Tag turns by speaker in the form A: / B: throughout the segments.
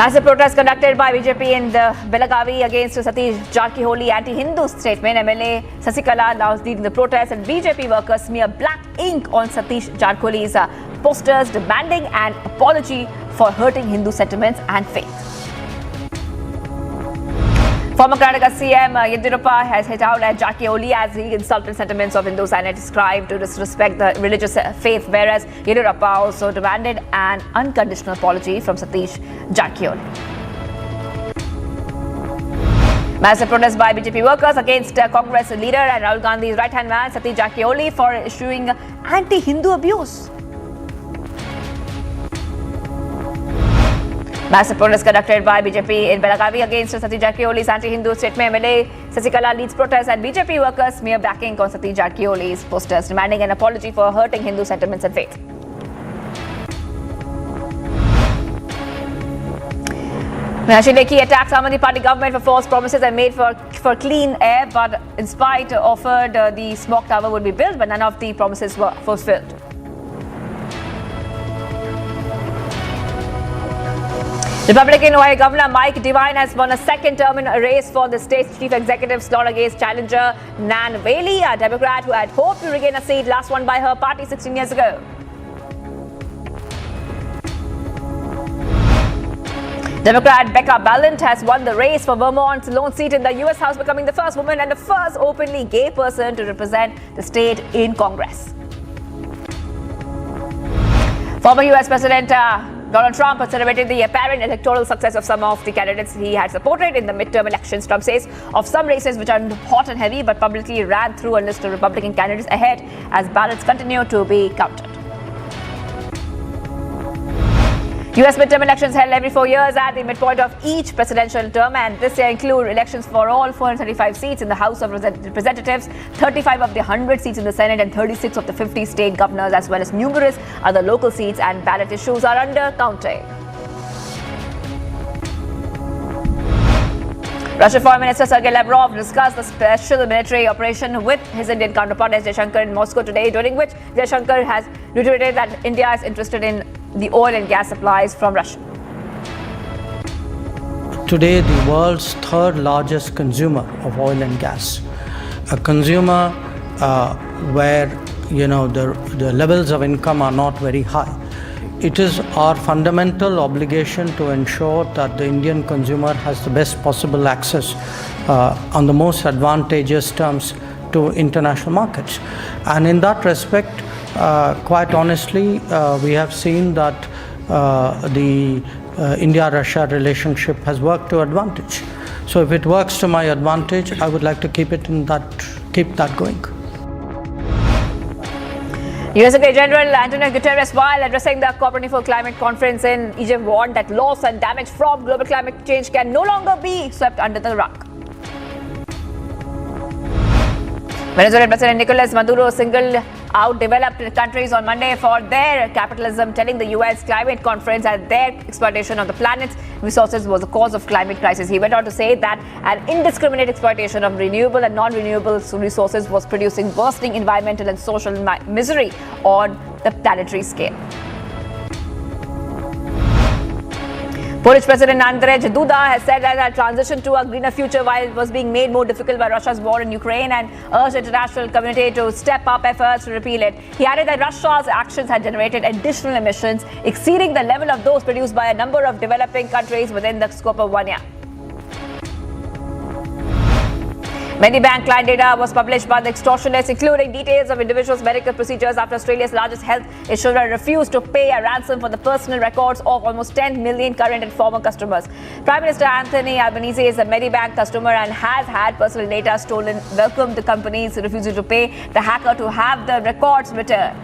A: Massive protest conducted by BJP in the Belagavi against Satish Jarkiholi anti-Hindu statement. MLA Sasikala now leading the protest, and BJP workers smear black ink on Satish Jarkiholi's posters demanding an apology for hurting Hindu sentiments and faith. Former Karnataka CM Yediyurappa has hit out at Jarkiholi as he insulted sentiments of Hindus and described to disrespect the religious faith, whereas Yediyurappa also demanded an unconditional apology from Satish Jarkiholi. Massive protest by BJP workers against Congress leader and Rahul Gandhi's right-hand man Satish Jarkiholi for issuing anti-Hindu abuse. Massive protest conducted by BJP in Belagavi against Satish Jarkiholi's anti-Hindu statement. MLA Sasikala leads protests, and BJP workers smear black ink on Satish Jarkiholi's posters demanding an apology for hurting Hindu sentiments and faith. Meenakshi Lekhi attacks Aam Aadmi Party government for false promises and made for clean air, but in spite offered the smoke tower would be built, but none of the promises were fulfilled. Republican Ohio Governor Mike Devine has won a second term in a race for the state's chief executive slot against challenger Nan Whaley, a Democrat who had hoped to regain a seat last won by her party 16 years ago. Democrat Becca Balint has won the race for Vermont's lone seat in the U.S. House, becoming the first woman and the first openly gay person to represent the state in Congress. Former U.S. President Donald Trump has celebrated the apparent electoral success of some of the candidates he had supported in the midterm elections. Trump says of some races which are hot and heavy, but publicly ran through a list of Republican candidates ahead as ballots continue to be counted. U.S. midterm elections held every 4 years at the midpoint of each presidential term, and this year include elections for all 435 seats in the House of Representatives, 35 of the 100 seats in the Senate, and 36 of the 50 state governors, as well as numerous other local seats, and ballot issues are under counting. Russian Foreign Minister Sergei Lavrov discussed the special military operation with his Indian counterpart S. Jaishankar in Moscow today, during which Jaishankar has reiterated that India is interested in the oil and gas supplies from Russia.
B: Today, the world's third largest consumer of oil and gas, a consumer where the levels of income are not very high. It is our fundamental obligation to ensure that the Indian consumer has the best possible access on the most advantageous terms to international markets. And in that respect, quite honestly, we have seen that the India-Russia relationship has worked to advantage. So if it works to my advantage, I would like to keep that going.
A: U.S. Secretary General Antonio Guterres, while addressing the COP24 climate conference in Egypt, warned that loss and damage from global climate change can no longer be swept under the rug. Venezuelan President Nicolas Maduro singled out developed countries on Monday for their capitalism, telling the U.S. climate conference that their exploitation of the planet's resources was the cause of climate crisis. He went on to say that an indiscriminate exploitation of renewable and non-renewable resources was producing worsening environmental and social misery on the planetary scale. Polish President Andrzej Duda has said that a transition to a greener future was being made more difficult by Russia's war in Ukraine, and urged the international community to step up efforts to repeal it. He added that Russia's actions had generated additional emissions exceeding the level of those produced by a number of developing countries within the scope of 1 year. Many bank client data was published by the extortionists, including details of individuals' medical procedures after Australia's largest health insurer refused to pay a ransom for the personal records of almost 10 million current and former customers. Prime Minister Anthony Albanese is a Medibank customer and has had personal data stolen. Welcomed the company's refusal to pay the hacker to have the records returned.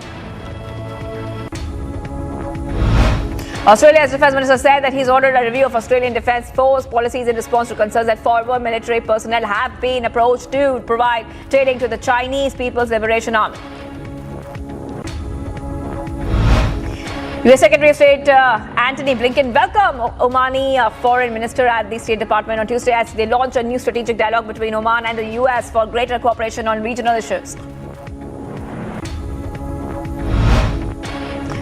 A: Australia's Defence Minister said that he's ordered a review of Australian Defence Force policies in response to concerns that former military personnel have been approached to provide training to the Chinese People's Liberation Army. U.S. Secretary of State Antony Blinken welcomed Omani Foreign Minister at the State Department on Tuesday as they launch a new strategic dialogue between Oman and the U.S. for greater cooperation on regional issues.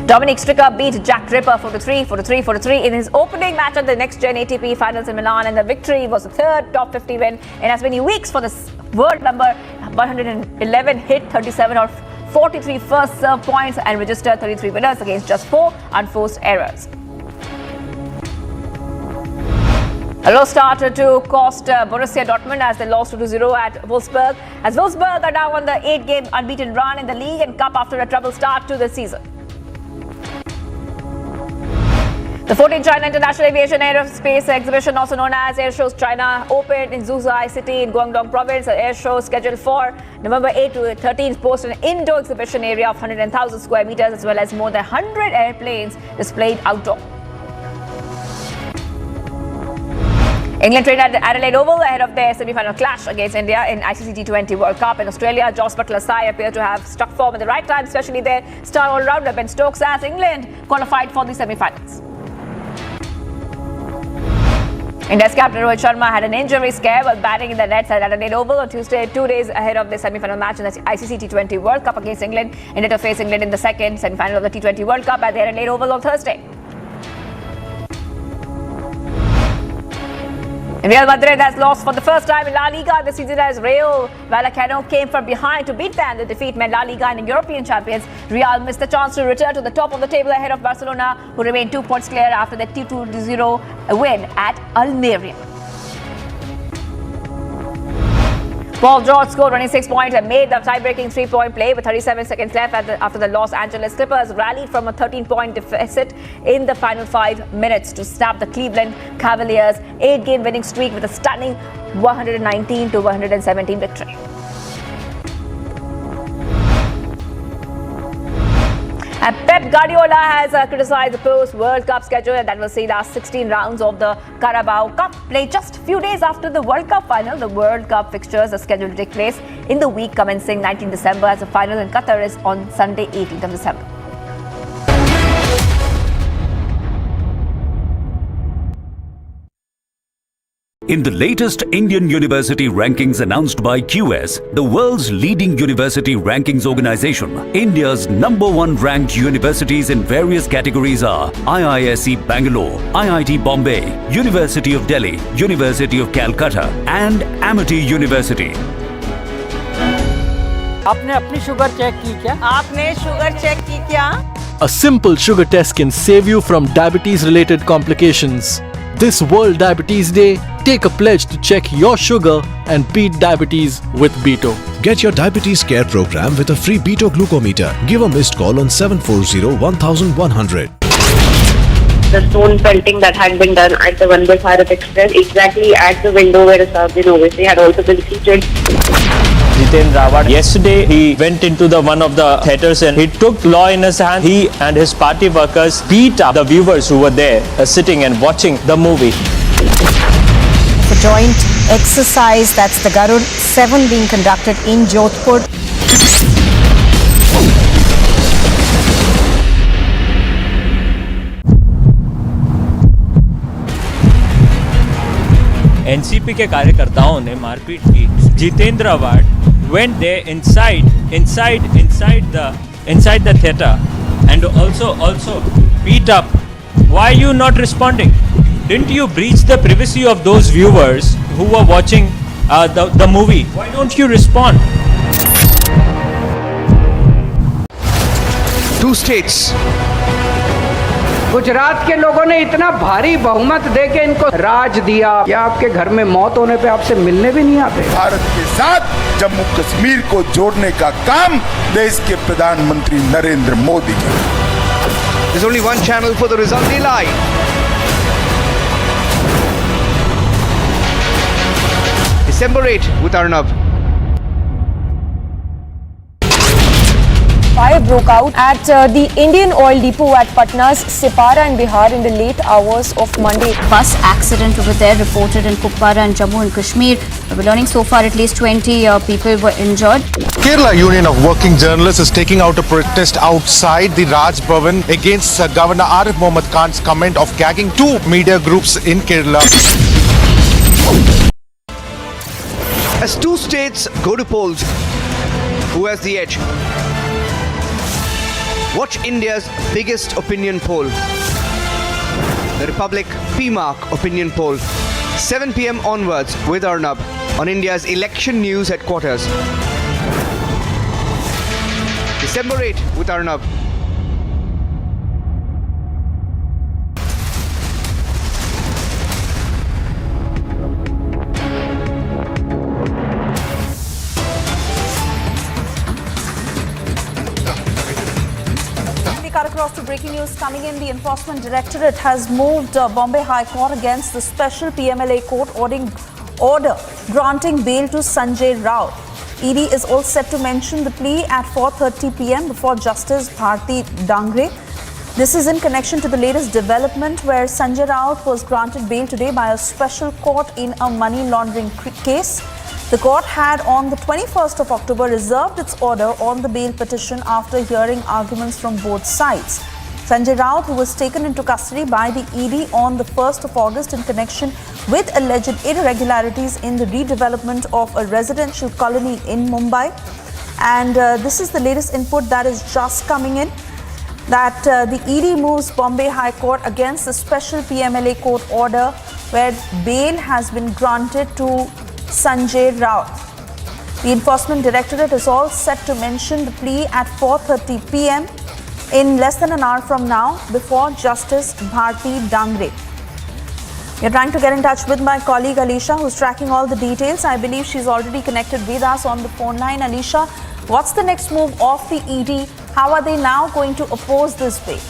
A: Dominic Stricker beat Jack Ripper 4-3 in his opening match at the Next Gen ATP Finals in Milan, and the victory was the third top 50 win in as many weeks for the world number 111. Hit 37 or 43 first serve points and registered 33 winners against just 4 unforced errors. A low start to cost Borussia Dortmund as they lost 2-0 at Wolfsburg, as Wolfsburg are now on the 8-game unbeaten run in the league and cup after a troubled start to the season. The 14th China International Aviation Aerospace Exhibition, also known as Airshows China, opened in Zhuhai City in Guangdong Province. The airshow scheduled for November 8 to 13 boasts an indoor exhibition area of 100,000 square meters as well as more than 100 airplanes displayed outdoor. England trained at Adelaide Oval ahead of their semi-final clash against India in ICC T20 World Cup. In Australia, Jos Buttler's side appear to have struck form at the right time, especially their star all-rounder Ben Stokes, as England qualified for the semi-finals. India's captain Rohit Sharma had an injury scare while batting in the nets at Adelaide Oval on Tuesday, 2 days ahead of the semi-final match in the ICC T20 World Cup against England. India to face England in the second semi-final of the T20 World Cup at the Adelaide Oval on Thursday. Real Madrid has lost for the first time in La Liga this season as Rayo Vallecano came from behind to beat them. The defeat meant La Liga and European champions Real missed the chance to return to the top of the table ahead of Barcelona, who remained 2 points clear after their 2-0 win at Almeria. Paul George scored 26 points and made the tie-breaking 3-point play with 37 seconds left after the Los Angeles Clippers rallied from a 13-point deficit in the final 5 minutes to snap the Cleveland Cavaliers' 8-game winning streak with a stunning 119-117 victory. And Pep Guardiola has criticized the post-World Cup schedule that will see last 16 rounds of the Carabao Cup played just a few days after the World Cup final. The World Cup fixtures are scheduled to take place in the week commencing 19 December as the final in Qatar is on Sunday 18th of December.
C: In the latest Indian university rankings announced by QS, the world's leading university rankings organization, India's #1 ranked universities in various categories are IISc Bangalore, IIT Bombay, University of Delhi, University of Calcutta and Amity University.
D: आपने अपनी sugar check की क्या?
E: आपने sugar check की क्या?
F: A simple sugar test can save you from diabetes-related complications. This World Diabetes Day, take a pledge to check your sugar and beat diabetes with Beto.
G: Get your diabetes care program with a free Beto glucometer. Give a missed call on 740-1100.
H: The stone pelting that had been done at the Vande Bharat Express, exactly at the window where Assaduddin Owaisi had also been seated.
I: Jiten Raut, yesterday he went into one of the theatres and he took law in his hand. He and his party workers beat up the viewers who were there sitting and watching the movie.
E: The joint exercise, that's the Garud 7 being conducted in Jodhpur.
I: NCP के कार्यकर्ताओं ने मारपीट की. Jitendra Rawat went there inside the theatre and also beat up. Why are you not responding? Didn't you breach the privacy of those viewers who were watching the movie? Why don't you respond?
J: Two states.
D: Gujarat के लोगों ने इतना भारी बहुमत देके इनको राज दिया, या आपके घर में मौत होने पे आपसे मिलने भी नहीं आते.
K: भारत के साथ जम्मू कश्मीर को जोड़ने का काम देश के प्रधानमंत्री नरेंद्र मोदी का.
J: There's only one channel for the result. They lie. December 8 with Arnav.
E: Fire broke out at the Indian Oil Depot at Patna's Sipara in Bihar in the late hours of Monday.
L: Bus accident over there reported in Kupwara and Jammu and Kashmir. We're learning so far at least 20 people were injured.
M: Kerala Union of Working Journalists is taking out a protest outside the Raj Bhavan against Governor Arif Mohammad Khan's comment of gagging 2 media groups in Kerala.
J: As two states go to polls, who has the edge? Watch India's biggest opinion poll, the Republic PMark opinion poll, 7 p.m. onwards with Arnab on India's election news headquarters. December 8 with Arnab.
N: Cut across to breaking news coming in. The Enforcement Directorate has moved Bombay High Court against the special PMLA court order granting bail to Sanjay Raut. ED is all set to mention the plea at 4:30 p.m. before Justice Bharti Dangre. This is in connection to the latest development where Sanjay Raut was granted bail today by a special court in a money laundering case. The court had on the 21st of October reserved its order on the bail petition after hearing arguments from both sides. Sanjay Raut, who was taken into custody by the ED on the 1st of August in connection with alleged irregularities in the redevelopment of a residential colony in Mumbai. And this is the latest input that is just coming in, that the ED moves Bombay High Court against the special PMLA court order where bail has been granted to Sanjay Raut. The Enforcement Directorate is all set to mention the plea at 4:30 p.m. in less than an hour from now before Justice Bharti Dangre. We are trying to get in touch with my colleague Alisha, who's tracking all the details. I believe she's already connected with us on the phone line. Alisha, what's the next move of the ED? How are they now going to oppose this bail?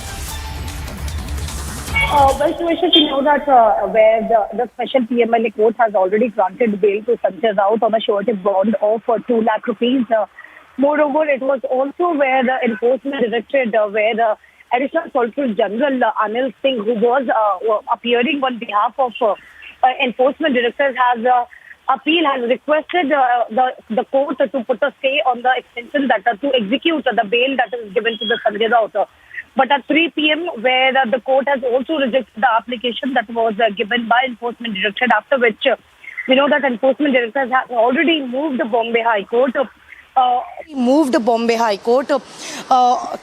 O: Well, Suresh, you know that where the special PMLA court has already granted bail to Sanjay Raut on a surety bond of 2 lakh rupees. Moreover, it was also where the Enforcement Directorate, where the Additional Solicitor General Anil Singh, who was appearing on behalf of Enforcement Director, has requested the court to put a stay on the extension that to execute the bail that is given to the Sanjay Raut. But at 3 p.m., where the court has also rejected the application that was given by Enforcement Directorate, after which we know that Enforcement Directorate has already moved the Bombay High Court.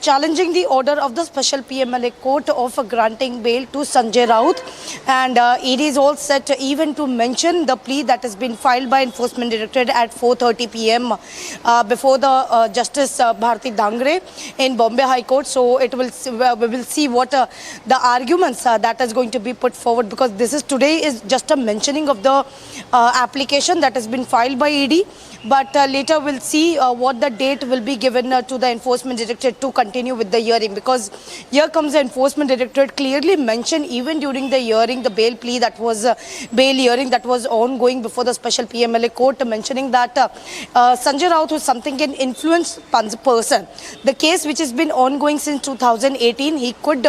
P: Challenging the order of the special PMLA court of granting bail to Sanjay Raut, and it is all set even to mention the plea that has been filed by Enforcement Directorate at 4:30 p.m. Before the Justice Bharti Dangre in Bombay High Court. So we will see what the arguments that is going to be put forward, because this is today is just a mentioning of the application that has been filed by ED. But later we'll see what the date will be given to the Enforcement Directorate to continue with the hearing, because here comes the Enforcement Directorate clearly mentioned even during the hearing, the bail plea that was bail hearing that was ongoing before the special PMLA court, mentioning that Sanjay Raut was something an influence person. The case which has been ongoing since 2018, he could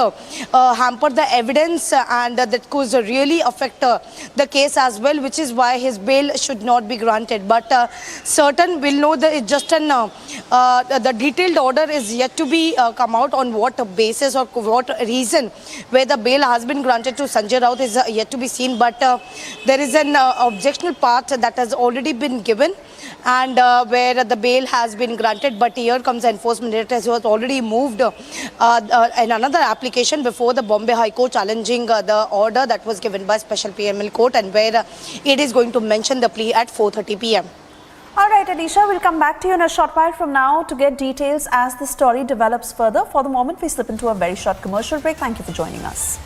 P: hamper the evidence and that could really affect the case as well, which is why his bail should not be granted. But certain will know that it's just an the detailed order is yet to be come out on what basis or what reason where the bail has been granted to Sanjay Raut is yet to be seen. But there is an objectional part that has already been given, and where the bail has been granted. But here comes the Enforcement Directorate, who has already moved in another application before the Bombay High Court, challenging the order that was given by Special PML Court, and where it is going to mention the plea at 4:30 p.m.
N: All right, Alisha, we'll come back to you in a short while from now to get details as the story develops further. For the moment, we slip into a very short commercial break. Thank you for joining us.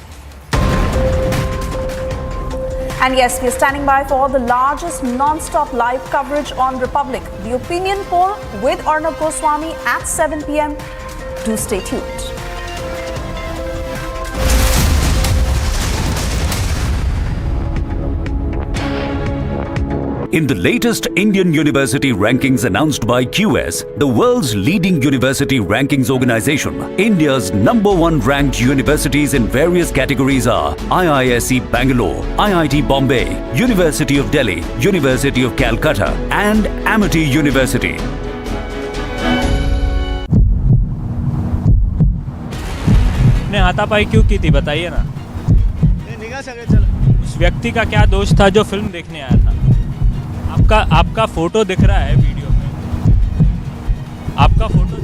N: And yes, we are standing by for the largest non-stop live coverage on Republic, the opinion poll with Arnab Goswami at 7 p.m. Do stay tuned.
C: In the latest Indian university rankings announced by QS, the world's leading university rankings organization, India's #1 ranked universities in various categories are IISc Bangalore, IIT Bombay, University of Delhi, University of Calcutta, and Amity University.
I: ने हाथापाई क्यों की थी बताइए ना। उस व्यक्ति का क्या दोष था जो फिल्म देखने आया था? आपका फोटो दिख रहा है वीडियो में, आपका फोटो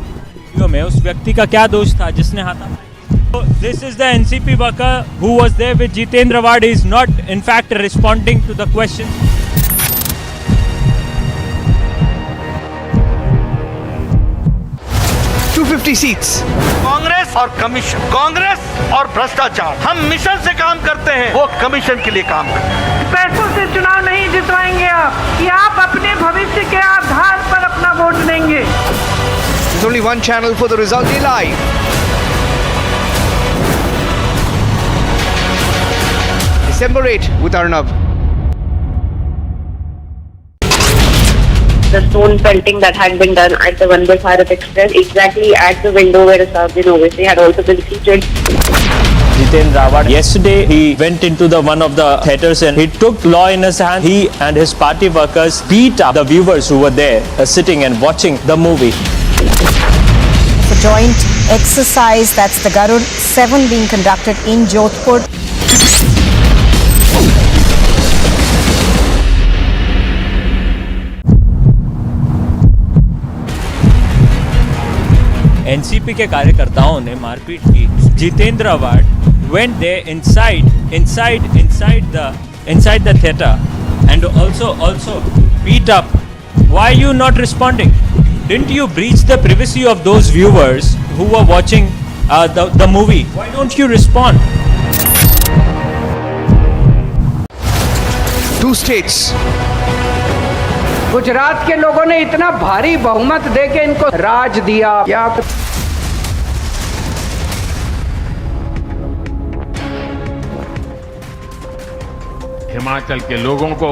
I: वीडियो में उस व्यक्ति का क्या दोष था जिसने हाथापाई? This is the NCP worker who was there with Jitendra Raut is not in fact responding to the question.
J: seats.
Q: Congress और कमीशन, कांग्रेस और भ्रष्टाचार, हम मिशन से काम करते हैं, वो कमीशन के लिए काम करते हैं।
R: पैसों से चुनाव नहीं जितवाएंगे आप, कि आप अपने भविष्य के आधार पर अपना वोट देंगे।
J: There's only one channel for the result day live. December 8 with Arnav.
H: The stone pelting that had been done at the Vande Bharat Express, exactly at the window where Southern Owaisi had also been seated.
I: Jitendra Raut, yesterday he went into one of the theatres and he took law in his hand. He and his party workers beat up the viewers who were there sitting and watching the movie.
E: It's a joint exercise, that's the Garud 7 being conducted in Jodhpur.
I: NCP के कार्यकर्ताओं ने मारपीट की। Jitendra Rawat went there inside the theatre and also beat up. Why are you not responding? Didn't you breach the privacy of those viewers who were watching the movie? Why don't you respond?
J: 2 states.
D: Gujarat के लोगों ने इतना भारी बहुमत देके इनको राज दिया। क्या
S: हिमाचल के लोगों को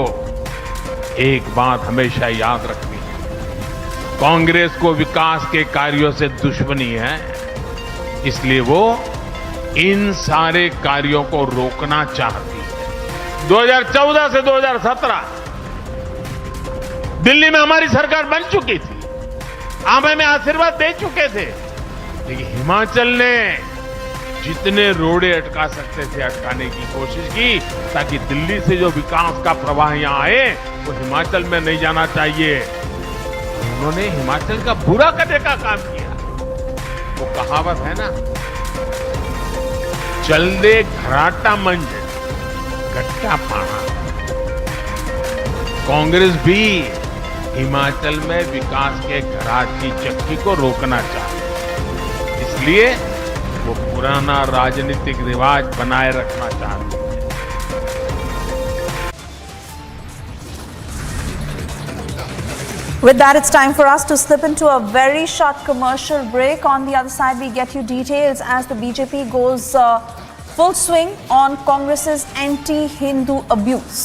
S: एक बात हमेशा याद रखनी है, कांग्रेस को विकास के कार्यों से दुश्मनी है, इसलिए वो इन सारे कार्यों को रोकना चाहती है। 2014 से 2017 दिल्ली में हमारी सरकार बन चुकी थी, आप हमें आशीर्वाद दे चुके थे, लेकिन हिमाचल ने जितने रोड़े अटका सकते थे अटकाने की कोशिश की, ताकि दिल्ली से जो विकास का प्रवाह यहाँ आए वो हिमाचल में नहीं जाना चाहिए। उन्होंने हिमाचल का बुरा करने का काम किया। वो कहावत है ना, चल दे घराटा मंज गट्टा पाना। कांग्रेस भी हिमाचल में विकास के घराट की चक्की को रोकना चाहती, इसलिए वो पुराना राजनीतिक रिवाज बनाए रखना चाहती है।
N: With that, it's time for us to slip into a very short commercial break. On the other side, we get you details as the BJP goes full swing on Congress's anti-Hindu abuse.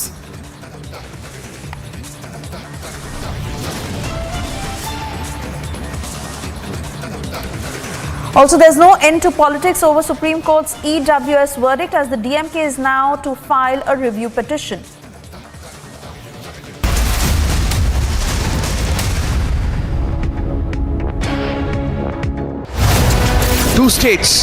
N: Also, there's no end to politics over Supreme Court's EWS verdict as the DMK is now to file a review petition.
J: Two states.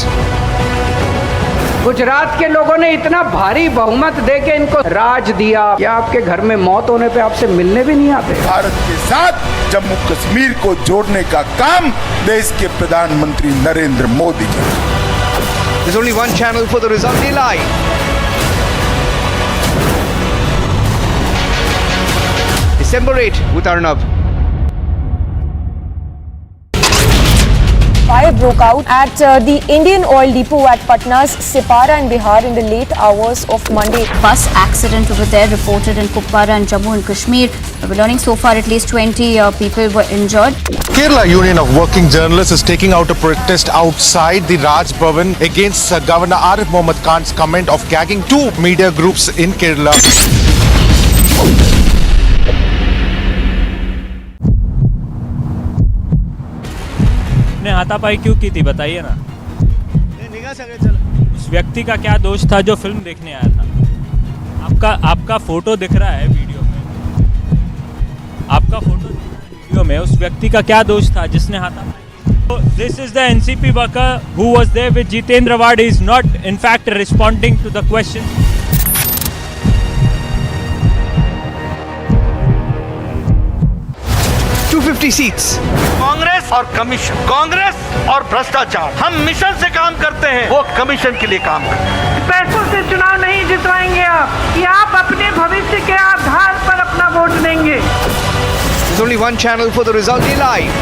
D: Gujarat के लोगों ने इतना भारी बहुमत देके इनको राज दिया कि आपके घर में मौत होने पे आपसे मिलने भी नहीं आते।
K: भारत के साथ जम्मू कश्मीर को जोड़ने का काम देश के प्रधानमंत्री Narendra Modi ji.
J: There's only one channel for the result day live. December 8 with Arnav.
T: Fire broke out at the Indian Oil Depot at Patna's Sipara in Bihar in the late hours of Monday.
L: Bus accident over there reported in Kolkata and Jammu and Kashmir. We're learning so far at least 20 people were injured.
M: Kerala Union of Working Journalists is taking out a protest outside the Raj Bhavan against Governor Arif Mohammad Khan's comment of gagging 2 media groups in Kerala.
I: ने हाथापाई क्यों की थी बताइए ना। उस व्यक्ति का क्या दोष था जो फिल्म देखने आया था? आपका फोटो दिख रहा है वीडियो में, आपका फोटो दिख रहा है वीडियो में, उस व्यक्ति का क्या दोष था जिसने हाथापाई? This is the NCP worker who was there with Jitendra Raut is not in fact responding to the question.
J: Seats.
Q: Congress और कमीशन, कांग्रेस और भ्रष्टाचार, हम मिशन से काम करते हैं, वो कमीशन के लिए काम करते हैं।
R: पैसों से चुनाव नहीं जितवाएंगे आप, कि आप अपने भविष्य के आधार पर अपना वोट देंगे।
J: There's only one channel for the result day live.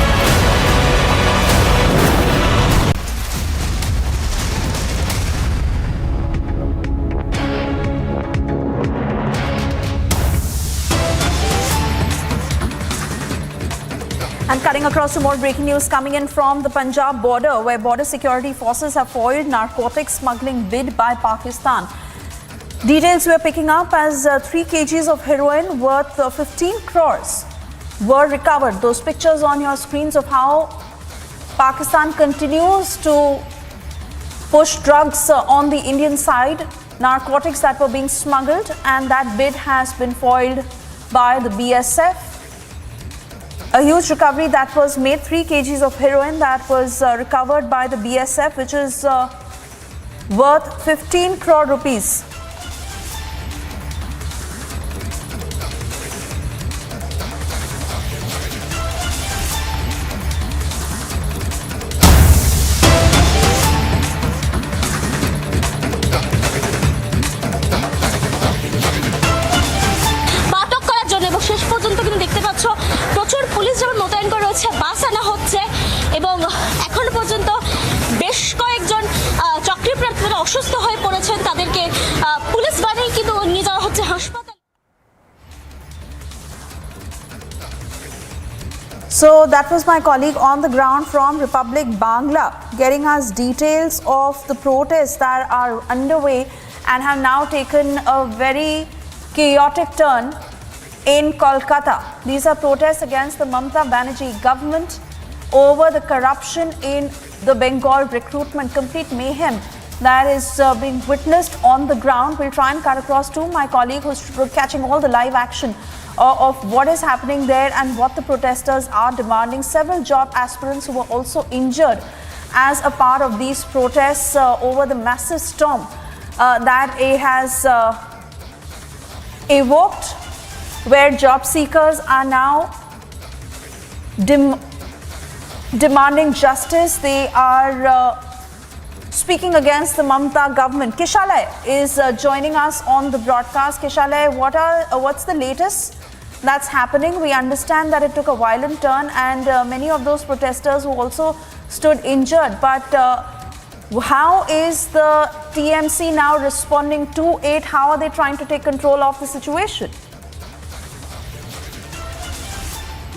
N: And cutting across to more breaking news coming in from the Punjab border, where border security forces have foiled narcotics smuggling bid by Pakistan. Details we are picking up as 3 kgs of heroin worth 15 crores were recovered. Those pictures on your screens of how Pakistan continues to push drugs on the Indian side, narcotics that were being smuggled, and that bid has been foiled by the BSF. A huge recovery that was made, 3 kgs of heroin that was recovered by the BSF, which is worth 15 crore rupees.
U: প্রচুর police যেমন মোতায়েন করা রয়েছে, বাস আনা হচ্ছে এবং এখনো পর্যন্ত বেশ কয়েকজন চাকরি প্রার্থীরা অসুস্থ হয়ে পড়েছেন, তাদেরকে পুলিশ বাহিনী কিন্তু নিয়ে যাওয়া হচ্ছে হাসপাতালে।
N: So that was my colleague on the ground from Republic Bangla getting us details of the protests that are underway and have now taken a very chaotic turn in Kolkata. These are protests against the Mamata Banerjee government over the corruption in the Bengal recruitment, complete mayhem that is being witnessed on the ground. We'll try and cut across to my colleague who's catching all the live action of what is happening there and what the protesters are demanding. Several job aspirants who were also injured as a part of these protests over the massive storm that has evoked, where job seekers are now demanding justice. They are speaking against the Mamata government. Kishalay is joining us on the broadcast. Kishalay, what's the latest that's happening? We understand that it took a violent turn and many of those protesters who also stood injured. But how is the TMC now responding to it? How are they trying to take control of the situation?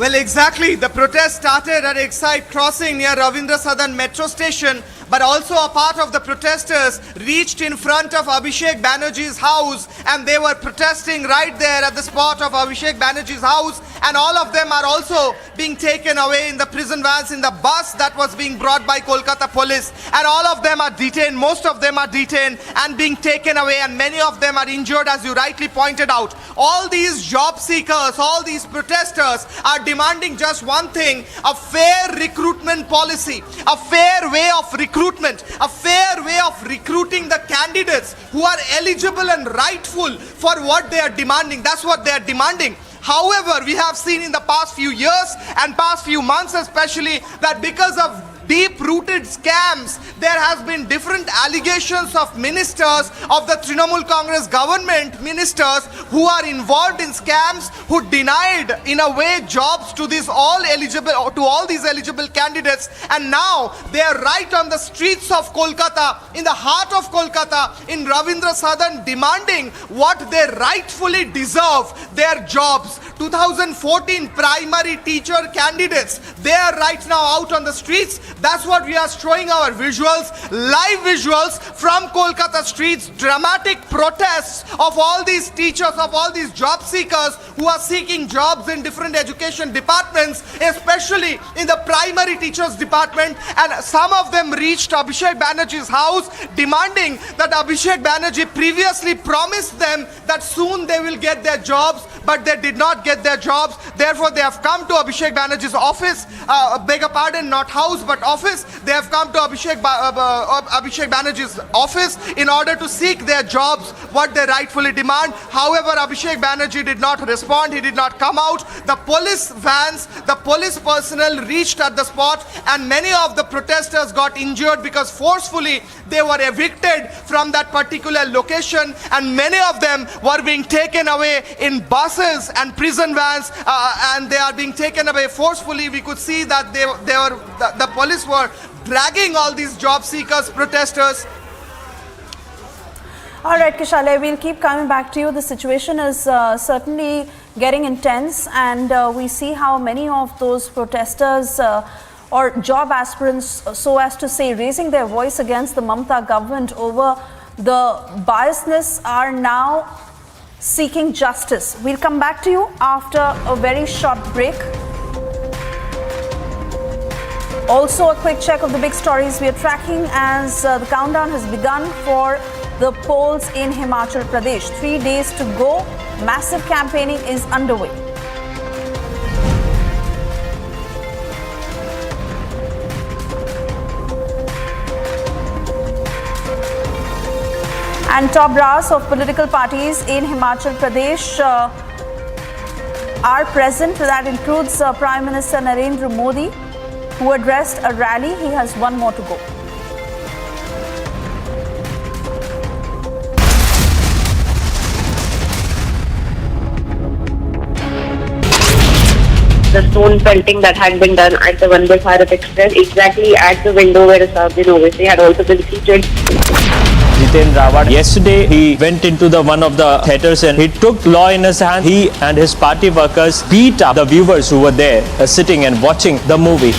J: Well, exactly. The protest started at Exide crossing near Ravindra Sadan metro station, but also a part of the protesters reached in front of Abhishek Banerjee's house, and they were protesting right there at the spot of Abhishek Banerjee's house, and all of them are also being taken away in the prison vans in the bus that was being brought by Kolkata police, and all of them are detained. Most of them are detained and being taken away, and many of them are injured, as you rightly pointed out. All these job seekers, all these protesters are demanding just one thing: a fair recruitment policy, a fair way of recruitment, a fair way of recruiting the candidates who are eligible and rightful for what they are demanding. That's what they are demanding. However, we have seen in the past few years and past few months especially that because of deep-rooted scams, there has been different allegations of ministers of the Trinamool Congress government, ministers who are involved in scams, who denied in a way jobs to all these eligible candidates, and now they are right on the streets of Kolkata, in the heart of Kolkata, in Ravindra Sadan, demanding what they rightfully deserve, their jobs. 2014 primary teacher candidates, they are right now out on the streets. That's what we are showing our visuals, live visuals from Kolkata streets, dramatic protests of all these teachers, of all these job seekers who are seeking jobs in different education departments, especially in the primary teachers department, and some of them reached Abhishek Banerjee's house demanding that Abhishek Banerjee previously promised them that soon they will get their jobs, but they did not get their jobs. Therefore, they have come to Abhishek Banerjee's office, beg your pardon, not house but office. They have come to Abhishek Banerjee's office in order to seek their jobs what they rightfully demand. However, Abhishek Banerjee did not respond. He did not come out. The police vans, the police personnel reached at the spot, and many of the protesters got injured because forcefully they were evicted from that particular location, and many of them were being taken away in buses and prison vans, and they are being taken away forcefully. We could see that the police were dragging all these job seekers, protesters.
N: All right, Kishale, we'll keep coming back to you. The situation is certainly getting intense, and we see how many of those protesters or job aspirants, so as to say, raising their voice against the Mamata government over the biasness, are now seeking justice. We'll come back to you after a very short break. Also, a quick check of the big stories we are tracking as the countdown has begun for the polls in Himachal Pradesh. 3 days to go. Massive campaigning is underway. And top brass of political parties in Himachal Pradesh are present. That includes Prime Minister Nirav Modi, who addressed a rally. He has one more to go.
H: The stone pelting that had been done at the Vande Bharat Express, exactly at the window where obviously had also been seated.
I: Raut. Yesterday, he went into one of the theatres and he took law in his hand. He and his party workers beat up the viewers who were there sitting and watching the movie.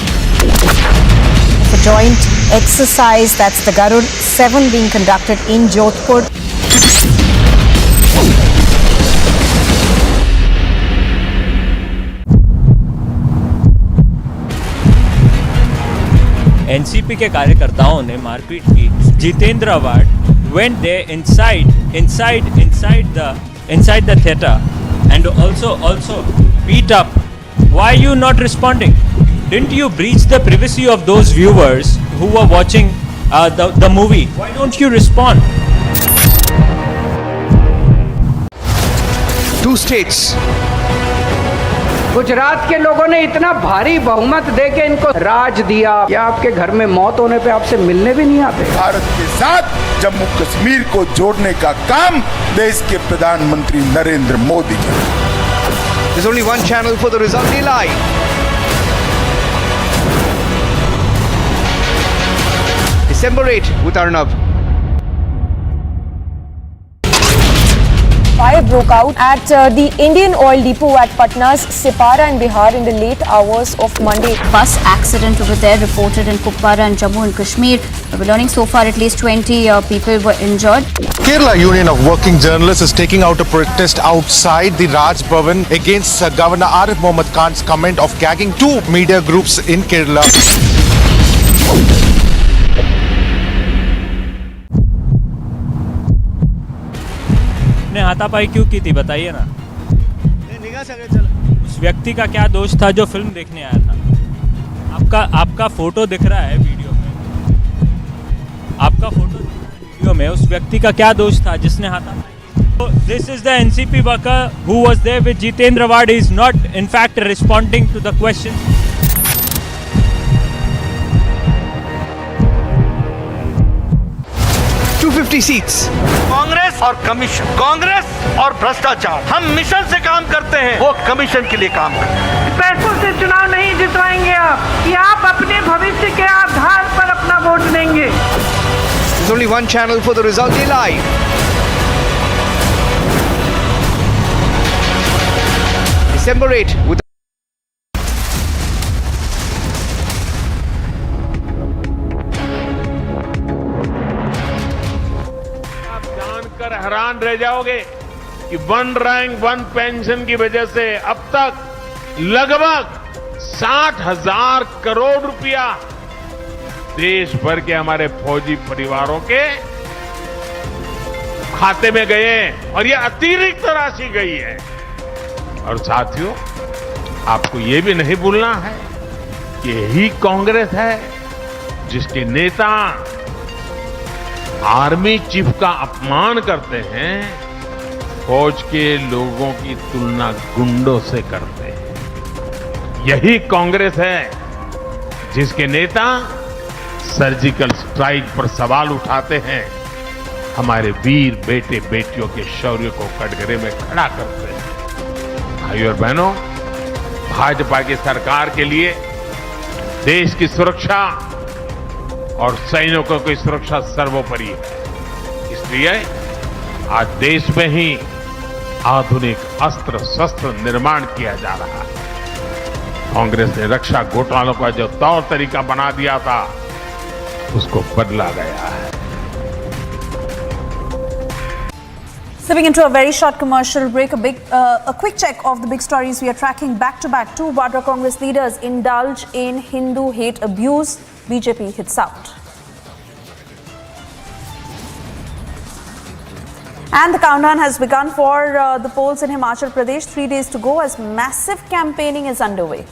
E: The joint exercise, that's the Garud 7 being conducted in Jodhpur.
I: NCP के कार्यकर्ताओं ने मारपीट की. Jitendra Rawat went there inside the theatre and also beat up. Why are you not responding? Didn't you breach the privacy of those viewers who were watching the movie? Why don't you respond?
D: 2 states. Gujarat के लोगों ने इतना भारी बहुमत देके इनको राज दिया कि आपके घर में मौत होने पे आपसे मिलने भी नहीं आते.
K: भारत के साथ जम्मू कश्मीर को जोड़ने का काम देश के प्रधानमंत्री नरेंद्र मोदी ने.
D: There's only one channel for the result. Live. December 8 with Arnav.
T: Fire broke out at the Indian Oil Depot at Patna's Sipara in Bihar in the late hours of Monday.
L: Bus accident over there reported in Kolkata and Jammu and Kashmir. We're learning so far at least 20 people were injured.
M: Kerala Union of Working Journalists is taking out a protest outside the Raj Bhavan against Governor Arif Mohammad Khan's comment of gagging 2 media groups in Kerala.
I: ने हाथापाई क्यों की थी बताइए ना. उस व्यक्ति का क्या दोष था जो फिल्म देखने आया था? आपका फोटो दिख रहा है वीडियो में. आपका फोटो दिख रहा है वीडियो में. उस व्यक्ति का क्या दोष था जिसने हाथापाई? This is the NCP worker who was there with Jitendra Raut. He is not in fact responding to the questions.
D: 250 seats.
Q: Congress और कमीशन, कांग्रेस और भ्रष्टाचार. हम मिशन से काम करते हैं, वो कमीशन के लिए काम करते हैं.
R: पैसों से चुनाव नहीं जितवाएंगे आप, कि आप अपने भविष्य के आधार पर अपना वोट देंगे.
D: There's only one channel for the result. Live. December 8 with
S: हैरान रह जाओगे कि 1 रैंक 1 पेंशन की वजह से अब तक लगभग 60,000 करोड़ रुपया देश भर के हमारे फौजी परिवारों के खाते में गए हैं और ये अतिरिक्त राशि गई है. और साथियों, आपको ये भी नहीं भूलना है कि यही कांग्रेस है जिसके नेता आर्मी चीफ का अपमान करते हैं, फौज के लोगों की तुलना गुंडों से करते हैं। यही कांग्रेस है जिसके नेता सर्जिकल स्ट्राइक पर सवाल उठाते हैं, हमारे वीर बेटे बेटियों के शौर्य को कटघरे में खड़ा करते हैं। भाइयों और बहनों, भाजपा की सरकार के लिए देश की सुरक्षा और सैनिकों की सुरक्षा सर्वोपरि है। इसलिए आज देश में ही आधुनिक अस्त्र शस्त्र निर्माण किया जा रहा है। कांग्रेस ने रक्षा घोटालों का जो तौर तरीका बना दिया था, उसको बदला गया है।
N: Stepping into a very short commercial break, a quick check of the big stories we are tracking back to back. Two Vadra Congress leaders indulge in Hindu hate abuse. BJP hits out. And the countdown has begun for the polls in Himachal Pradesh. 3 days to go as massive campaigning is underway.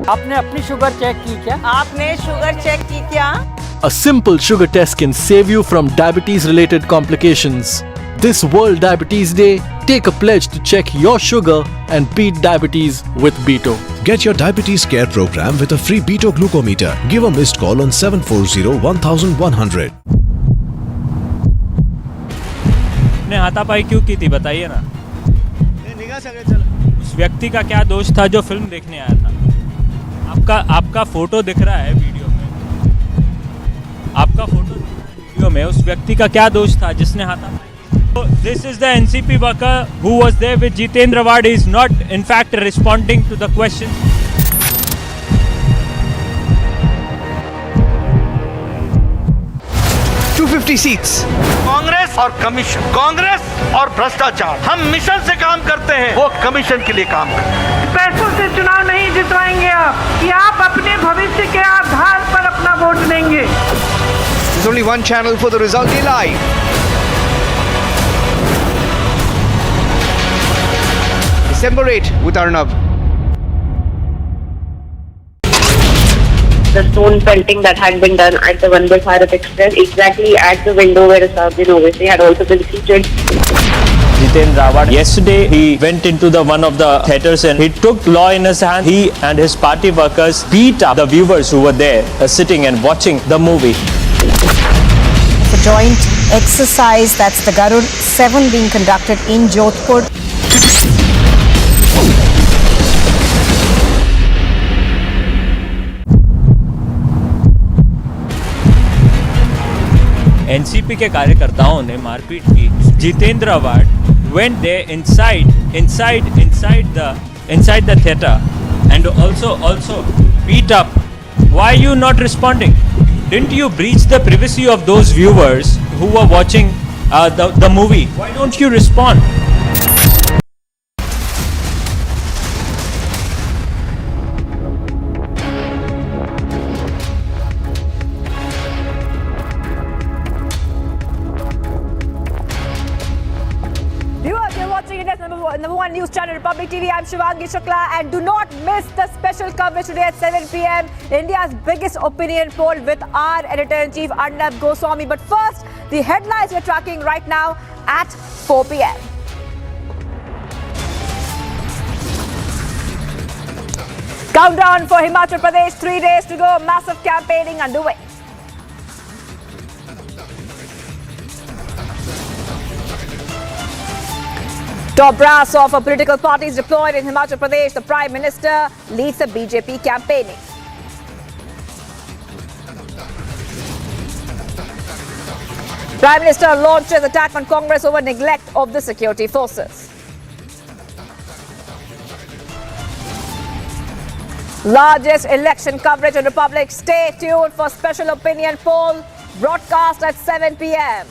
B: आपने अपनी sugar check की क्या? आपने sugar check की क्या?
F: A simple sugar test can save you from diabetes-related complications. This World Diabetes Day, take a pledge to check your sugar and beat diabetes with Beto.
G: Get your diabetes care program with a free Beto glucometer. Give a missed call on 740-1100.
I: ने हाथापाई क्यों की थी बताइए ना। उस व्यक्ति का क्या दोष था जो फिल्म देखने आया था? आपका फोटो दिख रहा है वीडियो में, आपका फोटो दिख रहा है वीडियो में, उस व्यक्ति का क्या दोष था जिसने हाथापाई? This is the NCP worker who was there with Jitendra Raut is not in fact responding to the question.
J: 250 seats.
Q: Congress और कमीशन, कांग्रेस और भ्रष्टाचार, हम मिशन से काम करते हैं, वो कमीशन के लिए काम करते हैं।
R: पैसों से चुनाव नहीं जितवाएंगे आप, कि आप अपने भविष्य के आधार पर अपना वोट देंगे।
J: There's only one channel for the result day live. December 8 with Arnav.
H: The stone pelting that had been done at the Vande Bharat Express, exactly at the window where obviously had also been seated.
I: Jitendra Raut, yesterday he went into one of the theatres and he took law in his hand. He and his party workers beat up the viewers who were there sitting and watching the movie.
E: It's a joint exercise, that's the Garud 7 being conducted in Jodhpur.
I: NCP के कार्यकर्ताओं ने मारपीट की। Jitendra Rawat went there inside the theatre and also beat up. Why are you not responding? Didn't you breach the privacy of those viewers who were watching the movie? Why don't you respond?
A: Number one news channel Republic TV. I'm Shivangi Shukla, and do not miss the special coverage today at 7 p.m. India's biggest opinion poll with our editor-in-chief Arnab Goswami. But first, the headlines we're tracking right now at 4 p.m. Countdown for Himachal Pradesh, 3 days to go. Massive campaigning underway. Top brass of political parties deployed in Himachal Pradesh. The Prime Minister leads the BJP campaigning. Prime Minister launches attack on Congress over neglect of the security forces. Largest election coverage in Republic. Stay tuned for special opinion poll broadcast at 7 p.m.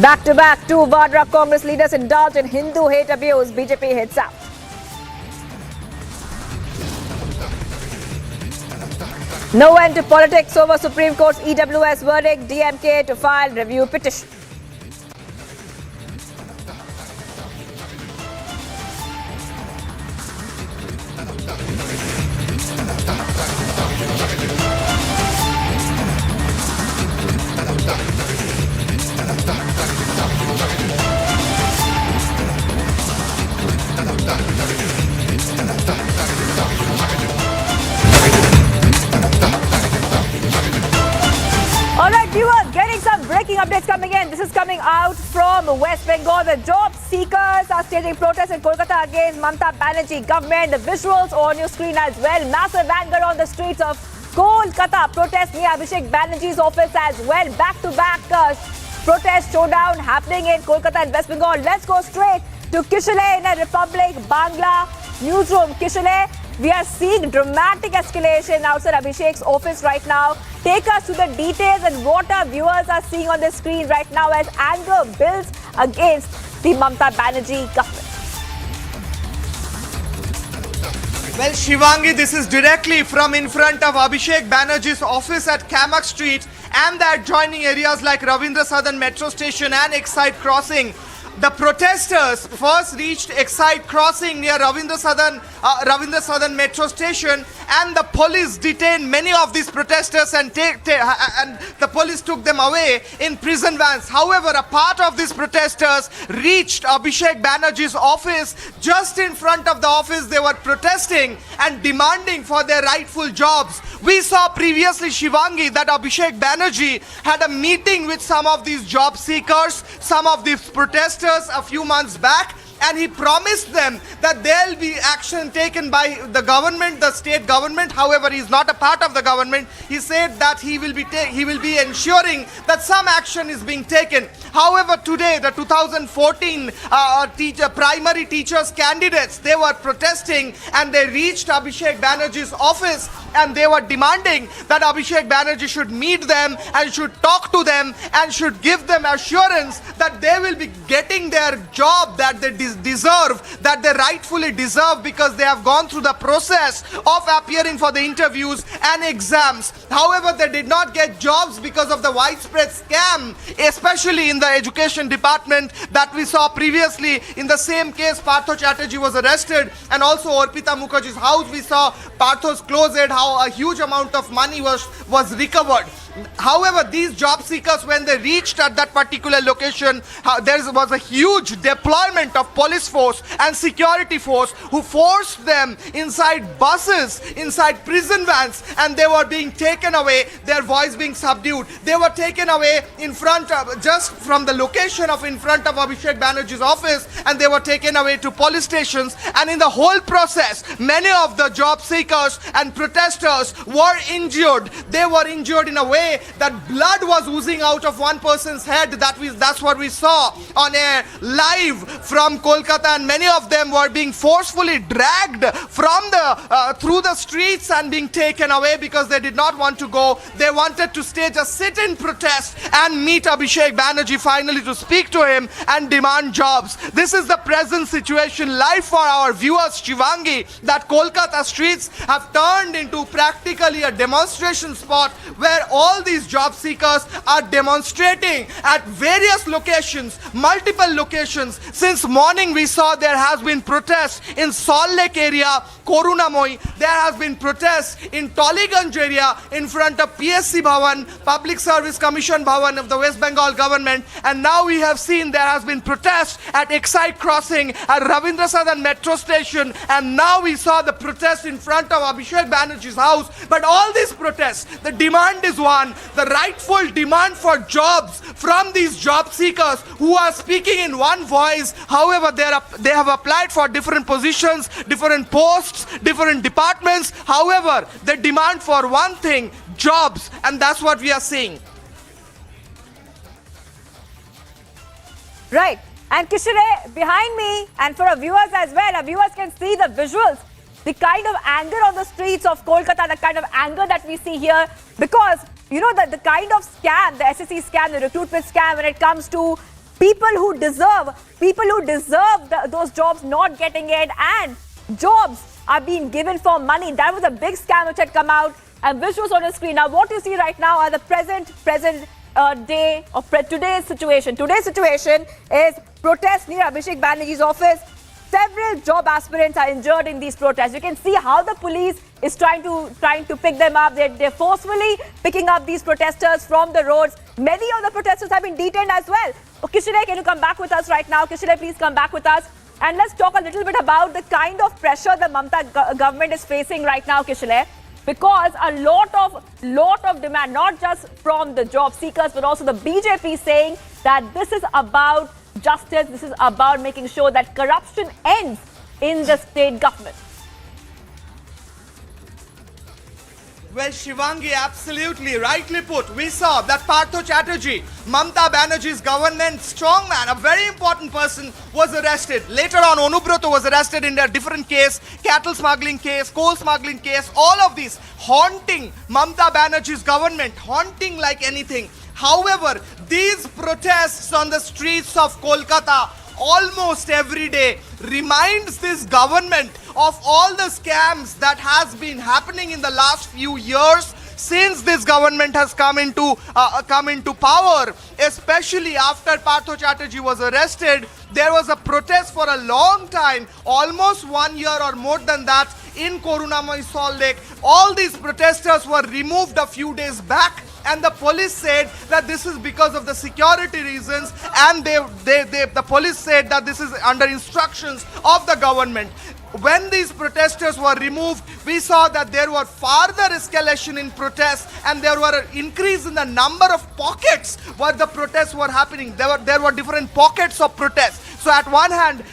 A: Back to back, two Vadra Congress leaders indulge in Hindu hate abuse. BJP hits out. No end to politics over Supreme Court's EWS verdict. DMK to file review petition. from West Bengal. The job seekers are staging protests in Kolkata against Mamata Banerjee government. The visuals on your screen as well. Massive anger on the streets of Kolkata. Protests near Abhishek Banerjee's office as well. Back-to-back protest showdown happening in Kolkata and West Bengal. Let's go straight to Kishale in a Republic Bangla newsroom. Kishale, we are seeing dramatic escalation outside Abhishek's office right now. Take us to the details and what our viewers are seeing on the screen right now as anger builds against the Mamata Banerjee government.
J: Well, Shivangi, this is directly from in front of Abhishek Banerjee's office at Kamak Street and the adjoining areas like Ravindra Southern Metro Station and Exide Crossing. The protesters first reached Exide Crossing near Ravindra Southern Metro Station, and the police detained many of these protesters and the police took them away in prison vans. However, a part of these protesters reached Abhishek Banerjee's office. Just in front of the office, they were protesting and demanding for their rightful jobs. We saw previously, Shivangi, that Abhishek Banerjee had a meeting with some of these job seekers, some of these protesters a few months back, and he promised them that there will be action taken by the government, the state government. However, he is not a part of the government. He said that he will be ensuring that some action is being taken. However, today the 2014 primary teachers candidates, they were protesting and they reached Abhishek Banerjee's office and they were demanding that Abhishek Banerjee should meet them and should talk to them and should give them assurance that they will be getting their job that they deserve, that they rightfully deserve, because they have gone through the process of appearing for the interviews and exams. However, they did not get jobs because of the widespread scam, especially in the education department that we saw previously. In the same case, Partho Chatterjee was arrested, and also Orpita Mukherjee's house, we saw Partho's closet, how a huge amount of money was recovered. However, these job seekers, when they reached at that particular location, there was a huge deployment of police force and security force who forced them inside buses, inside prison vans, and they were being taken away, their voice being subdued. They were taken away in front of, just from the location of in front of Abhishek Banerjee's office, and they were taken away to police stations. And in the whole process, many of the job seekers and protesters were injured. They were injured in a way that blood was oozing out of one person's head. That's what we saw on air live from Kolkata, and many of them were being forcefully dragged from through the streets and being taken away because they did not want to go. They wanted to stage a sit-in protest and meet Abhishek Banerjee finally to speak to him and demand jobs. This is the present situation live for our viewers, Shivangi, that Kolkata streets have turned into practically a demonstration spot where all these job seekers are demonstrating at various locations, multiple locations. Since morning we saw there has been protests in Salt Lake area, Korunamoi. There has been protests in Toliganj area in front of PSC Bhavan, Public Service Commission Bhavan of the West Bengal government. And now we have seen there has been protests at Exide Crossing, at Ravindra Southern Metro Station, and now we saw the protest in front of Abhishek Banerjee's house. But all these protests, the demand is one, the rightful demand for jobs from these job seekers who are speaking in one voice. However, they have applied for different positions, different posts, different departments. However, they demand for one thing, jobs, and that's what we are seeing.
A: Right. And Kishore, behind me, and for our viewers as well, our viewers can see the visuals, the kind of anger on the streets of Kolkata, the kind of anger that we see here, because you know that the kind of scam, the SSC scam, the recruitment scam, when it comes to people who deserve those jobs not getting it, and jobs are being given for money. That was a big scam which had come out, and visuals on the screen. Now what you see right now are the present day of today's situation. Today's situation is protest near Abhishek Banerjee's office. Several job aspirants are injured in these protests. You can see how the police is trying to pick them up. They're forcefully picking up these protesters from the roads. Many of the protesters have been detained as well. Kishore, can you come back with us right now? Kishore, please come back with us. And let's talk a little bit about the kind of pressure the Mamata government is facing right now, Kishore. Because a lot of demand, not just from the job seekers, but also the BJP saying that this is about justice. This is about making sure that corruption ends in the state government.
J: Well, Shivangi, absolutely rightly put. We saw that Partho Chatterjee, Mamata Banerjee's government strongman, a very important person, was arrested. Later on, Onubroto was arrested in a different case, cattle smuggling case, coal smuggling case, all of these haunting Mamata Banerjee's government, haunting like anything. However, these protests on the streets of Kolkata almost every day reminds this government of all the scams that has been happening in the last few years since this government has come into power, especially after Partho Chatterjee was arrested. There was a protest for a long time, almost 1 year or more than that, in Korunamai Salt Lake. All these protesters were removed a few days back, and the police said that this is because of the security reasons, and the police said that this is under instructions of the government. When these protesters were removed, we saw that there were further escalation in protests, and there were an increase in the number of pockets where the protests were happening. There were different pockets of protests. So at one hand,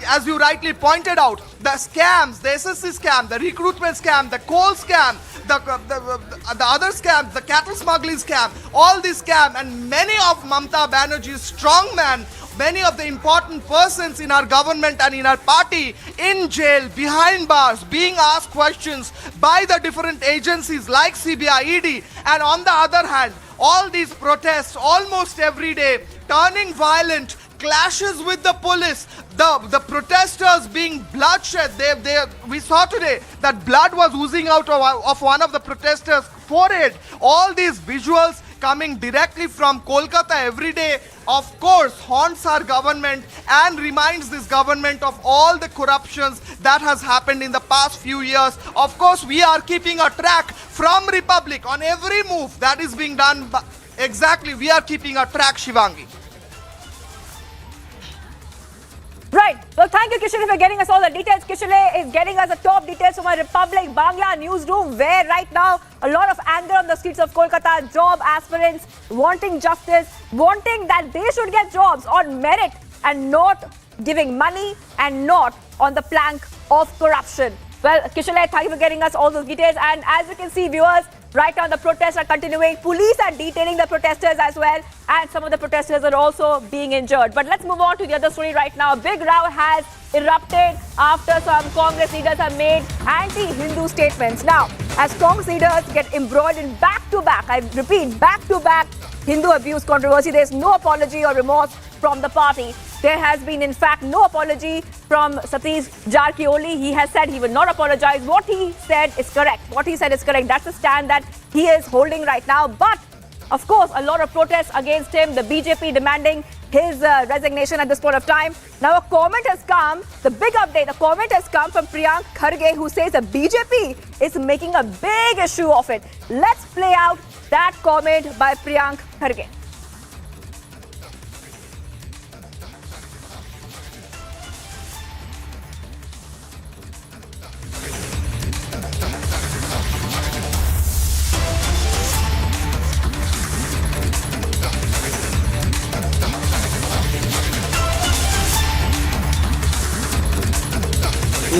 J: as you rightly pointed out, the scams, the SSC scam, the recruitment scam, the coal scam, the other scams, the cattle smuggling scam, all these scams, and many of Mamata Banerjee's strongmen, many of the important persons in our government and in our party in jail, behind bars, being asked questions by the different agencies like CBI, ED. And on the other hand, all these protests almost every day turning violent, clashes with the police, the protesters being bloodshed. We saw today that blood was oozing out of one of the protesters' forehead. All these visuals coming directly from Kolkata every day, of course, haunts our government and reminds this government of all the corruptions that has happened in the past few years. Of course, we are keeping a track from Republic on every move that is being done. Exactly, we are keeping a track, Shivangi.
A: Right. Well, thank you, Kishore, for getting us all the details. Kishore is getting us the top details from our Republic Bangla newsroom, where right now a lot of anger on the streets of Kolkata, job aspirants wanting justice, wanting that they should get jobs on merit and not giving money and not on the plank of corruption. Well, Kishore, thank you for getting us all those details. And as you can see, viewers, right now the protests are continuing. Police are detaining the protesters as well, and some of the protesters are also being injured. But let's move on to the other story right now. Big row has erupted after some Congress leaders have made anti-Hindu statements. Now, as Congress leaders get embroiled in back-to-back, I repeat, back-to-back Hindu abuse controversy, there's no apology or remorse from the party. There has been, in fact, no apology from Satish Jarkioli. He has said he will not apologize. What he said is correct. What he said is correct. That's the stand that he is holding right now. But, of course, a lot of protests against him. The BJP demanding his resignation at this point of time. Now, a comment has come, the big update, a comment has come from Priyank Kharge, who says the BJP is making a big issue of it. Let's play out that comment by Priyank Kharge.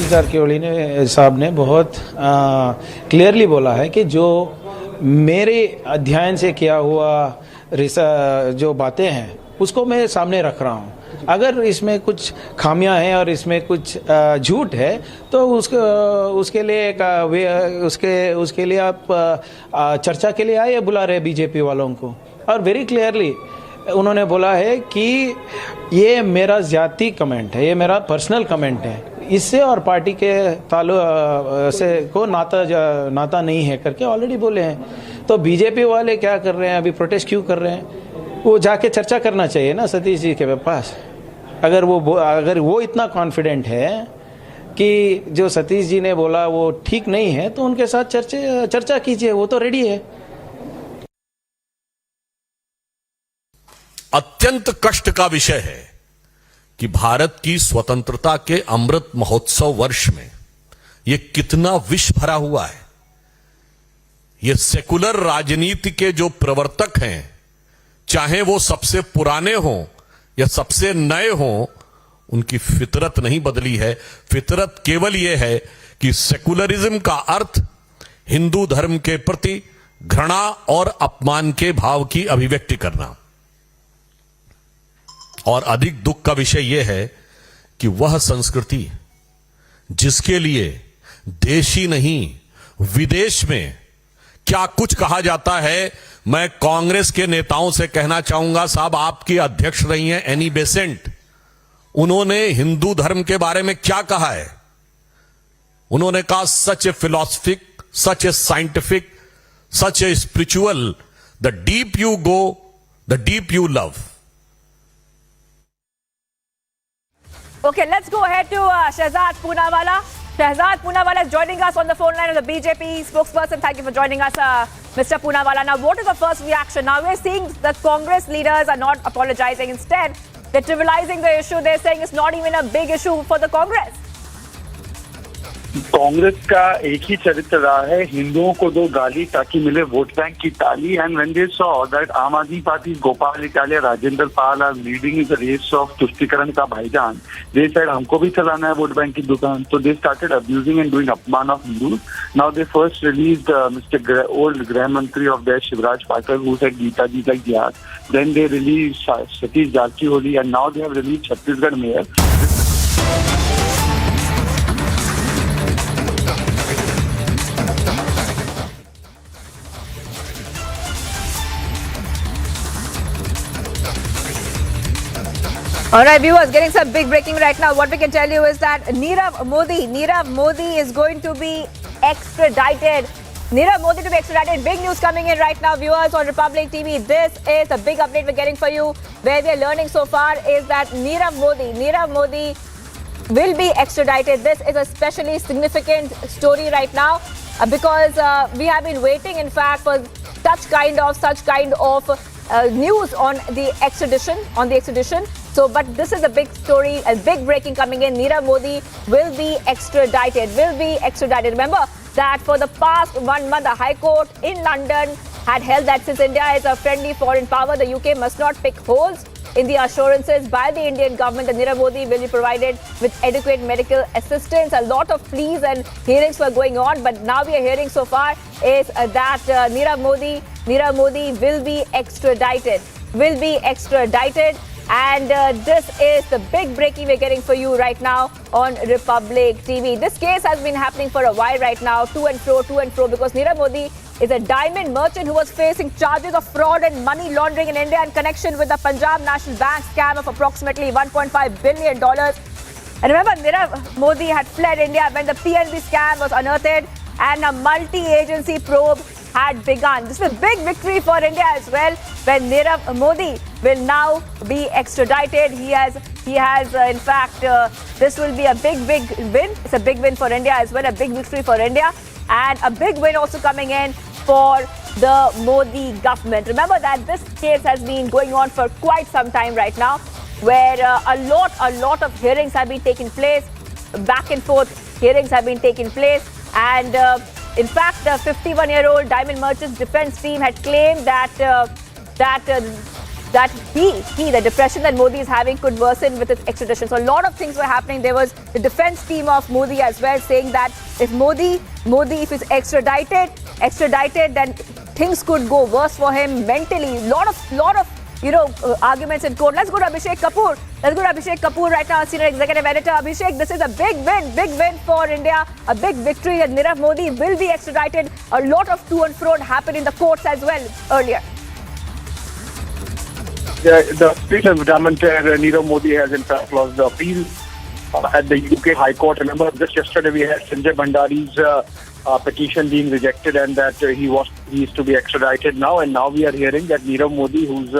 O: Jarkiholi ने साहब ने बहुत clearly बोला है कि जो मेरे अध्ययन से किया हुआ जो बातें हैं उसको मैं सामने रख रहा हूं। अगर इसमें कुछ खामियां हैं और इसमें कुछ झूठ है तो उसके लिए आप चर्चा के लिए आए बुला रहे बीजेपी वालों को। और वेरी क्लियरली उन्होंने बोला है कि ये मेरा जाती कमेंट है, ये मेरा पर्सनल कमेंट है, इससे और पार्टी के से को नाता नहीं है करके ऑलरेडी बोले हैं। तो बीजेपी वाले क्या कर रहे हैं, अभी प्रोटेस्ट क्यों कर रहे हैं? वो जाके चर्चा करना चाहिए ना सतीश जी के पास। अगर वो इतना कॉन्फिडेंट है कि जो सतीश जी ने बोला वो ठीक नहीं है तो उनके साथ चर्चा कीजिए, वो तो रेडी है।
V: अत्यंत कष्ट का विषय है कि भारत की स्वतंत्रता के अमृत महोत्सव वर्ष में ये कितना विष भरा हुआ है। ये सेकुलर राजनीति के जो प्रवर्तक हैं, चाहे वो सबसे पुराने हों या सबसे नए हों, उनकी फितरत नहीं बदली है। फितरत केवल यह है कि सेकुलरिज्म का अर्थ हिंदू धर्म के प्रति घृणा और अपमान के भाव की अभिव्यक्ति करना। और अधिक दुख का विषय यह है कि वह संस्कृति जिसके लिए देश ही नहीं विदेश में क्या कुछ कहा जाता है। मैं कांग्रेस के नेताओं से कहना चाहूंगा, साहब आपकी अध्यक्ष रही हैं एनी बेसेंट, उन्होंने हिंदू धर्म के बारे में क्या कहा है? उन्होंने कहा such a philosophic, such a scientific, such a spiritual, the deep you go, the deep you love.
A: Okay, let's go ahead to Shehzad Poonawala. Shehzad Poonawala is joining us on the phone line as the BJP spokesperson. Thank you for joining us, Mr. Poonawala. Now, what is the first reaction? Now, we're seeing that Congress leaders are not apologizing. Instead, they're trivializing the issue. They're saying it's not even a big issue for the Congress.
C: Congress का एक ही चरित्र रहा है, हिंदुओं को दो गाली ताकि मिले वोट बैंक की ताली। And when they saw that Aam Aadmi Party Gopal Italia Rajendra Pal are leading in the race of तुष्टीकरण का भाईजान, दे सेड हमको भी चलाना है वोट बैंक की दुकान। तो they started abusing and doing अपमान of Hindus. Now they first released mister old गृह मंत्री ऑफ देश Shivraj Patil who said Gita ji like जिहाद। Then they release Satish Jarkiholi and now they have release Chhattisgarh mayor.
A: All right, viewers, getting some big breaking right now. What we can tell you is that Nirav Modi is going to be extradited. Nirav Modi to be extradited. Big news coming in right now, viewers, on Republic TV. This is a big update we're getting for you. Where we are learning so far is that Nirav Modi will be extradited. This is a especially significant story right now because we have been waiting, in fact, for such kind of news on the extradition. So, but this is a big story, a big breaking coming in. Nirav Modi will be extradited. Remember that for the past 1 month, the High Court in London had held that since India is a friendly foreign power, the UK must not pick holes in the assurances by the Indian government that Nirav Modi will be provided with adequate medical assistance. A lot of pleas and hearings were going on, but now we are hearing so far is that Nirav Modi will be extradited. And this is the big breaking we're getting for you right now on Republic TV. This case has been happening for a while right now, to and fro, because Nirav Modi is a diamond merchant who was facing charges of fraud and money laundering in India in connection with the Punjab National Bank scam of approximately $1.5 billion. And remember, Nirav Modi had fled India when the PNB scam was unearthed and a multi-agency probe had begun. This is a big victory for India as well, when Nirav Modi will now be extradited. He has in fact, this will be a big win. It's a big win for India as well, a big victory for India, and a big win also coming in for the Modi government. Remember that this case has been going on for quite some time right now, where a lot of hearings have been taking place, back and forth hearings have been taking place, and in fact, the 51-year-old diamond merchant's defense team had claimed that the depression that Modi is having could worsen with its extradition. So a lot of things were happening. There was the defense team of Modi as well saying that if Modi if he's extradited, then things could go worse for him mentally. Lot of arguments in court. Let's go to Abhishek Kapoor right now, senior executive editor. Abhishek, this is a big win for India, a big victory that Nirav Modi will be extradited. A lot of to and fro happened in the courts as well earlier.
C: The State of Parliamentary, Nirav Modi has in fact lost the appeal at the UK High Court. Remember, just yesterday we had Sanjay Bhandari's petition being rejected, and that he is to be extradited now. And now we are hearing that Nirav Modi, whose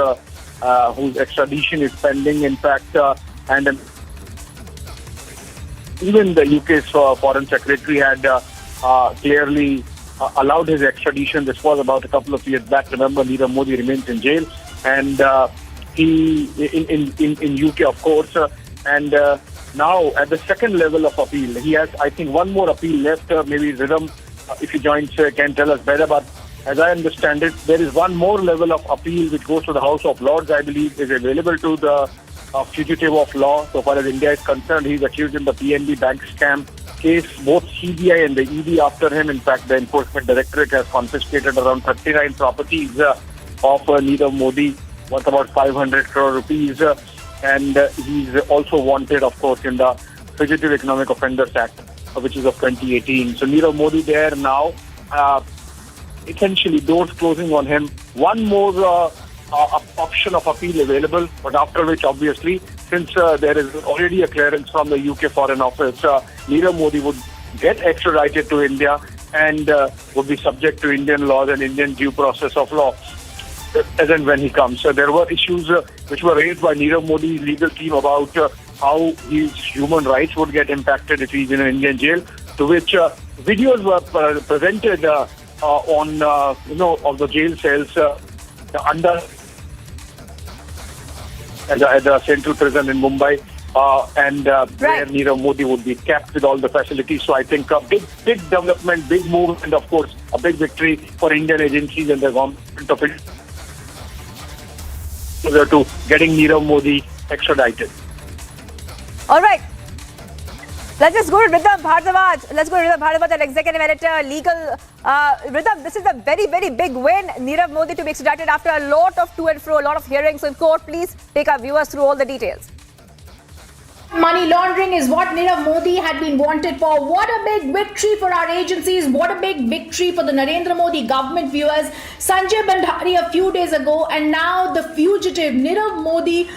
C: extradition is pending, in fact, and even the UK's foreign secretary had clearly allowed his extradition. This was about a couple of years back. Remember, Nirav Modi remains in jail, and he in UK, of course, and now at the second level of appeal, he has, I think, one more appeal left. Maybe Ridham, if he joins, can tell us better. But as I understand it, there is one more level of appeal which goes to the House of Lords, I believe, is available to the fugitive of law. So far as India is concerned, he's accused in the PNB bank scam case. Both CBI and the ED after him. In fact, the Enforcement Directorate has confiscated around 39 properties of Nirav Modi, worth about 500 crore rupees. And he's also wanted, of course, in the Fugitive Economic Offenders Act, which is of 2018. So Nirav Modi there now, essentially doors closing on him. One more option of appeal available, but after which, obviously, since there is already a clearance from the UK Foreign Office, Nirav Modi would get extradited to India and would be subject to Indian laws and Indian due process of law as and when he comes. So there were issues which were raised by Nirav Modi's legal team about how his human rights would get impacted if he's in an Indian jail, to which videos were presented on, of the jail cells under at the central prison in Mumbai, where Nirav Modi would be kept with all the facilities. So I think a big development, big move, and of course a big victory for Indian agencies and the government of India to getting Nirav Modi extradited.
A: All right. Let's just go to Rhythm Bhardwaj. Let's go to Rhythm Bhardwaj, an executive editor, legal. Rhythm, this is a very, very big win. Nirav Modi to be extradited after a lot of to and fro, a lot of hearings in court. Please take our viewers through all the details.
P: Money laundering is what Nirav Modi had been wanted for. What a big victory for our agencies. What a big victory for the Narendra Modi government, viewers. Sanjay Bhandari a few days ago, and now the fugitive Nirav Modi,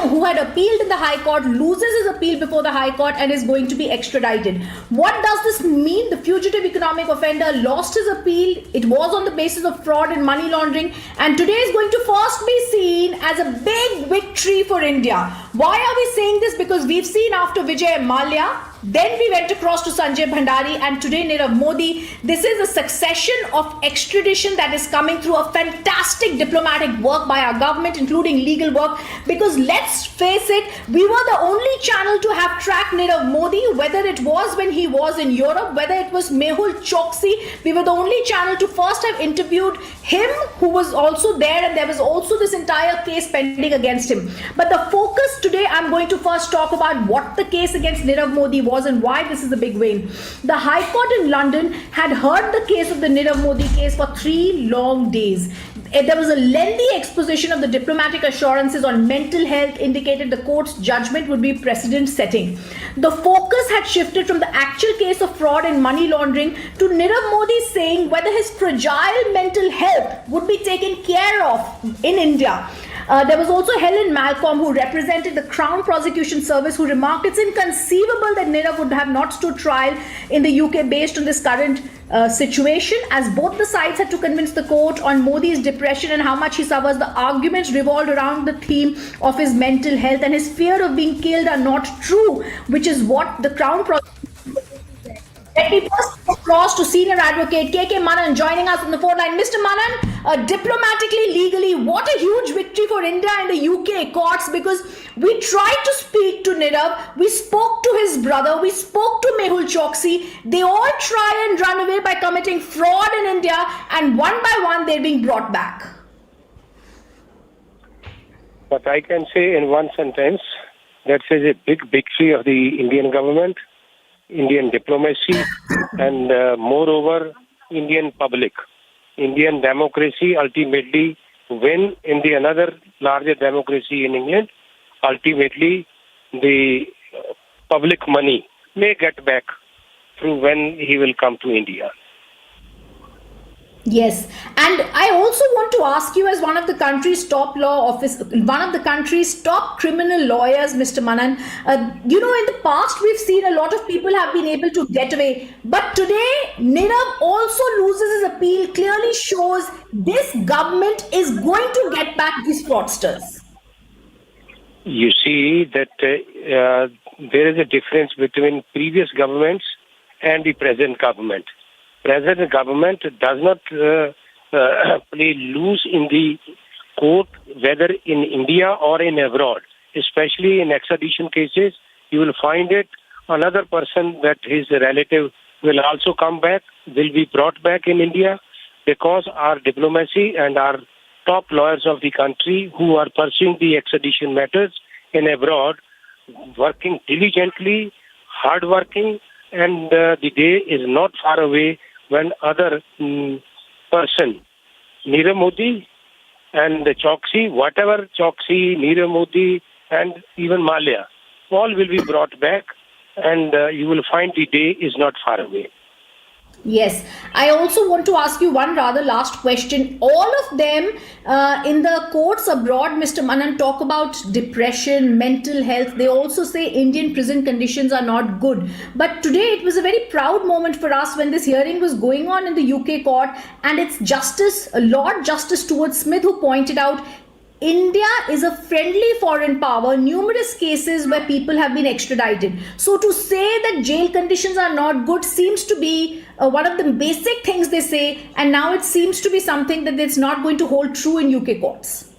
P: who had appealed in the High Court, loses his appeal before the High Court and is going to be extradited. What does this mean? The fugitive economic offender lost his appeal. It was on the basis of fraud and money laundering, and today is going to first be seen as a big victory for India. Why are we saying this? Because we've seen after Vijay Mallya, then we went across to Sanjay Bhandari, and today Nirav Modi. This is a succession of extradition that is coming through a fantastic diplomatic work by our government, including legal work, because let's face it, we were the only channel to have tracked Nirav Modi, whether it was when he was in Europe, whether it was Mehul Choksi. We were the only channel to first have interviewed him, who was also there, and there was also this entire case pending against him. But the focus today, I'm going to first talk about what the case against Nirav Modi was and why this is a big win. The High Court in London had heard the case of the Nirav Modi case for 3 long days. There was a lengthy exposition of the diplomatic assurances on mental health, indicated the court's judgment would be precedent setting. The focus had shifted from the actual case of fraud and money laundering to Nirav Modi saying whether his fragile mental health would be taken care of in India. There was also Helen Malcolm, who represented the Crown Prosecution Service, who remarked it's inconceivable that Nirav would have not stood trial in the UK based on this current situation, as both the sides had to convince the court on Modi's depression and how much he suffers. The arguments revolved around the theme of his mental health, and his fear of being killed are not true, which is what the Crown Prosecution. Let me first go across to senior advocate KK Manan joining us on the phone line. Mr. Manan, diplomatically, legally, what a huge victory for India in the UK courts, because we tried to speak to Nirav, we spoke to his brother, we spoke to Mehul Choksi. They all try and run away by committing fraud in India, and one by one they're being brought back.
U: But I can say in one sentence, that is a big victory of the Indian government, Indian diplomacy, and moreover, Indian public. Indian democracy ultimately win in the another larger democracy in England. Ultimately, the public money may get back through when he will come to India.
P: Yes, and I also want to ask you, as one of the country's top law office, one of the country's top criminal lawyers, Mr. Manan, in the past we've seen a lot of people have been able to get away, but today Nirav also loses his appeal, clearly shows this government is going to get back these fraudsters.
U: You see that there is a difference between previous governments and the present government. Present government does not play loose in the court, whether in India or in abroad. Especially in extradition cases, you will find it another person that his relative will also come back, will be brought back in India, because our diplomacy and our top lawyers of the country who are pursuing the extradition matters in abroad, working diligently, hard-working, and the day is not far away when other person, Nirav Modi and Choksi, whatever Choksi, Nirav Modi, and even Malia, all will be brought back, and you will find the day is not far away.
P: Yes, I also want to ask you one rather last question. All of them in the courts abroad, Mr. Manan, talk about depression, mental health. They also say Indian prison conditions are not good. But today it was a very proud moment for us when this hearing was going on in the UK court, and it's Lord Justice Stuart Smith who pointed out India is a friendly foreign power, numerous cases where people have been extradited. So to say that jail conditions are not good seems to be one of the basic things they say, and now it seems to be something that it's not going to hold true in UK courts.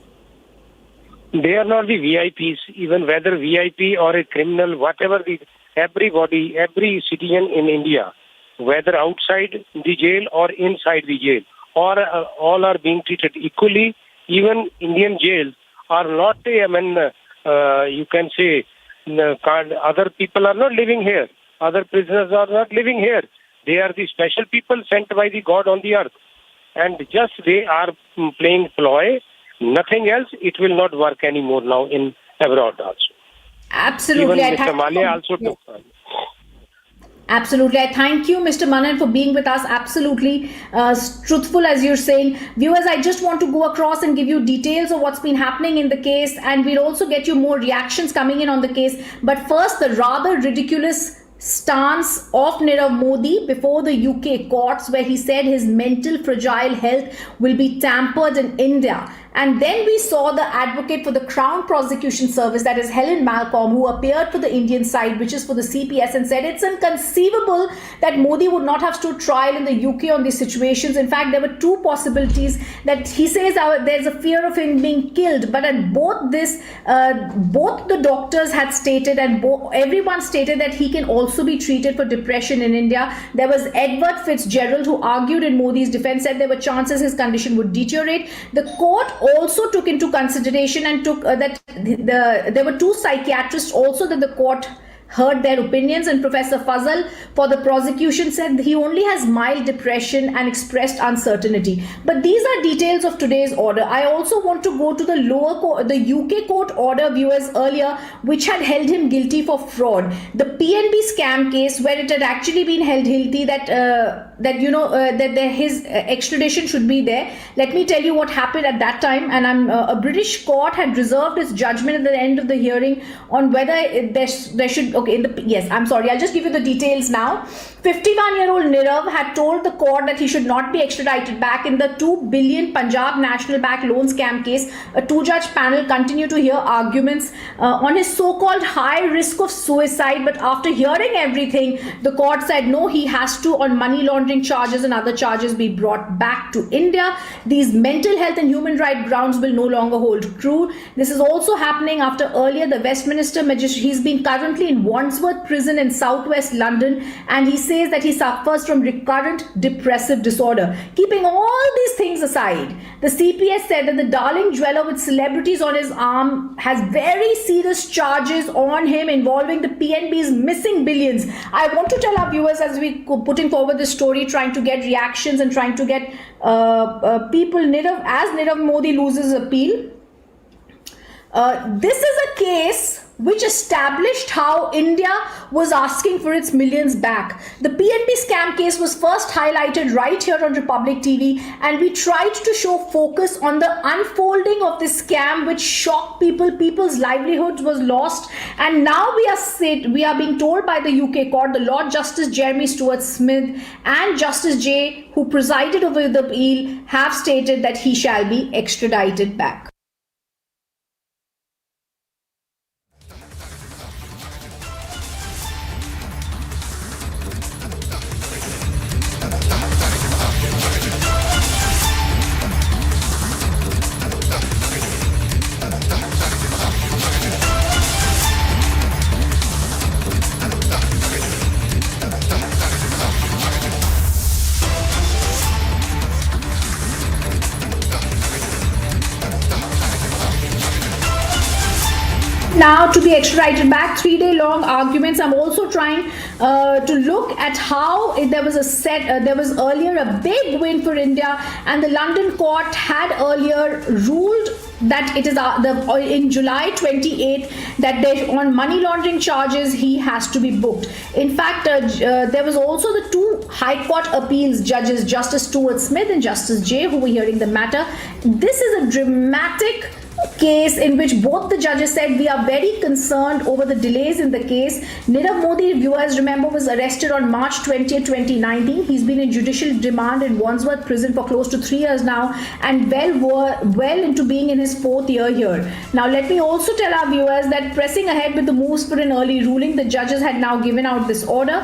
U: They are not the VIPs, even whether VIP or a criminal, whatever, everybody, every citizen in India, whether outside the jail or inside the jail, or all are being treated equally. Even Indian jails are not, you can say, other people are not living here. Other prisoners are not living here. They are the special people sent by the God on the earth. And just they are playing ploy, nothing else. It will not work anymore now in abroad also.
P: Absolutely.
U: Even Mr. Malia also took.
P: Absolutely. I thank you, Mr. Manan, for being with us. Absolutely truthful, as you're saying. Viewers, I just want to go across and give you details of what's been happening in the case, and we'll also get you more reactions coming in on the case. But first, the rather ridiculous stance of Nirav Modi before the UK courts, where he said his mental fragile health will be tampered in India. And then we saw the advocate for the Crown Prosecution Service, that is Helen Malcolm, who appeared for the Indian side, which is for the CPS, and said it's inconceivable that Modi would not have stood trial in the UK on these situations. In fact, there were two possibilities that he says there's a fear of him being killed. But at both the doctors had stated, and everyone stated, that he can also be treated for depression in India. There was Edward Fitzgerald, who argued in Modi's defense, said there were chances his condition would deteriorate. The court also took into consideration and took there were two psychiatrists also that the court heard their opinions, and Professor Fazal for the prosecution said he only has mild depression and expressed uncertainty. But these are details of today's order. I also want to go to the lower court, the UK court order, viewers, earlier, which had held him guilty for fraud. The PNB scam case, where it had actually been held guilty that his extradition should be there. Let me tell you what happened at that time. And a British court had reserved its judgment at the end of the hearing on whether there should. I'll just give you the details now. 51-year-old Nirav had told the court that he should not be extradited back in the 2 billion Punjab National Bank loan scam case. A two-judge panel continued to hear arguments on his so-called high risk of suicide, but after hearing everything, the court said no, he has to, on money laundering charges and other charges, be brought back to India. These mental health and human rights grounds will no longer hold true. This is also happening after earlier the Westminster magistrate, he's been currently in Wandsworth prison in southwest London, and he says that he suffers from recurrent depressive disorder. Keeping all these things aside, the CPS said that the darling dweller with celebrities on his arm has very serious charges on him involving the PNB's missing billions. I want to tell our viewers, as we putting forward this story, trying to get reactions and trying to get people, as Nirav Modi loses appeal. This is a case which established how India was asking for its millions back. The PNB scam case was first highlighted right here on Republic TV, and we tried to show focus on the unfolding of this scam, which shocked people. People's livelihoods was lost, and now we are being told by the UK court, the Lord Justice Jeremy Stuart Smith and Justice J, who presided over the appeal, have stated that he shall be extradited back. now to be extradited back. 3-day long arguments. I'm also trying to look at how there was there was earlier a big win for India, and the London court had earlier ruled that it is in July 28th that on money laundering charges he has to be booked. In fact, there was also the two High Court appeals judges, Justice Stuart Smith and Justice Jay, who were hearing the matter. This is a dramatic case in which both the judges said we are very concerned over the delays in the case. Nirav Modi, viewers remember, was arrested on March 20th, 2019. He's been in judicial remand in Wandsworth prison for close to 3 years now, and well into being in his 4th year here. Now let me also tell our viewers that pressing ahead with the moves for an early ruling, the judges had now given out this order,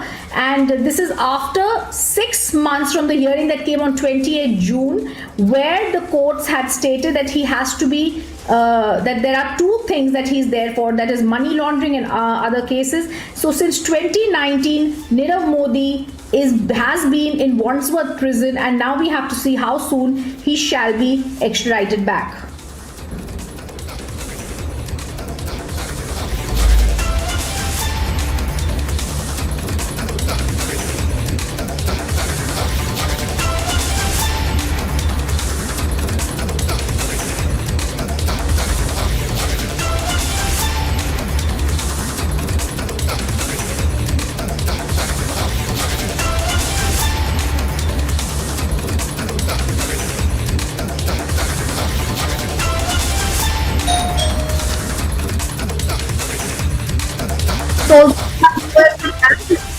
P: and this is after 6 months from the hearing that came on 28 June, where the courts had stated that he has to be that there are two things that he's there for, that is money laundering and other cases. So since 2019, Nirav Modi has been in Wandsworth prison, and now we have to see how soon he shall be extradited back. So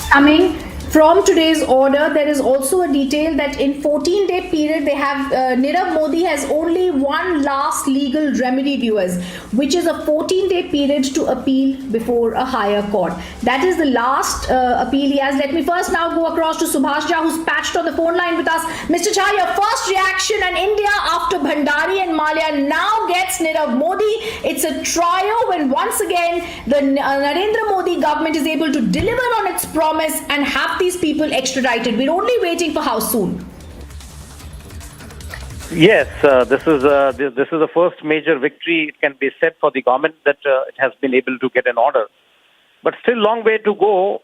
P: coming from today's order, there is also a detail that in 14-day period they have Nirav Modi has only one last legal remedy, viewers, which is a 14-day period to appeal before a higher court. That is the last appeal he has. Let me first now go across to Subhash Jha, who's patched on the phone line with us. Mr. Jha, your first reaction, and India after Bhandari and Malia now gets Nirav Modi. It's a trio when once again the Narendra Modi government is able to deliver on its promise and have these people extradited. We're only waiting for how soon?
U: Yes, this is the first major victory, it can be said, for the government, that it has been able to get an order. But still long way to go.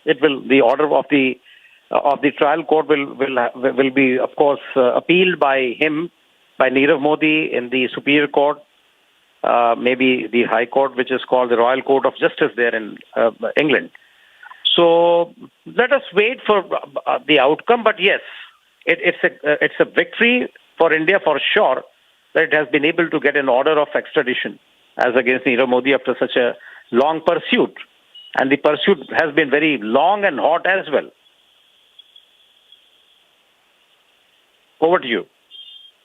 U: The order of the trial court will be, of course, appealed by him, by Nirav Modi, in the Superior Court. Maybe the High Court, which is called the Royal Court of Justice there in England. So let us wait for the outcome. But yes, it's a victory for India for sure, that it has been able to get an order of extradition as against Nirav Modi after such a long pursuit. And the pursuit has been very long and hot as well. Over to you.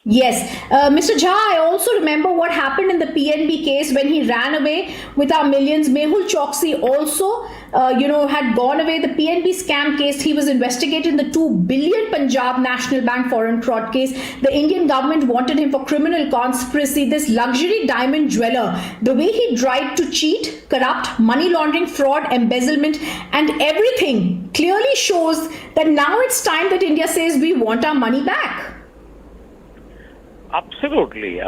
P: Yes. Mr. Jha, I also remember what happened in the PNB case when he ran away with our millions. Mehul Choksi also, had gone away. The PNB scam case, he was investigated in the 2 billion Punjab National Bank foreign fraud case. The Indian government wanted him for criminal conspiracy. This luxury diamond jeweler, the way he tried to cheat, corrupt, money laundering, fraud, embezzlement, and everything clearly shows that now it's time that India says we want our money back.
U: Absolutely.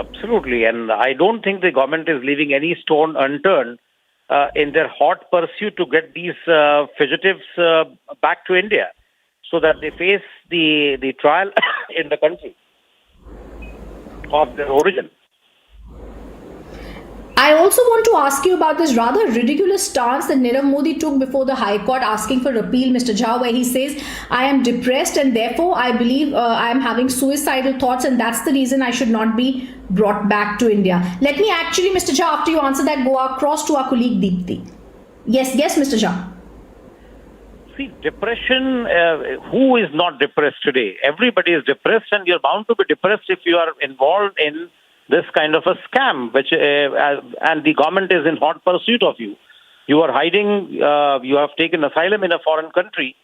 U: And I don't think the government is leaving any stone unturned in their hot pursuit to get these fugitives back to India so that they face the trial in the country of their origin.
P: I also want to ask you about this rather ridiculous stance that Nirav Modi took before the High Court asking for appeal, Mr. Jha, where he says, I am depressed and therefore I believe I am having suicidal thoughts, and that's the reason I should not be brought back to India. Let me actually, Mr. Jha, after you answer that, go across to our colleague Deepthi. Yes, Mr. Jha.
U: See, depression, who is not depressed today? Everybody is depressed, and you're bound to be depressed if you are involved in this kind of a scam, which and the government is in hot pursuit of you. You are hiding, you have taken asylum in a foreign country,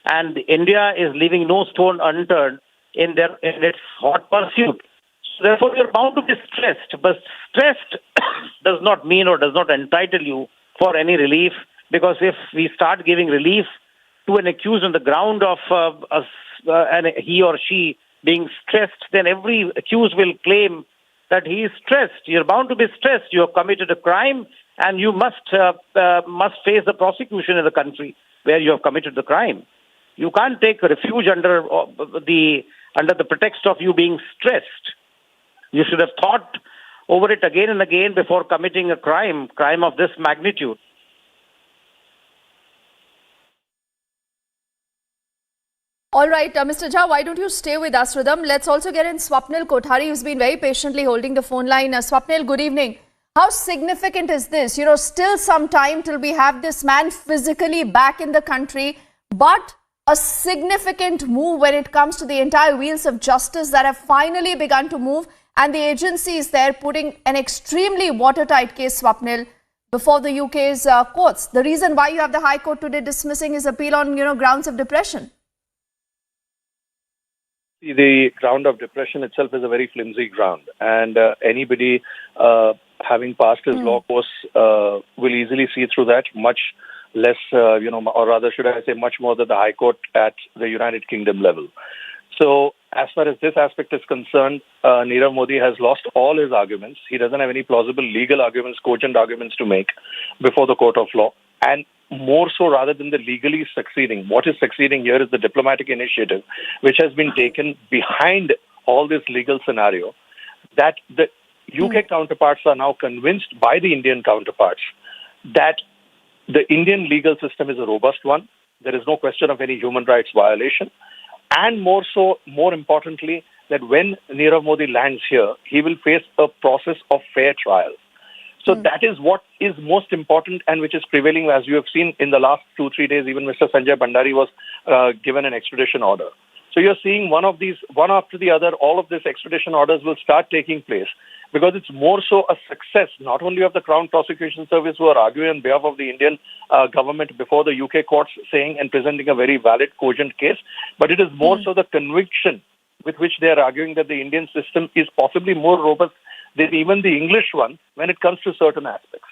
U: and India is leaving no stone unturned in its hot pursuit. So therefore, you're bound to be stressed. But stressed does not mean or does not entitle you for any relief, because if we start giving relief to an accused on the ground of he or she being stressed, then every accused will claim
K: that he is stressed. You're bound to be stressed. You have committed a crime, and you must face the prosecution in the country where you have committed the crime. You can't take refuge under the pretext of you being stressed. You should have thought over it again and again before committing a crime of this magnitude.
T: All right, Mr. Jha, why don't you stay with us, Rhythm? Let's also get in Swapnil Kothari, who's been very patiently holding the phone line. Swapnil, good evening. How significant is this? You know, still some time till we have this man physically back in the country, but a significant move when it comes to the entire wheels of justice that have finally begun to move, and the agencies there putting an extremely watertight case, Swapnil, before the UK's courts. The reason why you have the High Court today dismissing his appeal on, grounds of depression.
W: The ground of depression itself is a very flimsy ground, and anybody having passed his law course will easily see through that, much less, or rather should I say much more than the High Court at the United Kingdom level. So as far as this aspect is concerned, Nirav Modi has lost all his arguments. He doesn't have any plausible legal arguments, cogent arguments to make before the court of law. And more so, rather than the legally succeeding, what is succeeding here is the diplomatic initiative which has been taken behind all this legal scenario, that the UK counterparts are now convinced by the Indian counterparts that the Indian legal system is a robust one. There is no question of any human rights violation. And more importantly, that when Nirav Modi lands here, he will face a process of fair trial. So that is what is most important and which is prevailing, as you have seen in the last 2-3 days. Even Mr. Sanjay Bhandari was given an extradition order. So you're seeing one after the other, all of these extradition orders will start taking place, because it's more so a success, not only of the Crown Prosecution Service, who are arguing on behalf of the Indian government before the UK courts, saying and presenting a very valid, cogent case, but it is more so the conviction with which they are arguing that the Indian system is possibly more robust than even the English one when it comes to certain aspects.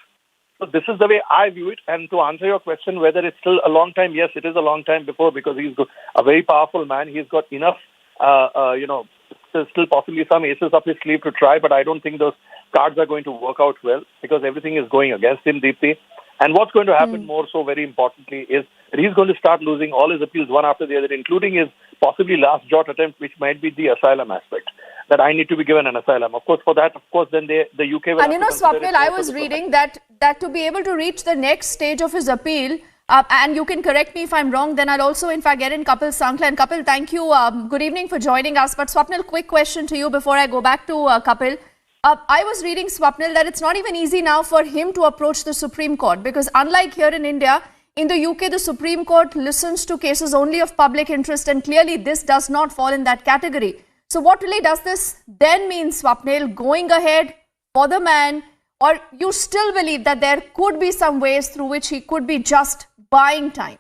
W: So this is the way I view it. And to answer your question, whether it's still a long time, yes, it is a long time before, because he's a very powerful man. He's got enough, there's still possibly some aces up his sleeve to try, but I don't think those cards are going to work out well, because everything is going against him, Deepthi. And what's going to happen more so, very importantly, is that he's going to start losing all his appeals one after the other, including his possibly last jot attempt, which might be the asylum aspect, that I need to be given an asylum. Of course, for that, then the UK will...
T: And Swapnil, I was reading that to be able to reach the next stage of his appeal, and you can correct me if I'm wrong, then I'll also, in fact, get in Kapil Sankla. And Kapil, thank you. Good evening for joining us. But Swapnil, quick question to you before I go back to Kapil. I was reading, Swapnil, that it's not even easy now for him to approach the Supreme Court, because unlike here in India, in the UK, the Supreme Court listens to cases only of public interest, and clearly this does not fall in that category. So what really does this then mean, Swapnil, going ahead for the man, or you still believe that there could be some ways through which he could be just buying time?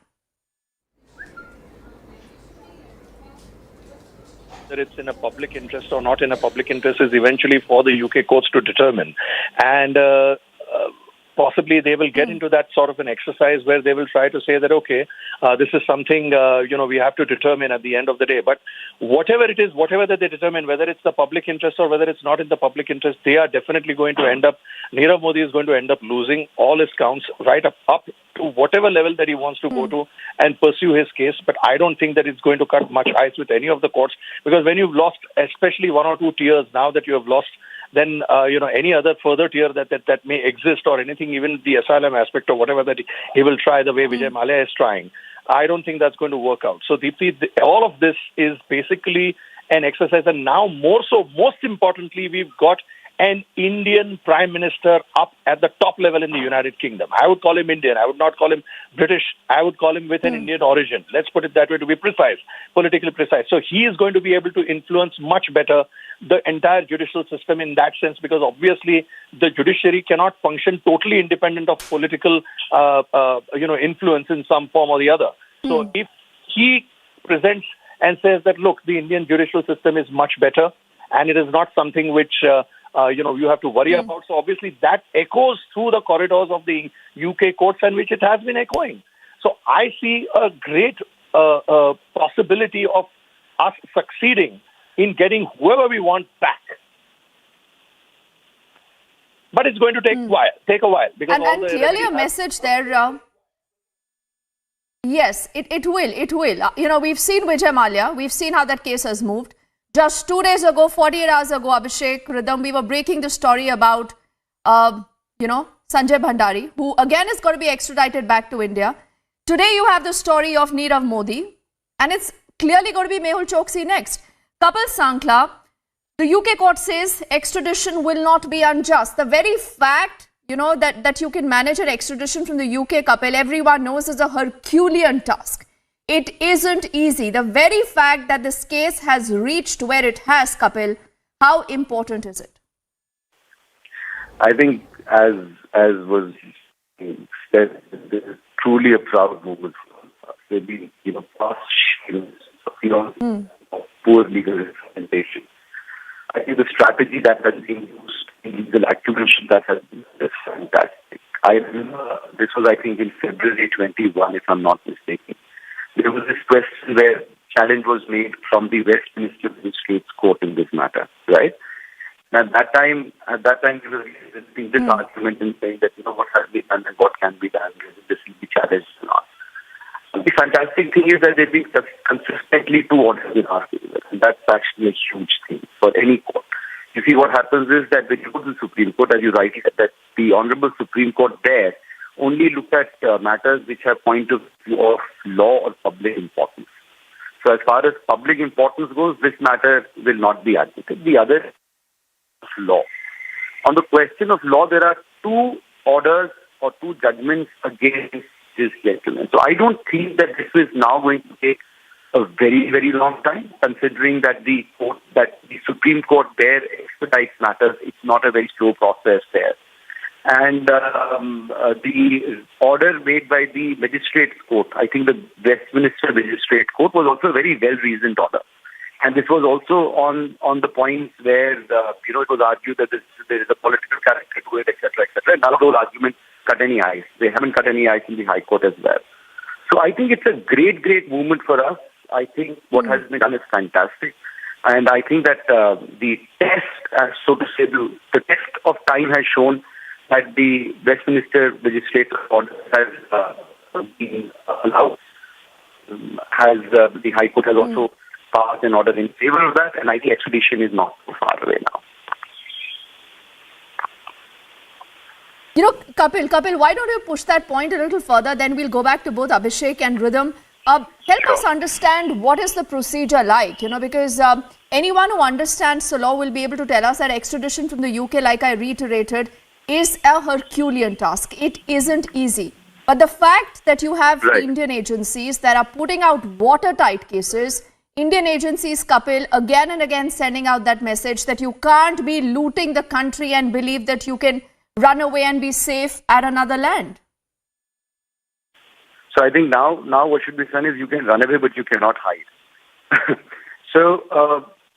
W: Whether it's in a public interest or not in a public interest is eventually for the UK courts to determine. And possibly they will get into that sort of an exercise where they will try to say that, okay, this is something, we have to determine at the end of the day. But whatever it is, whatever that they determine, whether it's the public interest or whether it's not in the public interest, they are definitely going to end up, Nirav Modi is going to end up losing all his counts right up to whatever level that he wants to go to and pursue his case. But I don't think that it's going to cut much ice with any of the courts, because when you've lost, especially 1 or 2 tiers now that you have lost, then, any other further tier that may exist, or anything, even the asylum aspect or whatever that he will try the way Vijay Mallya is trying, I don't think that's going to work out. So, Deepthi, all of this is basically an exercise. And now, more so, most importantly, we've got an Indian Prime Minister up at the top level in the United Kingdom. I would call him Indian. I would not call him British. I would call him with an Indian origin. Let's put it that way, to be precise, politically precise. So he is going to be able to influence much better the entire judicial system in that sense, because obviously the judiciary cannot function totally independent of political, influence in some form or the other. So if he presents and says that, look, the Indian judicial system is much better, and it is not something which you have to worry about. So obviously that echoes through the corridors of the UK courts, and which it has been echoing. So I see a great possibility of us succeeding in getting whoever we want back.
Q: But it's going to take a while. Because
T: and clearly a message there. Yes, it will. It will. We've seen Vijay Mallya. We've seen how that case has moved. Just 2 days ago, 48 hours ago, Abhishek, Rhythm, we were breaking the story about, Sanjay Bhandari, who again is going to be extradited back to India. Today, you have the story of Nirav Modi, and it's clearly going to be Mehul Choksi next. Kapil Sankla, the UK court says extradition will not be unjust. The very fact, that you can manage an extradition from the UK, Kapil, everyone knows is a Herculean task. It isn't easy. The very fact that this case has reached where it has, Kapil, how important is it?
C: I think, as was said, this is truly a proud moment for us. They've been, past years of poor legal representation. I think the strategy that has been used in legal acquisition that has been fantastic. I remember this was, I think, in February 21, if I'm not mistaken. There was this question where challenge was made from the Westminster Magistrates Court in this matter, right? And at that time, we were resisting this argument and saying that, what has been done and what can be done, this will be challenged or not. The fantastic thing is that there have been consistently 2 orders in our favor, and that's actually a huge thing for any court. You see, what happens is that when you go to the Supreme Court, as you rightly said, that the Honorable Supreme Court there only look at matters which have point of view of law or public importance. So as far as public importance goes, this matter will not be admitted. The other is law. On the question of law, there are 2 orders or 2 judgments against this gentleman. So I don't think that this is now going to take a very, very long time, considering that the Supreme Court there expedites matters. It's not a very slow process there. And the order made by the Magistrates Court, I think the Westminster Magistrate Court, was also a very well-reasoned order. And this was also on the points where, it was argued that there is a political character to it, etc., etc. And none of those arguments cut any ice. They haven't cut any ice in the High Court as well. So I think it's a great, great movement for us. I think what has been done is fantastic. And I think that the test, so to say, the test of time has shown that the Westminster Magistrate Court has been allowed. The High Court has also passed an order in favor of that, and I think extradition is not so far away now.
T: Kapil, why don't you push that point a little further? Then we'll go back to both Abhishek and Rhythm. Help us understand what is the procedure like, because anyone who understands the law will be able to tell us that extradition from the UK, like I reiterated, is a Herculean task. It isn't easy. But the fact that you have Indian agencies that are putting out watertight cases, Indian agencies, Kapil, again and again sending out that message that you can't be looting the country and believe that you can run away and be safe at another land.
C: So I think now what should be done is you can run away, but you cannot hide. So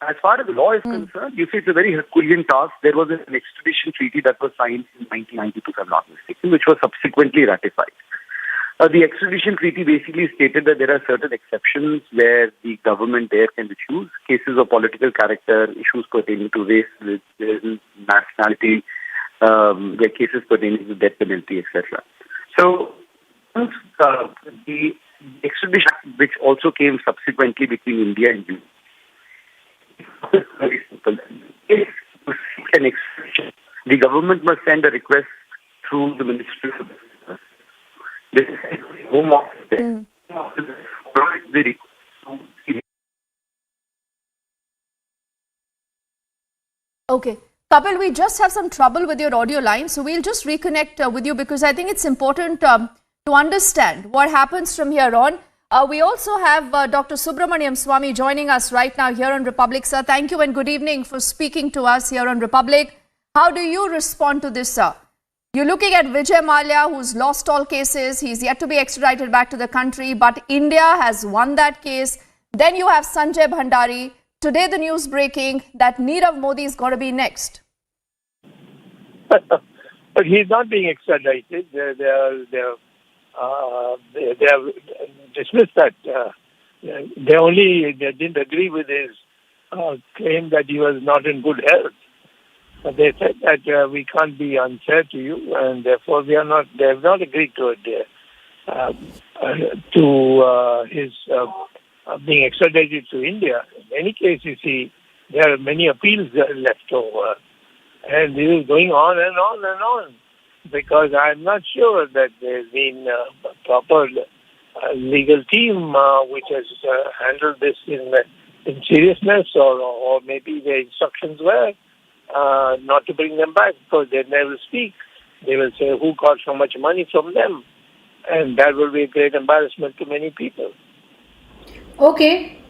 C: as far as the law is concerned, you see it's a very Herculean task. There was an extradition treaty that was signed in 1992, if I'm not mistaken, which was subsequently ratified. The extradition treaty basically stated that there are certain exceptions where the government there can choose cases of political character, issues pertaining to race, religion, nationality, where cases pertaining to death penalty, etc. So the extradition, which also came subsequently between India and UK, is very simple. If you seek an extradition, the government must send a request through the Ministry of Business. This is the Home Office there.
T: Okay. Kapil, we just have some trouble with your audio line, so we'll just reconnect with you because I think it's important to understand what happens from here on. We also have Dr. Subramaniam Swamy joining us right now here on Republic. Sir, thank you and good evening for speaking to us here on Republic. How do you respond to this, sir? You're looking at Vijay Mallya, who's lost all cases. He's yet to be extradited back to the country, but India has won that case. Then you have Sanjay Bhandari. Today, the news breaking that Nirav Modi is going to be next.
U: But he's not being extradited. They have dismissed that. They didn't agree with his claim that he was not in good health.
D: But they said that we can't be unfair to you, and therefore they have not agreed to it his being extradited to India. In any case, you see, there are many appeals left over, and this is going on and on and on, because I'm not sure that there's been a proper legal team which has handled this in seriousness, or maybe the instructions were not to bring them back, because they never speak. They will say who got so much money from them, and that will be a great embarrassment to many people.
P: Okay.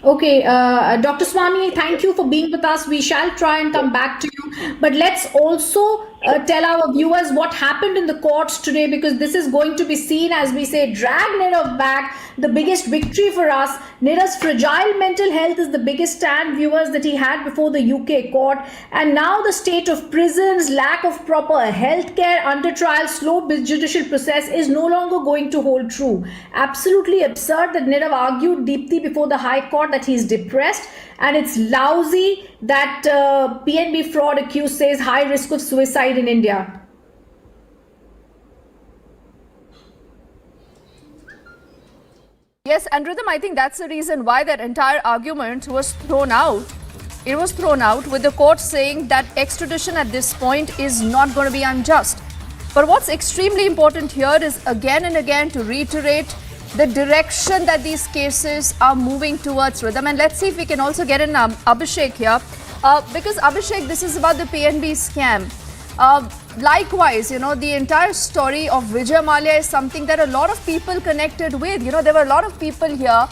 P: Dr. Swami, thank you for being with us. We shall try and come back to you. But let's also tell our viewers what happened in the courts today, because this is going to be seen, as we say, drag Nirav back, the biggest victory for us. Nirav's fragile mental health is the biggest stand, viewers, that he had before the UK court. And now the state of prisons, lack of proper health care, under trial, slow judicial process is no longer going to hold true. Absolutely absurd that Nirav argued deeply before the High Court that he's depressed, and it's lousy that PNB fraud accused says high risk of suicide in India.
T: Yes, and Rhythm, I think that's the reason why that entire argument was thrown out. It was thrown out with the court saying that extradition at this point is not going to be unjust. But what's extremely important here is again and again to reiterate the direction that these cases are moving towards, Rhythm. And let's see if we can also get in Abhishek here. Because Abhishek, this is about the PNB scam. Likewise, the entire story of Vijay Mallya is something that a lot of people connected with. There were a lot of people here,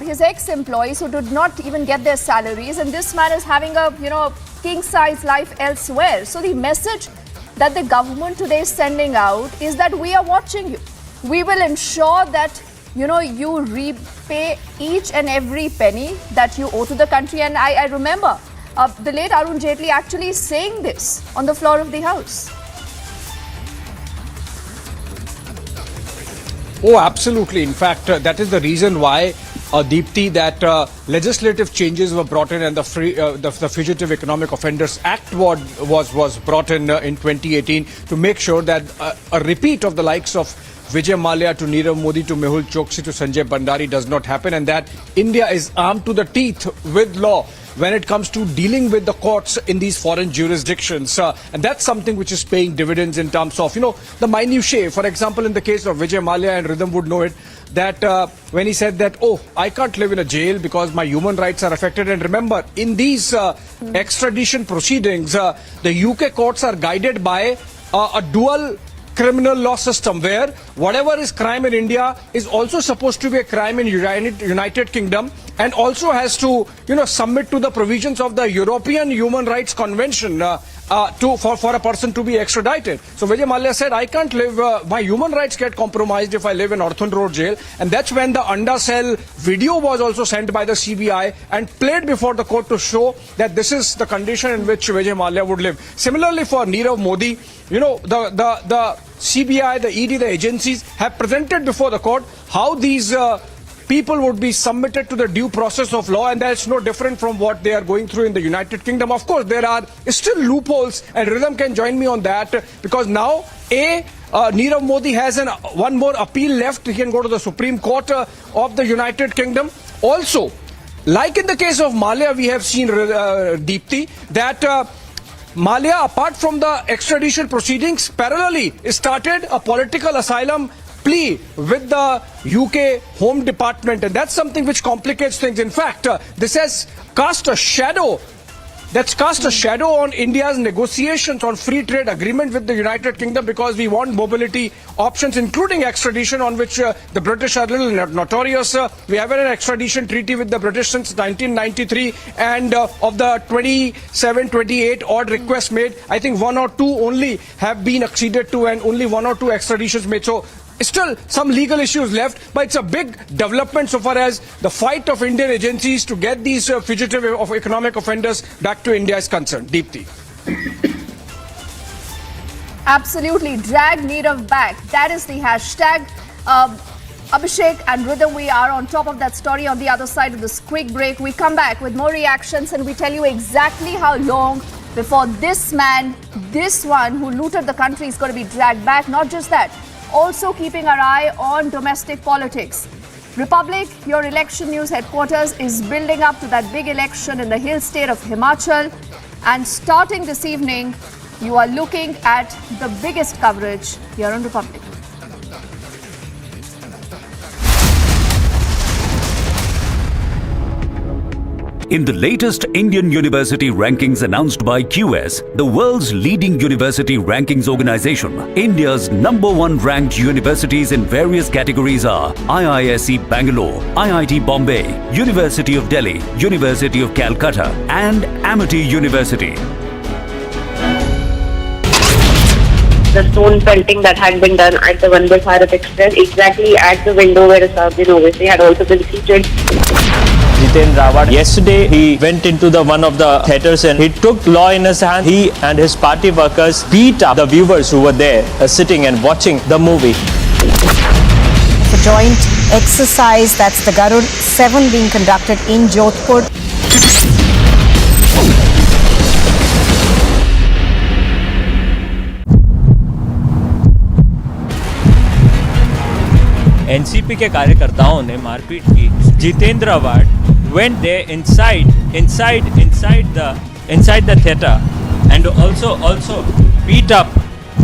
T: his ex-employees who did not even get their salaries. And this man is having a, king-size life elsewhere. So the message that the government today is sending out is that we are watching you. We will ensure that you repay each and every penny that you owe to the country. And I remember the late Arun Jaitley actually saying this on the floor of the House.
L: Oh, absolutely. In fact, that is the reason why, Deepthi, that legislative changes were brought in, and the Fugitive Economic Offenders Act was brought in 2018 to make sure that a repeat of the likes of Vijay Mallya to Nirav Modi to Mehul Choksi to Sanjay Bhandari does not happen, and that India is armed to the teeth with law when it comes to dealing with the courts in these foreign jurisdictions. And that's something which is paying dividends in terms of, the minutiae. For example, in the case of Vijay Mallya, and Rhythm would know it, that when he said that, I can't live in a jail because my human rights are affected. And remember, in these extradition proceedings, the UK courts are guided by a dual criminal law system, where whatever is crime in India is also supposed to be a crime in United Kingdom, and also has to, submit to the provisions of the European Human Rights Convention for a person to be extradited. So Vijay Mallya said, I can't live, my human rights get compromised if I live in Orthon Road jail. And that's when the undersell video was also sent by the CBI and played before the court to show that this is the condition in which Vijay Mallya would live. Similarly, for Nirav Modi, the CBI, the ED, the agencies have presented before the court how these people would be submitted to the due process of law, and that's no different from what they are going through in the United Kingdom. Of course, there are still loopholes, and Rhythm can join me on that, because now, Nirav Modi has one more appeal left. He can go to the Supreme Court of the United Kingdom. Also, like in the case of Mallya, we have seen, Deepthi, that Mallya, apart from the extradition proceedings, parallelly started a political asylum plea with the UK Home Department, and that's something which complicates things. In fact, this has cast a shadow on India's negotiations on free trade agreement with the United Kingdom, because we want mobility options, including extradition, on which the British are a little notorious. We have an extradition treaty with the British since 1993, and of the 28 odd requests made, I think 1 or 2 only have been acceded to, and only 1 or 2 extraditions made. So still some legal issues left, but it's a big development so far as the fight of Indian agencies to get these fugitive economic offenders back to India is concerned. Deepthi.
T: Absolutely. Drag Nirav back. That is the hashtag. Abhishek and Rhythm, we are on top of that story. On the other side of this quick break, we come back with more reactions and we tell you exactly how long before this man, this one who looted the country, is going to be dragged back. Not just that, also keeping our eye on domestic politics. Republic, your election news headquarters, is building up to that big election in the hill state of Himachal. And starting this evening, you are looking at the biggest coverage here on Republic.
M: In the latest Indian university rankings announced by QS, the world's leading university rankings organization, India's #1 ranked universities in various categories are IISc Bangalore, IIT Bombay, University of Delhi, University of Calcutta, and Amity University.
H: The stone pelting that had been done at the Vande Bharat Express, exactly at the window where a Saudi overstay had also been featured.
I: Raut. Yesterday, he went into one of the theatres and he took law in his hand. He and his party workers beat up the viewers who were there sitting and watching the movie.
E: The joint exercise, that's the Garud 7 being conducted in Jodhpur.
I: NCP के कार्यकर्ताओं ने मारपीट की. Jitendra Rawat went there inside the theatre and also beat up.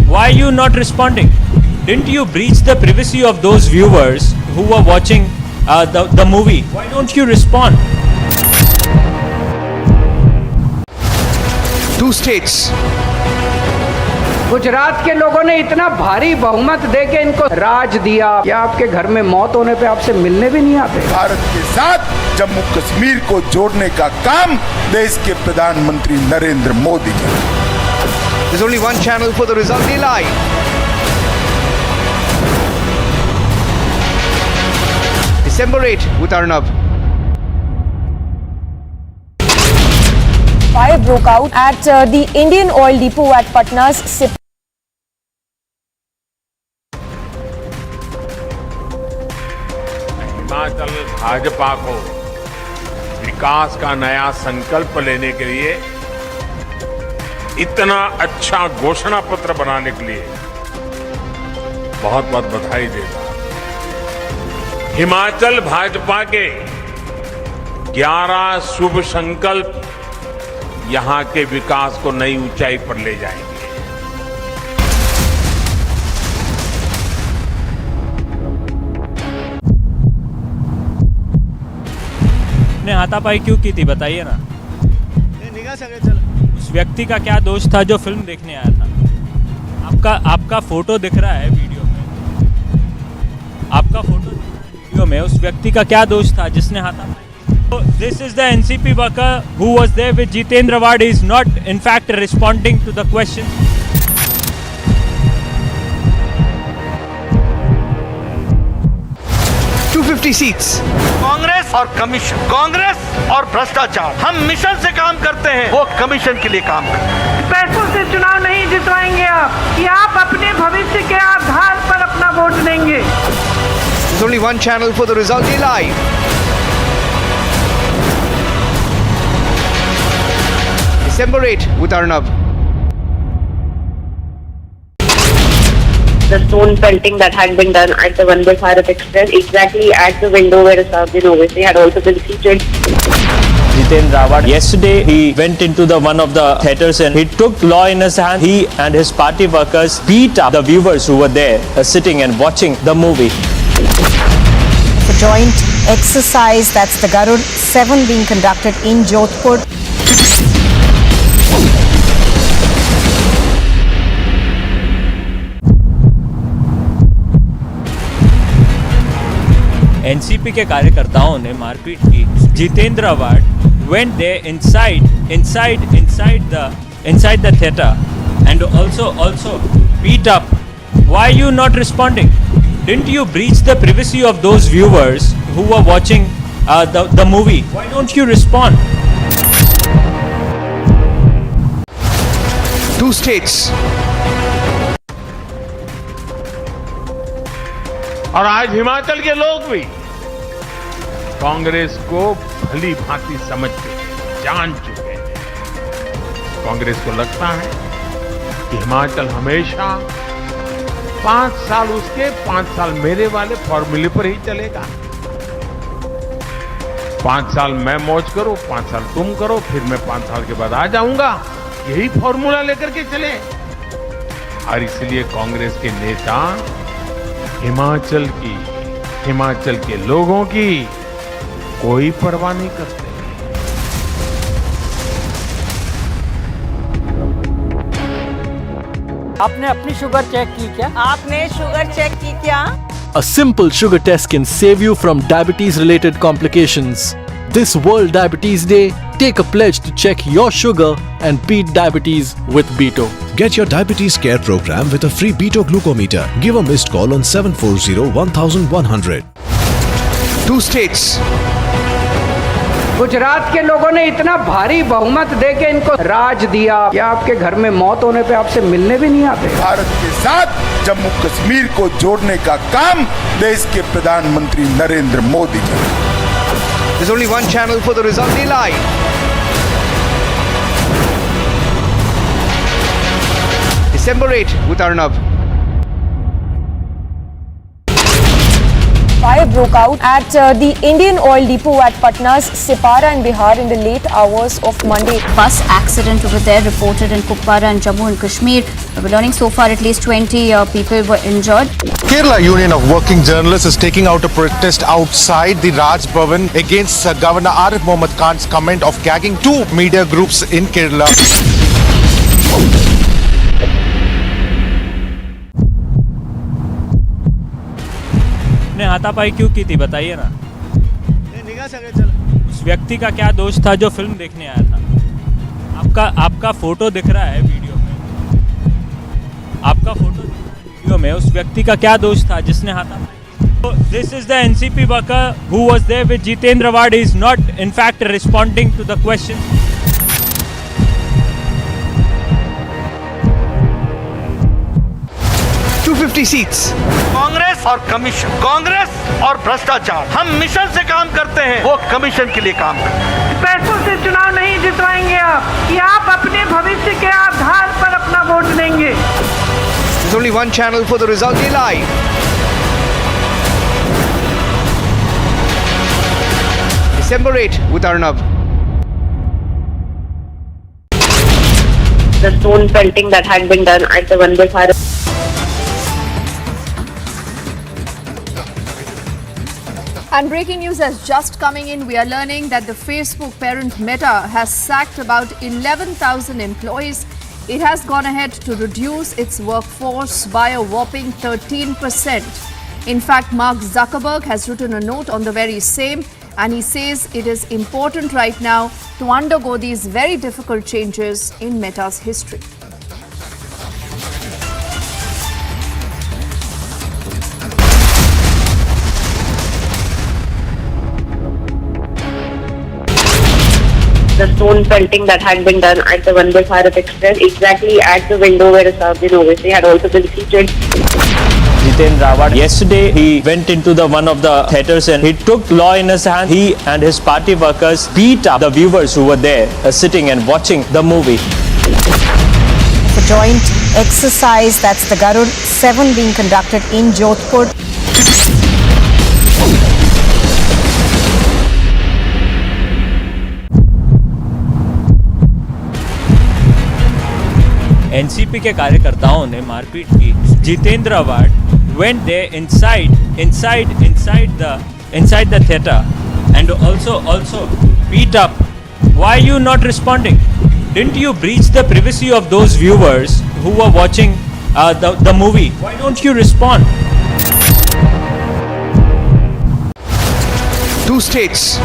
I: Why are you not responding? Didn't you breach the privacy of those viewers who were watching the movie? Why don't you respond?
N: 2 states. Gujarat के लोगों ने इतना भारी बहुमत देके इनको राज दिया कि आपके घर में मौत होने पे आपसे मिलने भी नहीं आते.
S: भारत के साथ जम्मू कश्मीर को जोड़ने का काम देश के प्रधानमंत्री Narendra Modi ji.
X: There's only one channel for the result. Live. December 8 with Arnav.
Y: Fire broke out at the Indian Oil Depot at Patna's
Z: Himachal Bhajpa को विकास का नया संकल्प लेने के लिए इतना अच्छा घोषणा पत्र बनाने के लिए बहुत बहुत बधाई देता हूं. हिमाचल भाजपा के 11 शुभ संकल्प यहां के विकास को नई ऊंचाई पर ले जाएंगे.
I: ने हाथापाई क्यों की थी बताइए ना. उस व्यक्ति का क्या दोष था जो फिल्म देखने आया था? आपका फोटो दिख रहा है वीडियो में. आपका फोटो दिख रहा है वीडियो में. उस व्यक्ति का क्या दोष था जिसने हाथापाई? This is the NCP worker who was there with Jitendra Raut. He is not, in fact, responding to the questions.
X: 250 seats.
Q: Congress और कमीशन, कांग्रेस और भ्रष्टाचार. हम मिशन से काम करते हैं, वो कमीशन के लिए काम करते हैं.
R: पैसों से चुनाव नहीं जितवाएंगे आप, कि आप अपने भविष्य के आधार पर अपना वोट देंगे.
X: There's only one channel for the result. Live. December 8 with Arnav.
H: The stone pelting that had been done at the Vande Bharat Express, exactly at the window where a Saudi overstay had also been featured.
I: Jitendra Raut. Yesterday, he went into one of the theatres and he took law in his hand. He and his party workers beat up the viewers who were there sitting and watching the movie.
E: The joint exercise, that's the Garud 7 being conducted in Jodhpur.
I: NCP के कार्यकर्ताओं ने मारपीट की. Jitendra Rawat went there inside the theatre and also beat up. Why are you not responding? Didn't you breach the privacy of those viewers who were watching the movie? Why don't you respond?
X: 2 states.
Z: और आज हिमाचल के लोग भी कांग्रेस को भली भांति समझ चुके हैं, जान चुके हैं. कांग्रेस को लगता है कि हिमाचल हमेशा 5 साल उसके 5 साल मेरे वाले फॉर्मूले पर ही चलेगा। 5 साल मैं मौज करो, 5 साल तुम करो, फिर मैं 5 साल के बाद आ जाऊंगा, यही फॉर्मूला लेकर के चले। और इसलिए कांग्रेस के नेता हिमाचल के लोगों की कोई परवाह नहीं करते।
B: आपने अपनी शुगर चेक की क्या?
F: आपने शुगर चेक की क्या?
G: A simple sugar test can save you from diabetes-related complications. This World Diabetes Day, take a pledge to check your sugar and beat diabetes with Beto.
J: Get your diabetes care program with a free Beto glucometer. Give a missed call on 740-1100.
X: 2 states.
N: Gujarat के लोगों ने इतना भारी बहुमत देके इनको राज दिया, या आपके घर में मौत होने पे आपसे मिलने भी नहीं आते।
S: भारत के साथ जम्मू कश्मीर को जोड़ने का काम देश के प्रधानमंत्री Narendra Modi ji.
X: There's only one channel for the result live. December 8 with Arnav.
Y: Fire broke out at the Indian Oil Depot at Patna's Sipara in Bihar in the late hours of Monday.
O: Bus accident over there reported in Kupwara and Jammu and Kashmir. We're learning so far at least 20 people were injured.
V: Kerala Union of Working Journalists is taking out a protest outside the Raj Bhavan against Governor Arif Mohammad Khan's comment of gagging 2 media groups in Kerala.
I: हाथापाई क्यों की थी बताइए ना। उस व्यक्ति का क्या दोष था जो फिल्म देखने आया था? आपका फोटो दिख रहा है वीडियो में, आपका फोटो दिख रहा है वीडियो में, उस व्यक्ति का क्या दोष था जिसने हाथापाई? This is the NCP worker who was there with Jitendra Raut. He is not in fact responding to the questions.
X: 250 seats.
Q: Congress और कमीशन, कांग्रेस और भ्रष्टाचार, हम मिशन से काम करते हैं, वो कमीशन के लिए काम करते हैं।
R: पैसों से चुनाव नहीं जितवाएंगे आप, कि आप अपने भविष्य के आधार पर अपना वोट देंगे।
X: There's only one channel for the result live. December 8 with Arnav.
H: The stone pelting that had been done at the Vande Bharat.
T: And breaking news has just coming in. We are learning that the Facebook parent Meta has sacked about 11,000 employees. It has gone ahead to reduce its workforce by a whopping 13%. In fact, Mark Zuckerberg has written a note on the very same, and he says it is important right now to undergo these very difficult changes in Meta's history.
H: The stone pelting that had been done at the Vande Bharat Express, exactly at the window where Assaduddin Owaisi had also been seated.
I: Jitendra Raut, yesterday he went into one of the theatres and he took law in his hand. He and his party workers beat up the viewers who were there sitting and watching the movie.
E: The joint exercise, that's the Garud 7 being conducted in Jodhpur.
I: NCP के कार्यकर्ताओं ने मारपीट की। Jitendra Rawat went there inside the theater and also beat up. Why are you not responding? Didn't you breach the privacy of those viewers who were watching the movie? Why don't you respond?
X: 2 states.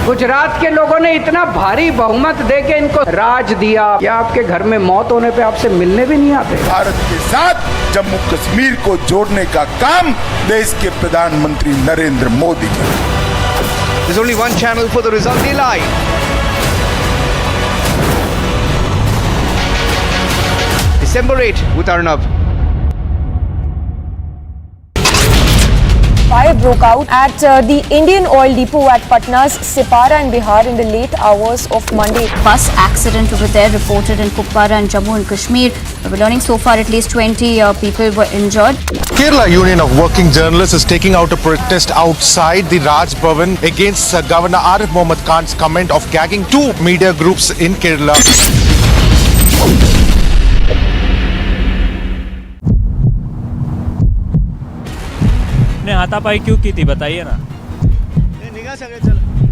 N: Gujarat के लोगों ने इतना भारी बहुमत देके इनको राज दिया, या आपके घर में मौत होने पे आपसे मिलने भी नहीं आते।
S: भारत के साथ जम्मू कश्मीर को जोड़ने का काम देश के प्रधानमंत्री Narendra Modi ji.
X: There's only one channel for the result live. December 8 with Arnav.
Y: Fire broke out at the Indian oil depot at Patna's Sipara in Bihar in the late hours of Monday.
O: Bus accident over there reported in Kolkata and Jammu and Kashmir. We're learning so far at least 20 people were injured.
V: Kerala Union of Working Journalists is taking out a protest outside the Raj Bhavan against Governor Arif Mohammad Khan's comment of gagging two media groups in Kerala.
I: ने हाथापाई क्यों की थी बताइए ना।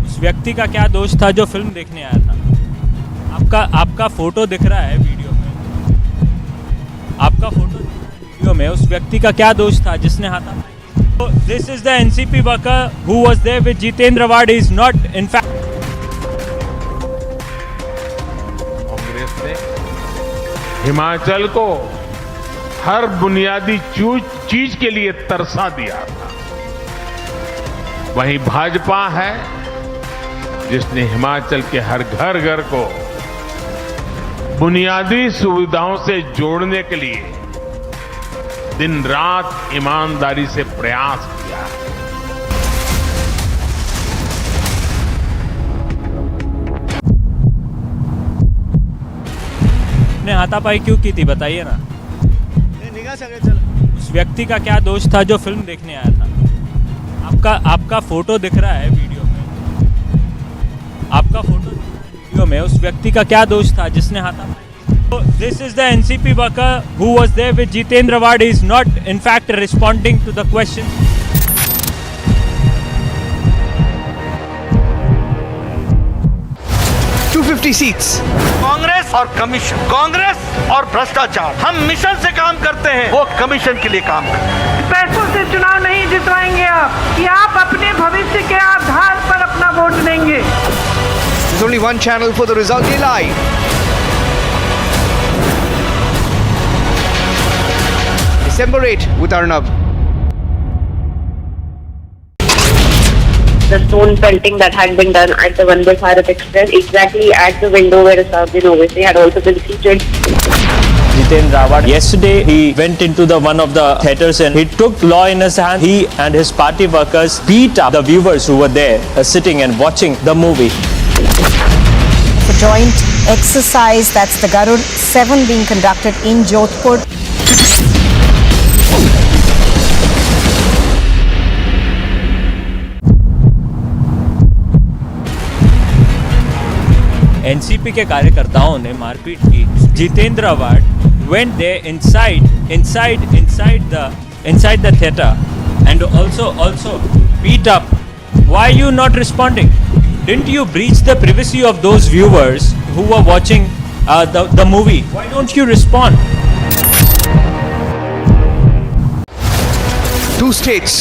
I: उस व्यक्ति का क्या दोष था जो फिल्म देखने आया था? आपका फोटो दिख रहा है वीडियो में, आपका फोटो वीडियो में उस व्यक्ति का क्या दोष था जिसने हाथापाई? This is the NCP worker who was there with Jitendra वाड is not in fact.
Z: Congress ने हिमाचल को हर बुनियादी चीज के लिए तरसा दिया था। वहीं भाजपा है जिसने हिमाचल के हर घर को बुनियादी सुविधाओं से जोड़ने के लिए दिन रात ईमानदारी से प्रयास किया है।
I: ने हाथापाई क्यों की थी बताइए ना। उस व्यक्ति का क्या दोष था जो फिल्म देखने आया था? आपका फोटो दिख रहा है वीडियो में, आपका फोटो वीडियो में उस व्यक्ति का क्या दोष था जिसने हाथापाई? This is the NCP worker who was there with Jitendra वाड is not in fact responding to the question.
X: 250 seats.
Q: Congress और कमीशन, कांग्रेस और भ्रष्टाचार, हम मिशन से काम करते हैं, वो कमीशन के लिए काम करते हैं।
R: पैसों से चुनाव नहीं जितवाएंगे आप, कि आप अपने भविष्य के आधार पर अपना वोट देंगे।
X: There's only one channel for the result live. December 8 with Arnav.
H: The stone pelting that had been done at the Vande Bharat Express, exactly at the window where obviously had also been seated.
I: Jitendra Raut, yesterday he went into one of the theatres and he took law in his hand. He and his party workers beat up the viewers who were there sitting and watching the movie.
E: The joint exercise, that's the Garud 7 being conducted in Jodhpur.
I: NCP के कार्यकर्ताओं ने मारपीट की। जितेंद्र वाड went there inside the theatre and also beat up. Why are you not responding? Didn't you breach the privacy of those viewers who were watching the movie? Why don't you respond?
X: 2 states.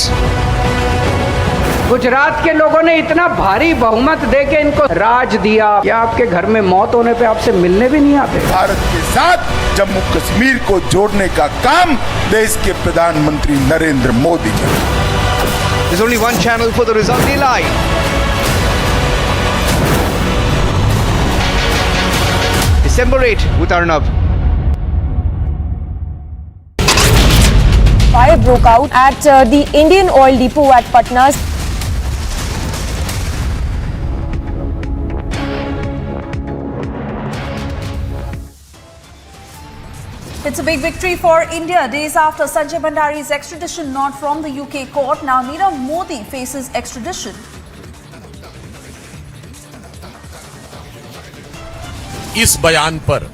N: Gujarat के लोगों ने इतना भारी बहुमत देके इनको राज दिया कि आपके घर में मौत होने पे आपसे मिलने भी नहीं आते।
S: भारत के साथ जम्मू कश्मीर को जोड़ने का काम देश के प्रधानमंत्री Narendra Modi ji.
X: There's only one channel for the result live. December 8 with Arnav.
Y: Fire broke out at the Indian oil depot at Patna's
T: It's a big victory for India days after Sanjay Bhandari's extradition not from the UK court. Now Nirav Modi faces extradition.
A: इस बयान पर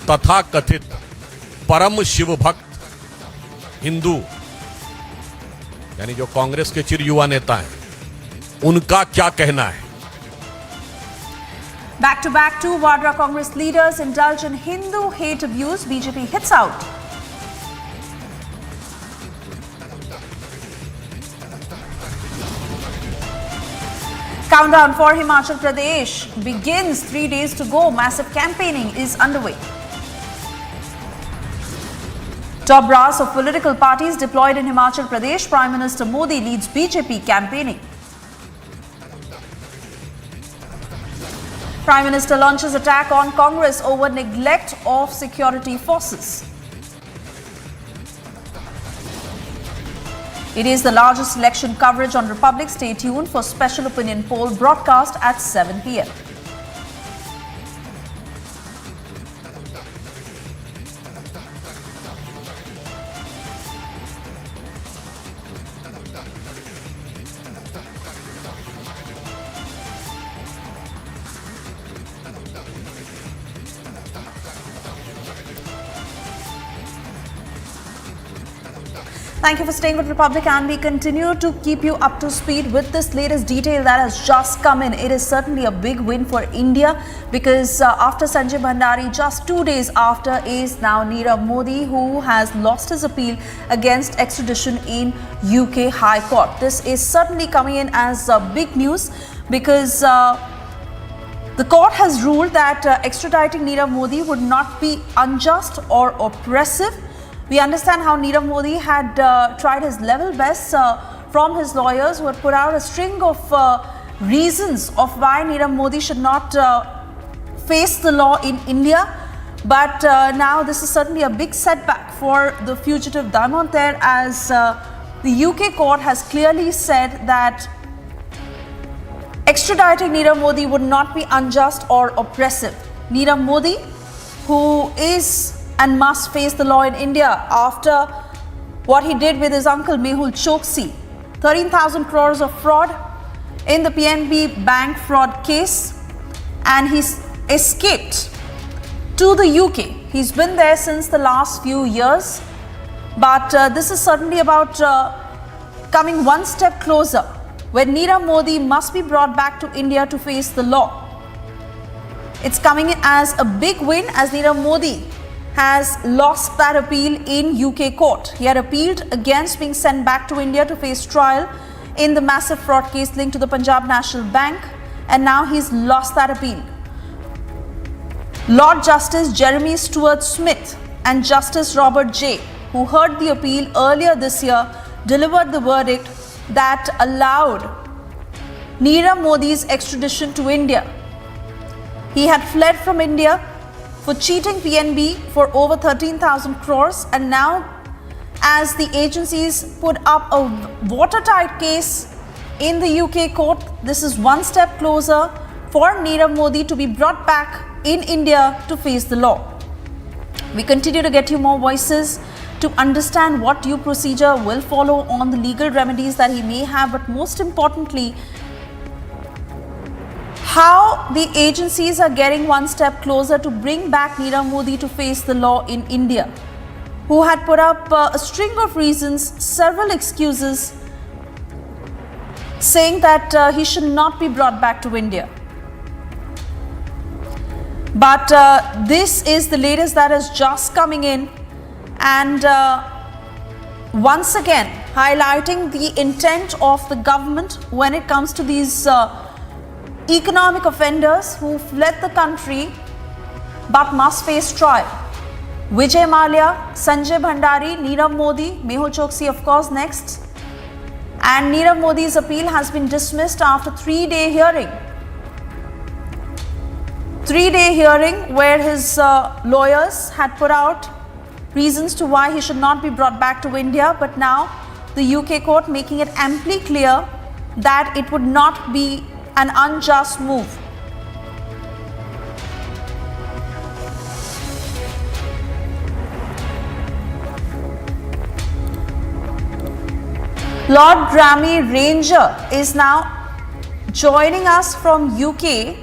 A: तथाकथित परम शिव भक्त हिंदू यानी जो कांग्रेस के चिर युवा नेता हैं उनका क्या कहना है?
T: Back to back, 2 Vadra Congress leaders indulge in Hindu hate abuse. BJP hits out. Countdown for Himachal Pradesh begins. 3 days to go. Massive campaigning is underway. Top brass of political parties deployed in Himachal Pradesh. Prime Minister Modi leads BJP campaigning. Prime Minister launches attack on Congress over neglect of security forces. It is the largest election coverage on Republic. Stay tuned for special opinion poll broadcast at 7 p.m. Thank you for staying with Republic, and we continue to keep you up to speed with this latest detail that has just come in. It is certainly a big win for India because after Sanjay Bhandari, just 2 days after, is now Nirav Modi, who has lost his appeal against extradition in UK High Court. This is certainly coming in as big news because the court has ruled that extraditing Nirav Modi would not be unjust or oppressive. We understand how Nirav Modi had tried his level best from his lawyers, who had put out a string of reasons of why Nirav Modi should not face the law in India. But now this is certainly a big setback for the fugitive Diamantaire, as the UK court has clearly said that extraditing Nirav Modi would not be unjust or oppressive. Nirav Modi, who is and must face the law in India after what he did with his uncle Mehul Choksi, 13,000 crores of fraud in the PNB bank fraud case, and he's escaped to the UK. He's been there since the last few years, but this is certainly about coming one step closer, where Nirav Modi must be brought back to India to face the law. It's coming in as a big win, as Nirav Modi has lost that appeal in UK court. He had appealed against being sent back to India to face trial in the massive fraud case linked to the Punjab National Bank, and now he's lost that appeal. Lord Justice Jeremy Stuart Smith and Justice Robert J., who heard the appeal earlier this year, delivered the verdict that allowed Nirav Modi's extradition to India. He had fled from India for cheating PNB for over 13,000 crores, and now, as the agencies put up a watertight case in the UK court, this is one step closer for Nirav Modi to be brought back in India to face the law. We continue to get you more voices to understand what due procedure will follow on the legal remedies that he may have, but most importantly, how the agencies are getting one step closer to bring back Nirav Modi to face the law in India, who had put up a string of reasons, several excuses, saying that he should not be brought back to India. But this is the latest that is just coming in, and once again highlighting the intent of the government when it comes to these economic offenders who fled the country but must face trial. Vijay Mallya, Sanjay Bhandari, Nirav Modi, Mehul Choksi of course next. And Nirav Modi's appeal has been dismissed after 3-day hearing. 3-day hearing where his lawyers had put out reasons to why he should not be brought back to India, but now the UK court making it amply clear that it would not be an unjust move. Lord Grammy Ranger is now joining us from UK.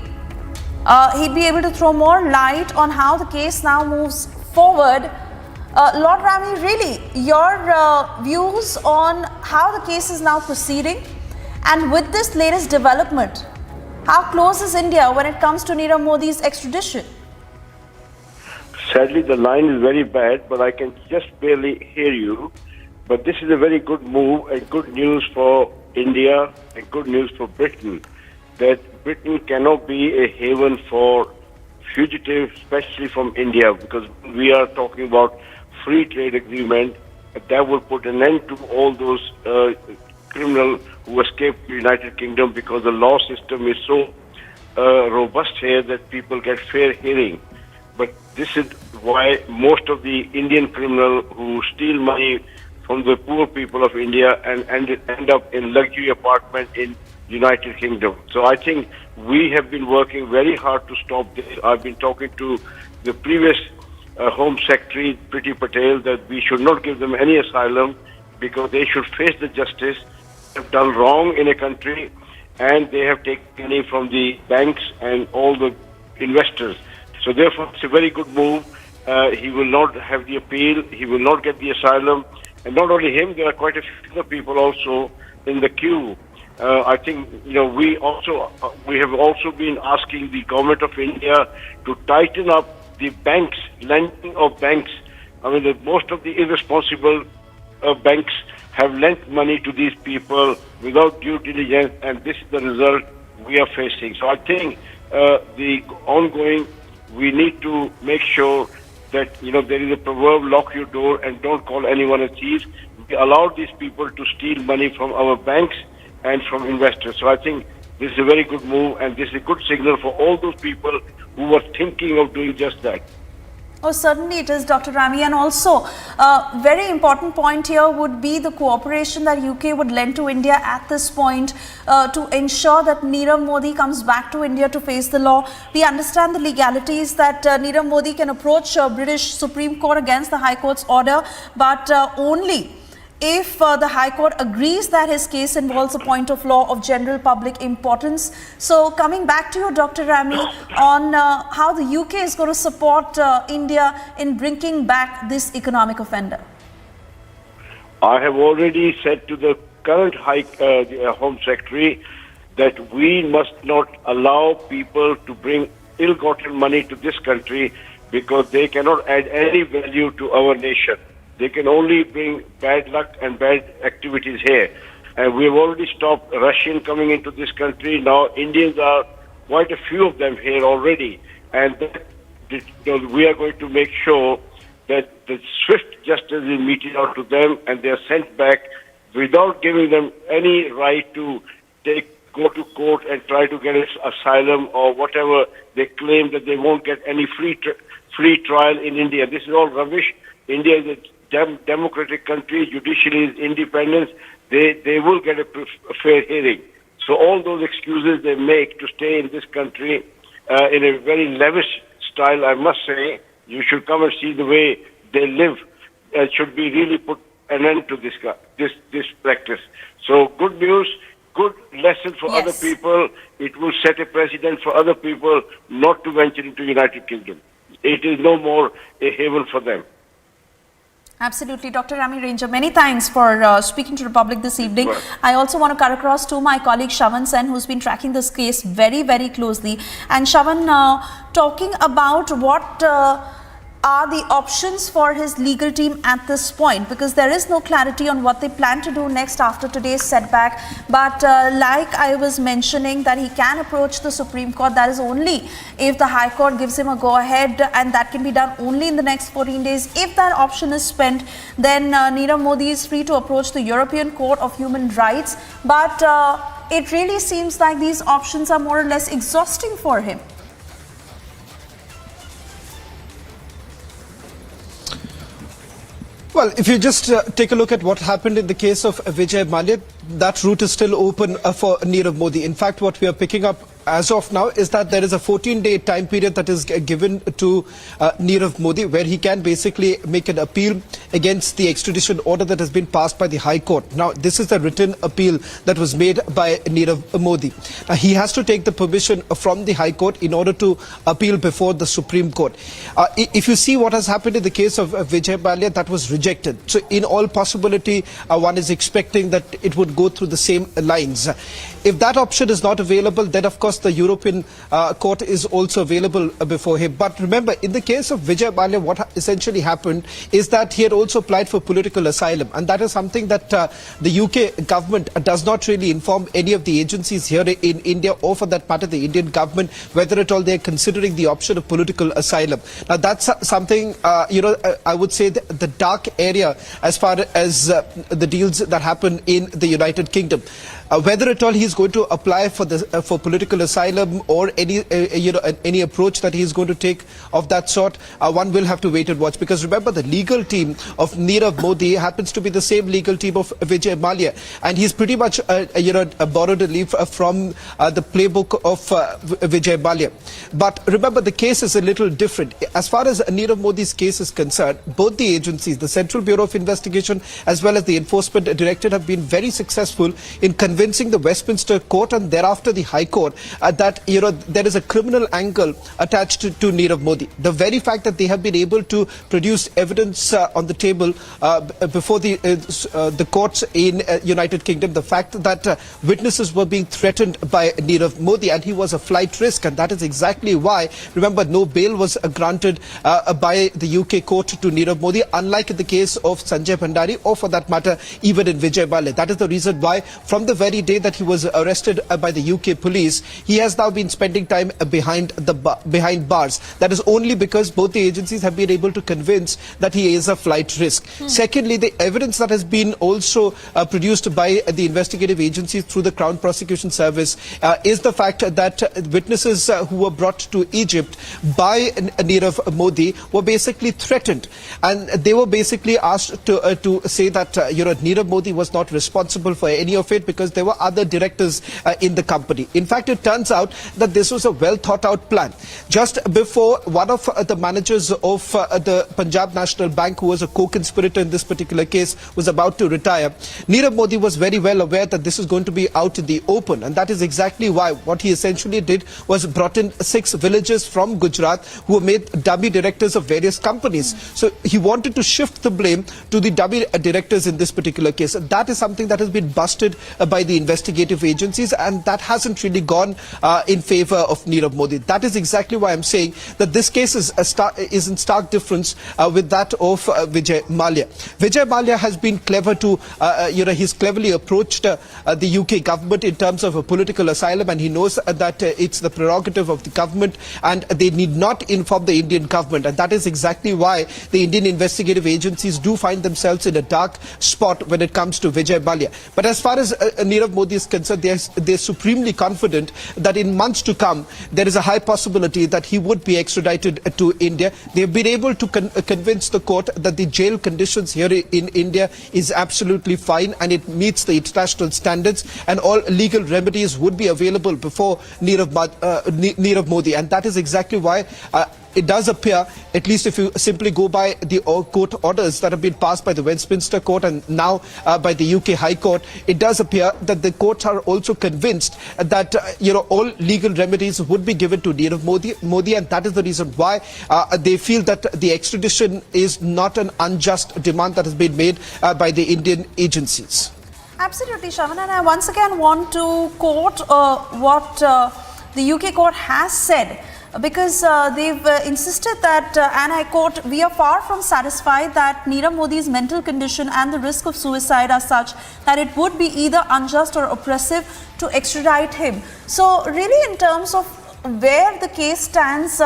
T: He'd be able to throw more light on how the case now moves forward. Lord Rami, really, your views on how the case is now proceeding, and with this latest development, how close is India when it comes to Nirav Modi's extradition?
C: Sadly, the line is very bad, but I can just barely hear you. But this is a very good move and good news for India and good news for Britain, that Britain cannot be a haven for fugitives, especially from India, because we are talking about free trade agreement that will put an end to all those criminals who escaped the United Kingdom, because the law system is so robust here that people get fair hearing. But this is why most of the Indian criminals who steal money from the poor people of India and end up in luxury apartment in United Kingdom. So I think we have been working very hard to stop this. I've been talking to the previous Home Secretary, Priti Patel, that we should not give them any asylum because they should face the justice. They have done wrong in a country and they have taken money from the banks and all the investors. So therefore, it's a very good move. He will not have the appeal. He will not get the asylum. And not only him, there are quite a few other people also in the queue. I think, we have also been asking the government of India to tighten up the banks, lending of banks. I mean, most of the irresponsible banks have lent money to these people without due diligence, and this is the result we are facing. So I think the ongoing, we need to make sure that, there is a proverb, lock your door and don't call anyone a thief. We allowed these people to steal money from our banks and from investors. So I think this is a very good move, and this is a good signal for all those people who were thinking of doing just that.
F: Oh, certainly it is, Dr. Rami. And also, very important point here would be the cooperation that UK would lend to India at this point to ensure that Nirav Modi comes back to India to face the law. We understand the legalities that Nirav Modi can approach British Supreme Court against the High Court's order, but only if the High Court agrees that his case involves a point of law of general public importance. So coming back to you, Dr. Rami, on how the UK is going to support India in bringing back this economic offender.
C: I have already said to the current Home Secretary that we must not allow people to bring ill-gotten money to this country because they cannot add any value to our nation. They can only bring bad luck and bad activities here. And we have already stopped Russian coming into this country. Now Indians are quite a few of them here already. And we are going to make sure that the swift justice is meted out to them and they are sent back without giving them any right to go to court and try to get asylum or whatever. They claim that they won't get any free trial in India. This is all rubbish. India is a democratic country, judiciary is independent, they will get a fair hearing. So all those excuses they make to stay in this country in a very lavish style, I must say, you should come and see the way they live. Should be really put an end to this practice. So good news, good lesson for other people. It will set a precedent for other people not to venture into United Kingdom. It is no more a haven for them.
F: Absolutely. Dr. Rami Ranger, many thanks for speaking to the public this evening. Right. I also want to cut across to my colleague Shavan Sen, who's been tracking this case very, very closely. And Shavan, talking about what are the options for his legal team at this point, because there is no clarity on what they plan to do next after today's setback. But like I was mentioning, that he can approach the Supreme Court. That is only if the High Court gives him a go-ahead, and that can be done only in the next 14 days. If that option is spent, then Nirav Modi is free to approach the European Court of Human Rights. But it really seems like these options are more or less exhausting for him.
D: Well, if you just take a look at what happened in the case of Vijay Mallya, that route is still open for Nirav Modi. In fact, what we are picking up as of now is that there is a 14-day time period that is given to Nirav Modi, where he can basically make an appeal against the extradition order that has been passed by the High Court. Now, this is the written appeal that was made by Nirav Modi. Now, he has to take the permission from the High Court in order to appeal before the Supreme Court. If you see what has happened in the case of Vijay Mallya, that was rejected. So, in all possibility, one is expecting that it would go through the same lines. If that option is not available, then of course the European court is also available before him. But remember, in the case of Vijay Mallya, what essentially happened is that he had also applied for political asylum. And that is something that the UK government does not really inform any of the agencies here in India, or for that matter the Indian government, whether at all they are considering the option of political asylum. Now that's something, I would say the dark area as far as the deals that happen in the United Kingdom. Whether at all he is going to apply for political political asylum or any any approach that he is going to take of that sort, one will have to wait and watch. Because remember, the legal team of Nirav Modi happens to be the same legal team of Vijay Mallya, and he's pretty much borrowed a leaf from the playbook of Vijay Mallya. But remember, the case is a little different. As far as Nirav Modi's case is concerned, both the agencies, the Central Bureau of Investigation as well as the Enforcement Directorate, have been very successful in convincing the Westminster Court and thereafter the High Court that there is a criminal angle attached to Nirav Modi. The very fact that they have been able to produce evidence on the table before the courts in United Kingdom, the fact that witnesses were being threatened by Nirav Modi and he was a flight risk, and that is exactly why, remember, no bail was granted by the UK court to Nirav Modi, unlike in the case of Sanjay Bhandari or for that matter even in Vijay Mallya. That is the reason why from the very day that he was arrested by the UK police, he has now been spending time behind bars. That is only because both the agencies have been able to convince that he is a flight risk. Secondly, the evidence that has been also produced by the investigative agencies through the Crown Prosecution Service is the fact that witnesses who were brought to Egypt by Nirav Modi were basically threatened, and they were basically asked to say that Nirav Modi was not responsible for any of it because there were other directors in the company. In fact, it turns out that this was a well thought out plan. Just before one of the managers of the Punjab National Bank, who was a co-conspirator in this particular case, was about to retire, Nirav Modi was very well aware that this is going to be out in the open, and that is exactly why what he essentially did was brought in 6 villagers from Gujarat who were made dummy directors of various companies. So he wanted to shift the blame to the dummy directors in this particular case. That is something that has been busted by the investigative agencies, and that hasn't really gone in favor of Nirav Modi. That is exactly why I'm saying that this case is in stark difference with that of Vijay Mallya. Vijay Mallya has been clever to, he's cleverly approached the UK government in terms of a political asylum, and he knows that it's the prerogative of the government and they need not inform the Indian government, and that is exactly why the Indian investigative agencies do find themselves in a dark spot when it comes to Vijay Mallya. But as far as Nirav Modi is concerned, they're supremely confident that in months to come there is a high possibility that he would be extradited to India. They've been able to convince the court that the jail conditions here in India is absolutely fine and it meets the international standards, and all legal remedies would be available before Nirav Modi, and that is exactly why it does appear, at least if you simply go by the court orders that have been passed by the Westminster Court and now by the UK High Court, it does appear that the courts are also convinced that all legal remedies would be given to Nirav Modi, and that is the reason why they feel that the extradition is not an unjust demand that has been made by the Indian agencies.
F: Absolutely, Shravan, and I once again want to quote what the UK court has said, because they've insisted that, and I quote, "We are far from satisfied that Nirav Modi's mental condition and the risk of suicide are such that it would be either unjust or oppressive to extradite him." So really, in terms of where the case stands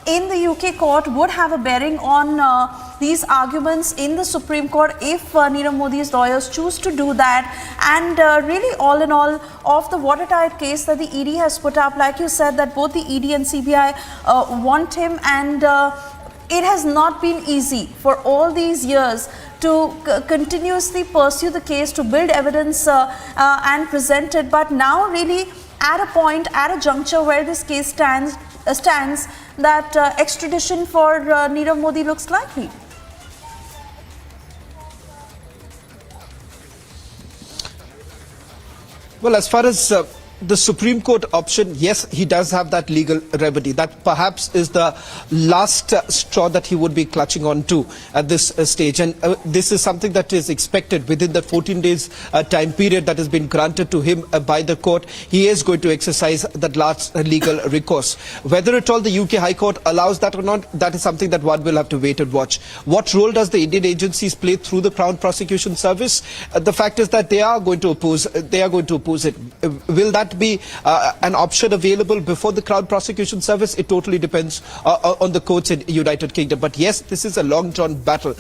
F: in the UK court would have a bearing on these arguments in the Supreme Court if Nirav Modi's lawyers choose to do that. And really, all in all, of the watertight case that the ED has put up, like you said, that both the ED and CBI want him, and it has not been easy for all these years to continuously pursue the case, to build evidence and present it. But now really at a point, at a juncture where this case stands that extradition for Nirav Modi looks likely.
D: Well, as far as the Supreme Court option, yes, he does have that legal remedy. That perhaps is the last straw that he would be clutching on to at this stage. And this is something that is expected within the 14 days time period that has been granted to him by the court. He is going to exercise that last legal recourse. Whether at all the UK High Court allows that or not, that is something that one will have to wait and watch. What role does the Indian agencies play through the Crown Prosecution Service? The fact is that they are going to oppose it. Will that that be an option available before the Crown Prosecution Service? It totally depends on the courts in United Kingdom. But yes, this is a long-drawn battle.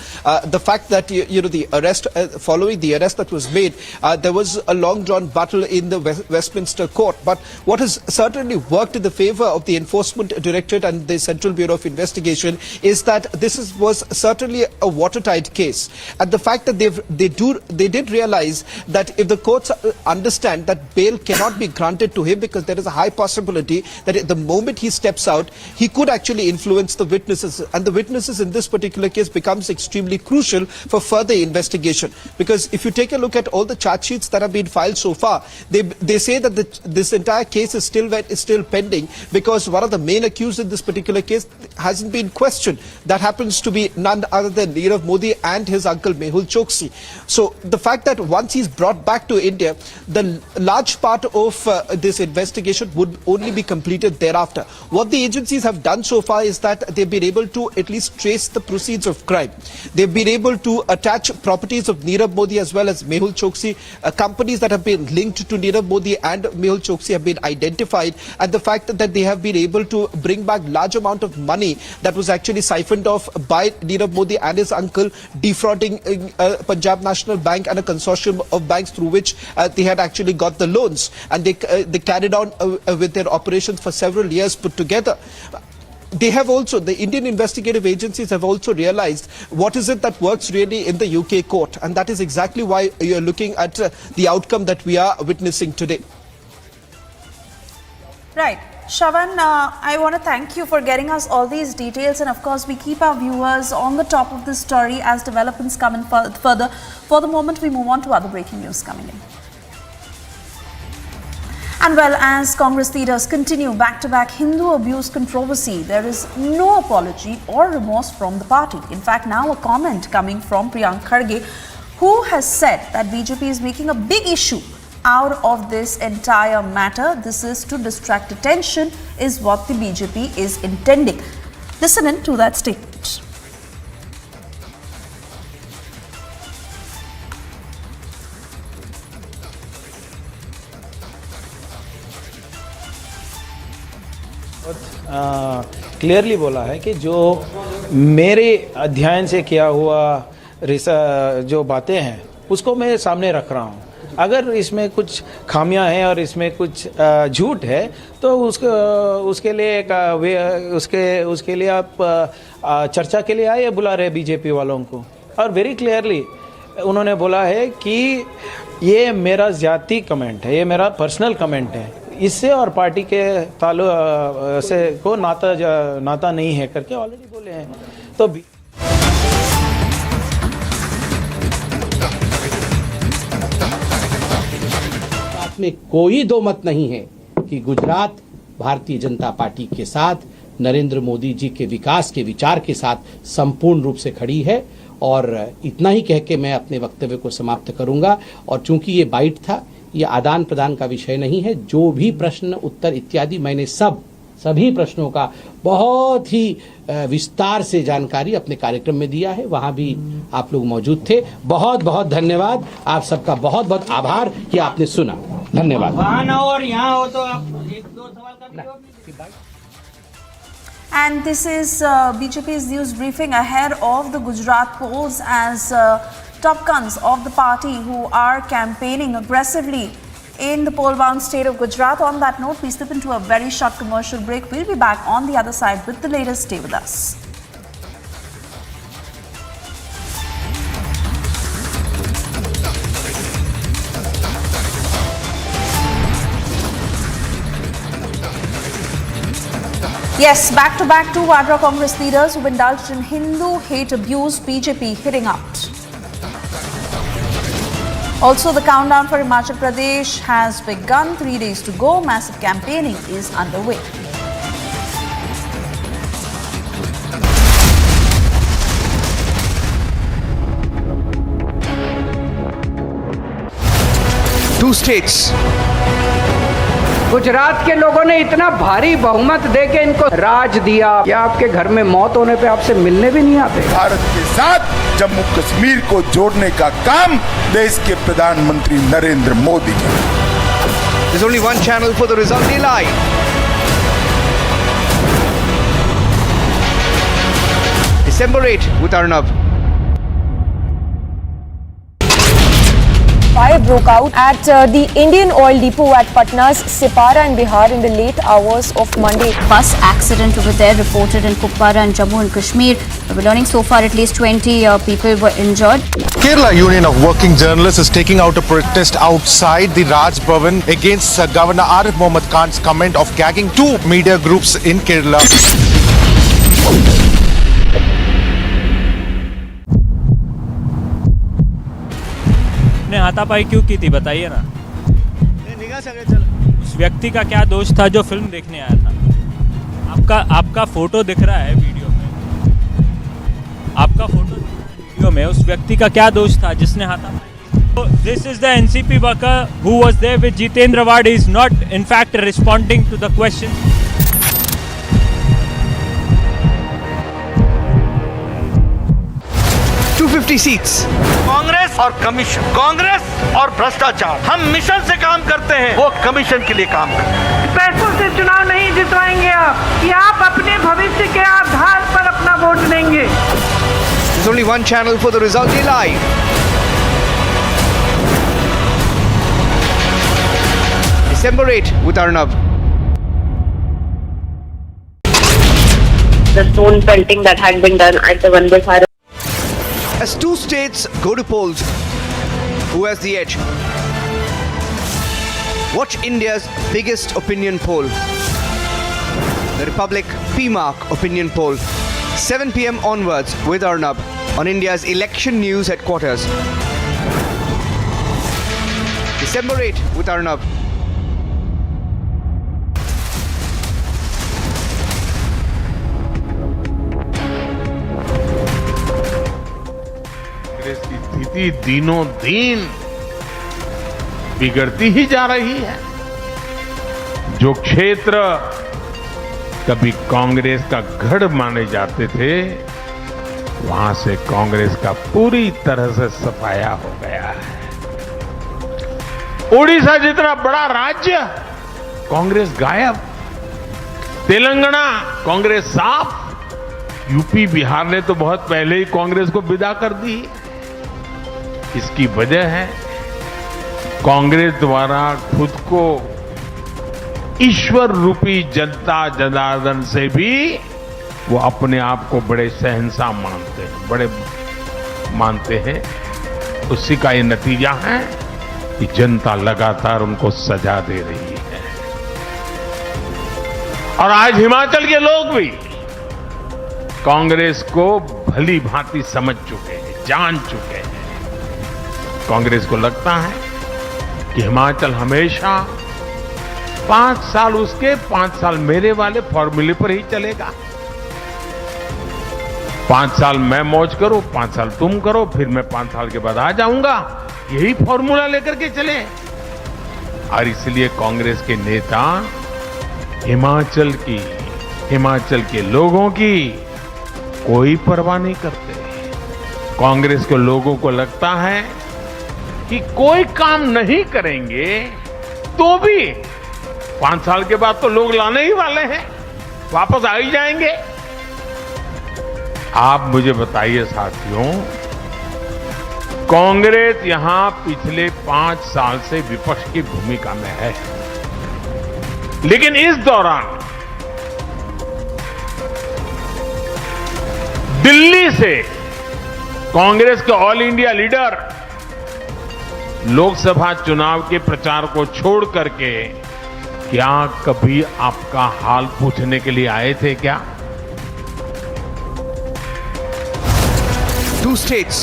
D: The fact that the arrest, following the arrest that was made, there was a long-drawn battle in the Westminster Court. But what has certainly worked in the favour of the Enforcement Directorate and the Central Bureau of Investigation is that this was certainly a watertight case. And the fact that they did realize that if the courts understand that bail cannot be granted to him, because there is a high possibility that at the moment he steps out, he could actually influence the witnesses. And the witnesses in this particular case becomes extremely crucial for further investigation. Because if you take a look at all the charge sheets that have been filed so far, they say that this entire case is still pending because one of the main accused in this particular case hasn't been questioned. That happens to be none other than Nirav Modi and his uncle Mehul Choksi. So the fact that once he's brought back to India, the large part of this investigation would only be completed thereafter. What the agencies have done so far is that they've been able to at least trace the proceeds of crime. They've been able to attach properties of Nirav Modi as well as Mehul Choksi. Companies that have been linked to Nirav Modi and Mehul Choksi have been identified, and the fact that they have been able to bring back large amount of money that was actually siphoned off by Nirav Modi and his uncle, defrauding Punjab National Bank and a consortium of banks through which they had actually got the loans, and they carried on with their operations for several years put together. They have also, the Indian investigative agencies have also realized what is it that works really in the UK court, and that is exactly why you're looking at the outcome that we are witnessing today.
F: Right. Shravan, I want to thank you for getting us all these details, and of course we keep our viewers on the top of this story as developments come in further. For the moment, we move on to other breaking news coming in. And well, as Congress leaders continue back-to-back Hindu abuse controversy, there is no apology or remorse from the party. In fact, now a comment coming from Priyank Kharge, who has said that BJP is making a big issue out of this entire matter. This is to distract attention, is what the BJP is intending. Listen in to that statement.
K: Clearly बोला है कि जो मेरे अध्ययन से किया हुआ जो बातें हैं उसको मैं सामने रख रहा हूँ। अगर इसमें कुछ खामियां हैं और इसमें कुछ झूठ है तो उसके लिए आप चर्चा के लिए आए बुला रहे बीजेपी वालों को। और वेरी क्लियरली उन्होंने बोला है कि ये मेरा ज़ाती कमेंट है, ये मेरा पर्सनल कमेंट है, इससे और पार्टी के से को नाता नहीं है करके ऑलरेडी बोले हैं। तो
L: में कोई दो मत नहीं है कि गुजरात भारतीय जनता पार्टी के साथ, नरेंद्र मोदी जी के विकास के विचार के साथ संपूर्ण रूप से खड़ी है। और इतना ही कह के मैं अपने वक्तव्य को समाप्त करूंगा। और चूंकि ये बाइट था, ये आदान प्रदान का विषय नहीं है। जो भी प्रश्न उत्तर इत्यादि मैंने सभी प्रश्नों का बहुत ही विस्तार से जानकारी अपने कार्यक्रम में दिया है, वहां भी आप लोग मौजूद थे। बहुत बहुत धन्यवाद, आप सबका बहुत बहुत आभार कि आपने सुना। धन्यवाद।
B: और यहाँ हो तो आप एक दो सवाल का
F: And this is BJP's news briefing ahead of the Gujarat polls as top guns of the party who are campaigning aggressively in the poll-bound state of Gujarat. On that note, we slip into a very short commercial break. We'll be back on the other side with the latest. Stay with us. Yes, back-to-back two Vadra Congress leaders who've indulged in Hindu hate abuse, BJP hitting out. Also, the countdown for Himachal Pradesh has begun. 3 days to go. Massive campaigning is underway.
X: Two states.
N: Gujarat के लोगों ने इतना भारी बहुमत देके इनको राज दिया कि आपके घर में मौत होने पे आपसे मिलने भी नहीं आते।
S: भारत के साथ जम्मू कश्मीर को जोड़ने का काम देश के प्रधानमंत्री Narendra Modi ji.
X: There's only one channel for the result live. December 8 with Arnav.
Y: Fire broke out at the Indian oil depot at Patna's Sipara in Bihar in the late hours of Monday.
O: Bus accident over there reported in Kolkata and Jammu and Kashmir. We're learning so far at least 20 people were injured.
V: Kerala Union of Working Journalists is taking out a protest outside the Raj Bhavan against Governor Arif Mohammad Khan's comment of gagging two media groups in Kerala.
I: ने हाथापाई क्यों की थी बताइए ना। उस व्यक्ति का क्या दोष था जो फिल्म देखने आया था? आपका फोटो दिख रहा है वीडियो में, आपका फोटो दिख रहा है वीडियो में, उस व्यक्ति का क्या दोष था जिसने हाथापाई? This is the NCP worker who was there with Jitendra Wad is not in fact responding to the question.
X: 250 seats.
Q: Congress और कमीशन, कांग्रेस और भ्रष्टाचार, हम मिशन से काम करते हैं, वो कमीशन के लिए काम करते हैं।
R: पैसों से चुनाव नहीं जितवाएंगे आप, कि आप अपने भविष्य के आधार पर अपना वोट देंगे।
X: There's only one channel for the result live. December 8 with Arnav.
H: The stone pelting that had been done at the Vande Bharat.
X: As two states go to polls, who has the edge? Watch India's biggest opinion poll, the Republic PMark opinion poll, 7 p.m. onwards with Arnab on India's election news headquarters. December 8 with Arnab.
Z: की स्थिति दिनों दिन बिगड़ती ही जा रही है। जो क्षेत्र कभी कांग्रेस का गढ़ माने जाते थे, वहां से कांग्रेस का पूरी तरह से सफाया हो गया है। ओडिशा जितना बड़ा राज्य, कांग्रेस गायब। तेलंगाना, कांग्रेस साफ। यूपी, बिहार ने तो बहुत पहले ही कांग्रेस को विदा कर दी। इसकी वजह है कांग्रेस द्वारा खुद को ईश्वर रूपी जनता जनार्दन से भी वो अपने आप को बड़े शहंशाह मानते हैं, बड़े मानते हैं। उसी का ये नतीजा है कि जनता लगातार उनको सजा दे रही है। और आज हिमाचल के लोग भी कांग्रेस को भली भांति समझ चुके हैं, जान चुके हैं। कांग्रेस को लगता है कि हिमाचल हमेशा 5 साल उसके 5 साल मेरे वाले फॉर्मूले पर ही चलेगा। 5 साल मैं मौज करूं, 5 साल तुम करो, फिर मैं 5 साल के बाद आ जाऊंगा, यही फॉर्मूला लेकर के चले। और इसलिए कांग्रेस के नेता हिमाचल के लोगों की कोई परवाह नहीं करते। कांग्रेस के लोगों को लगता है कि कोई काम नहीं करेंगे तो भी 5 साल के बाद तो लोग लाने ही वाले हैं, वापस आ ही जाएंगे। आप मुझे बताइए साथियों, कांग्रेस यहां पिछले 5 साल से विपक्ष की भूमिका में है, लेकिन इस दौरान दिल्ली से कांग्रेस के ऑल इंडिया लीडर लोकसभा चुनाव के प्रचार को छोड़ करके क्या कभी आपका हाल पूछने के लिए आए थे क्या?
X: 2 states.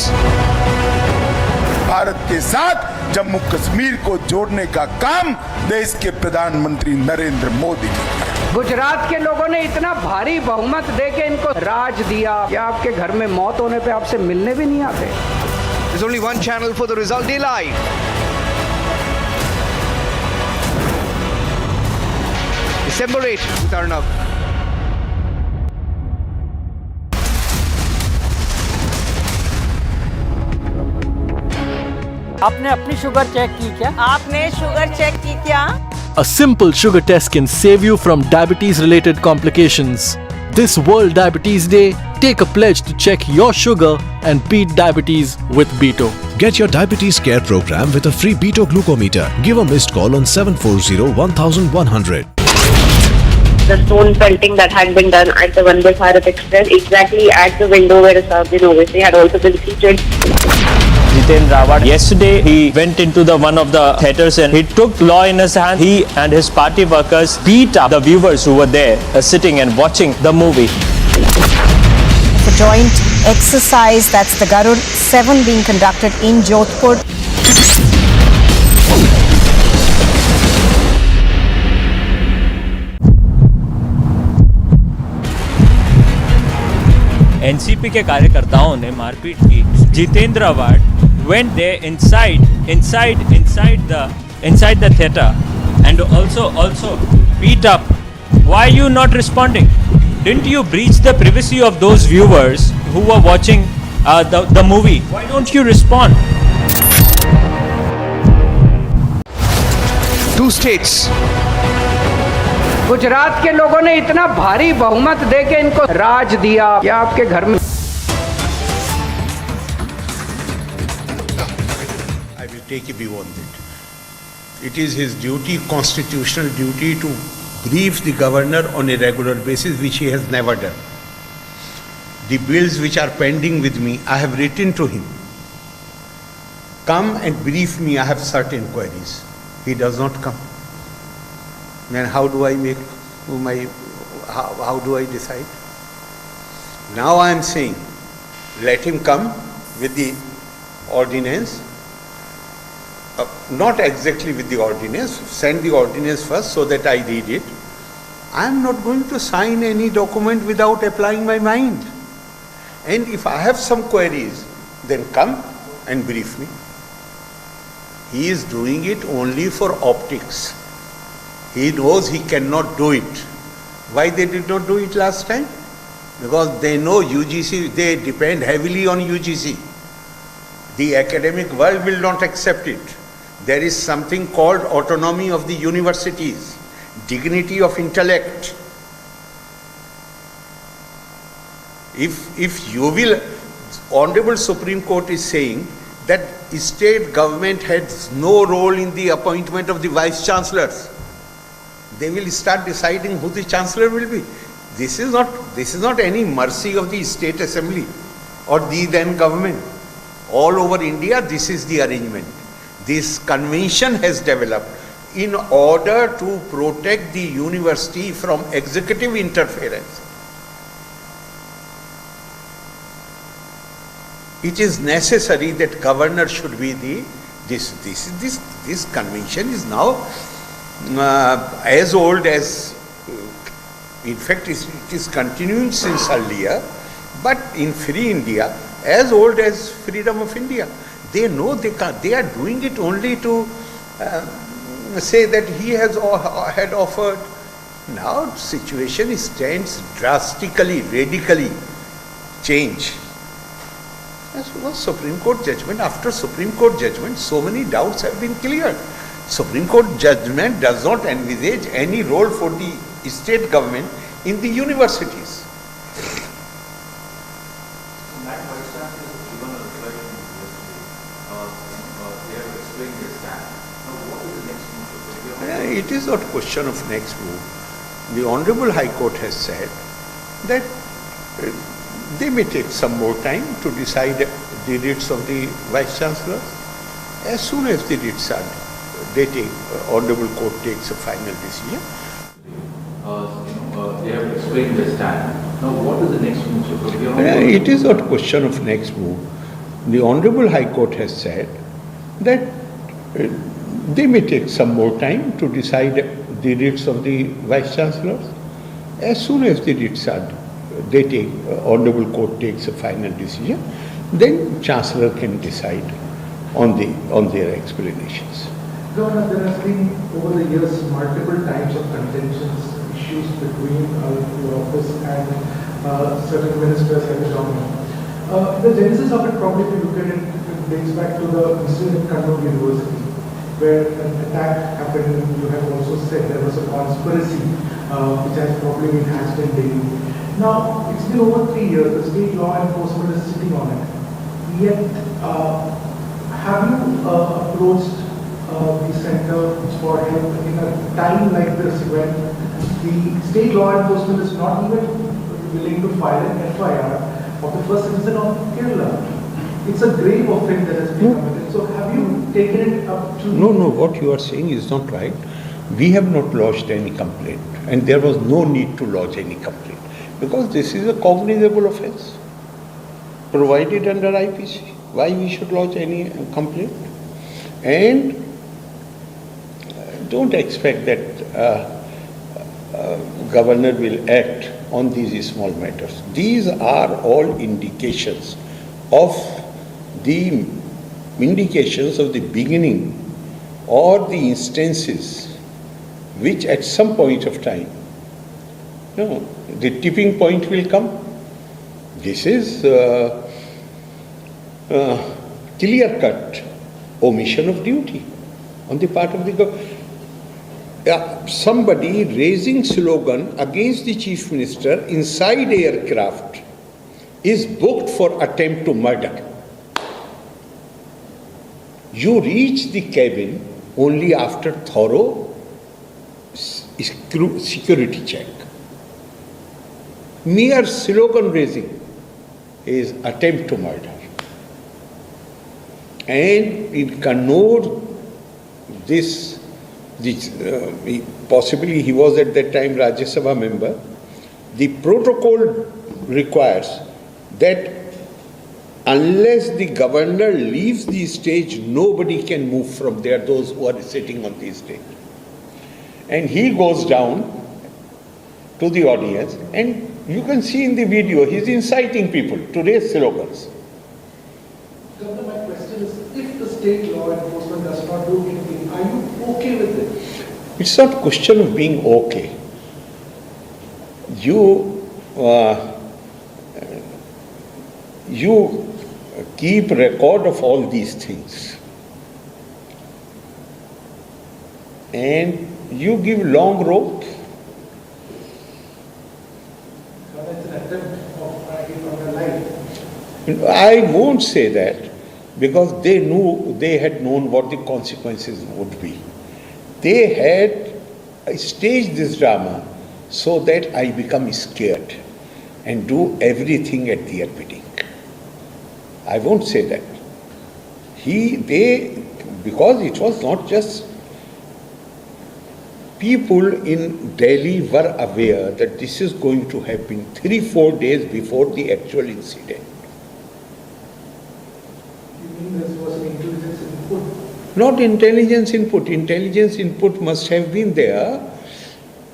S: भारत के साथ जम्मू कश्मीर को जोड़ने का काम देश के प्रधानमंत्री नरेंद्र मोदी ने किया।
N: गुजरात के लोगों ने इतना भारी बहुमत देके इनको राज दिया कि आपके घर में मौत होने पे आपसे मिलने भी नहीं आते।
X: There's only one channel for the result live. December 8 with Arnav.
B: आपने अपनी शुगर चेक की क्या?
R: आपने शुगर चेक की क्या?
G: A simple sugar test can save you from diabetes-related complications. This World Diabetes Day, take a pledge to check your sugar and beat diabetes with Beto.
J: Get your diabetes care program with a free Beto glucometer. Give a missed call on 740-1100.
H: The stone pelting that had been done at the Vande Bharat Express, exactly at the window where Assaduddin Owaisi had also been seated.
I: Jitendra Raut, yesterday he went into one of the theatres and he took law in his hand. He and his party workers beat up the viewers who were there sitting and watching the movie.
E: The joint exercise, that's the Garud 7 being conducted in Jodhpur.
I: NCP के कार्यकर्ताओं ने मारपीट की. Jitendra Rawat went there inside the theatre and also beat up. Why are you not responding? Didn't you breach the privacy of those viewers who were watching the movie? Why don't you respond?
X: Two states.
N: Gujarat के लोगों ने इतना भारी बहुमत देके इनको राज दिया कि आपके घर में
M: I will take a view on it. It is his duty, constitutional duty, to brief the governor on a regular basis, which he has never done. The bills which are pending with me, I have written to him. Come and brief me, I have certain queries. He does not come. Then how do I make how do I decide? Now I am saying, let him come with the ordinance, not exactly with the ordinance, send the ordinance first so that I read it. I am not going to sign any document without applying my mind. And if I have some queries, then come and brief me. He is doing it only for optics. He knows he cannot do it. Why they did not do it last time? Because they know UGC, they depend heavily on UGC. The academic world will not accept it. There is something called autonomy of the universities, dignity of intellect. If you will, Honorable Supreme Court is saying that state government has no role in the appointment of the vice chancellors. They will start deciding who the chancellor will be. This is not any mercy of the state assembly or the then government. All over India, this is the arrangement. This convention has developed in order to protect the university from executive interference. It is necessary that governor should be this convention is now as old as, in fact it is continuing since earlier, but in free India, as old as freedom of India. They know they can't, they are doing it only to say that he has had offered. Now situation stands drastically, radically change. As was Supreme Court judgment. After Supreme Court judgment, so many doubts have been cleared. Supreme Court judgment does not envisage any role for the state government in the universities. It is not a question of next move. The Honorable High Court has said that they may take some more time to decide the writs of the Vice Chancellor. As soon as the writs are, Honorable Court takes a final decision.
P: They have explained their stand. Now, what is the next move?
M: It is not a question of next move. The Honorable High Court has said that they may take some more time to decide the writs of the Vice Chancellors. As soon as the writs are, Honorable Court takes a final decision, then Chancellor can decide on their explanations.
U: Governor, there has been over the years multiple times of contentions, issues between your office and certain ministers at the government. The genesis of it, probably if you look at it, dates back to the incident at Kannur University, where an attack happened. You have also said there was a conspiracy which has probably been hatched in Delhi. Now, it's been over 3 years. The state law enforcement is sitting on it. Yet, have you approached the center for help in a time like this when the state law enforcement is not even willing to file an FIR of the first citizen of Kerala? It's a grave offense that has been committed. So have you taken it up to...
M: No, what you are saying is not right. We have not lodged any complaint, and there was no need to lodge any complaint because this is a cognizable offense provided under IPC. Why we should lodge any complaint? And don't expect that governor will act on these small matters. These are all indications of the beginning or the instances which at some point of time, the tipping point will come. This is clear-cut omission of duty on the part of the government. Somebody raising slogan against the chief minister inside aircraft is booked for attempt to murder. You reach the cabin only after thorough security check. Mere slogan raising is attempt to murder. And in Kannur, possibly he was at that time Rajya Sabha member, the protocol requires that unless the governor leaves the stage, nobody can move from there, those who are sitting on the stage. And he goes down to the audience, and you can see in the video, he's inciting people to raise slogans.
U: Governor, my question is, if the state law enforcement does not do anything, are you okay with it?
M: It's not a question of being okay. You keep record of all these things. And you give long rope.
U: It's an attempt of writing on your life.
M: I won't say that because they had known what the consequences would be. They had staged this drama so that I become scared and do everything at their bidding. I won't say that. Because it was not just people in Delhi were aware that this is going to happen 3-4 days before the actual incident.
U: You mean there was an intelligence input?
M: Not intelligence input. Intelligence input must have been there.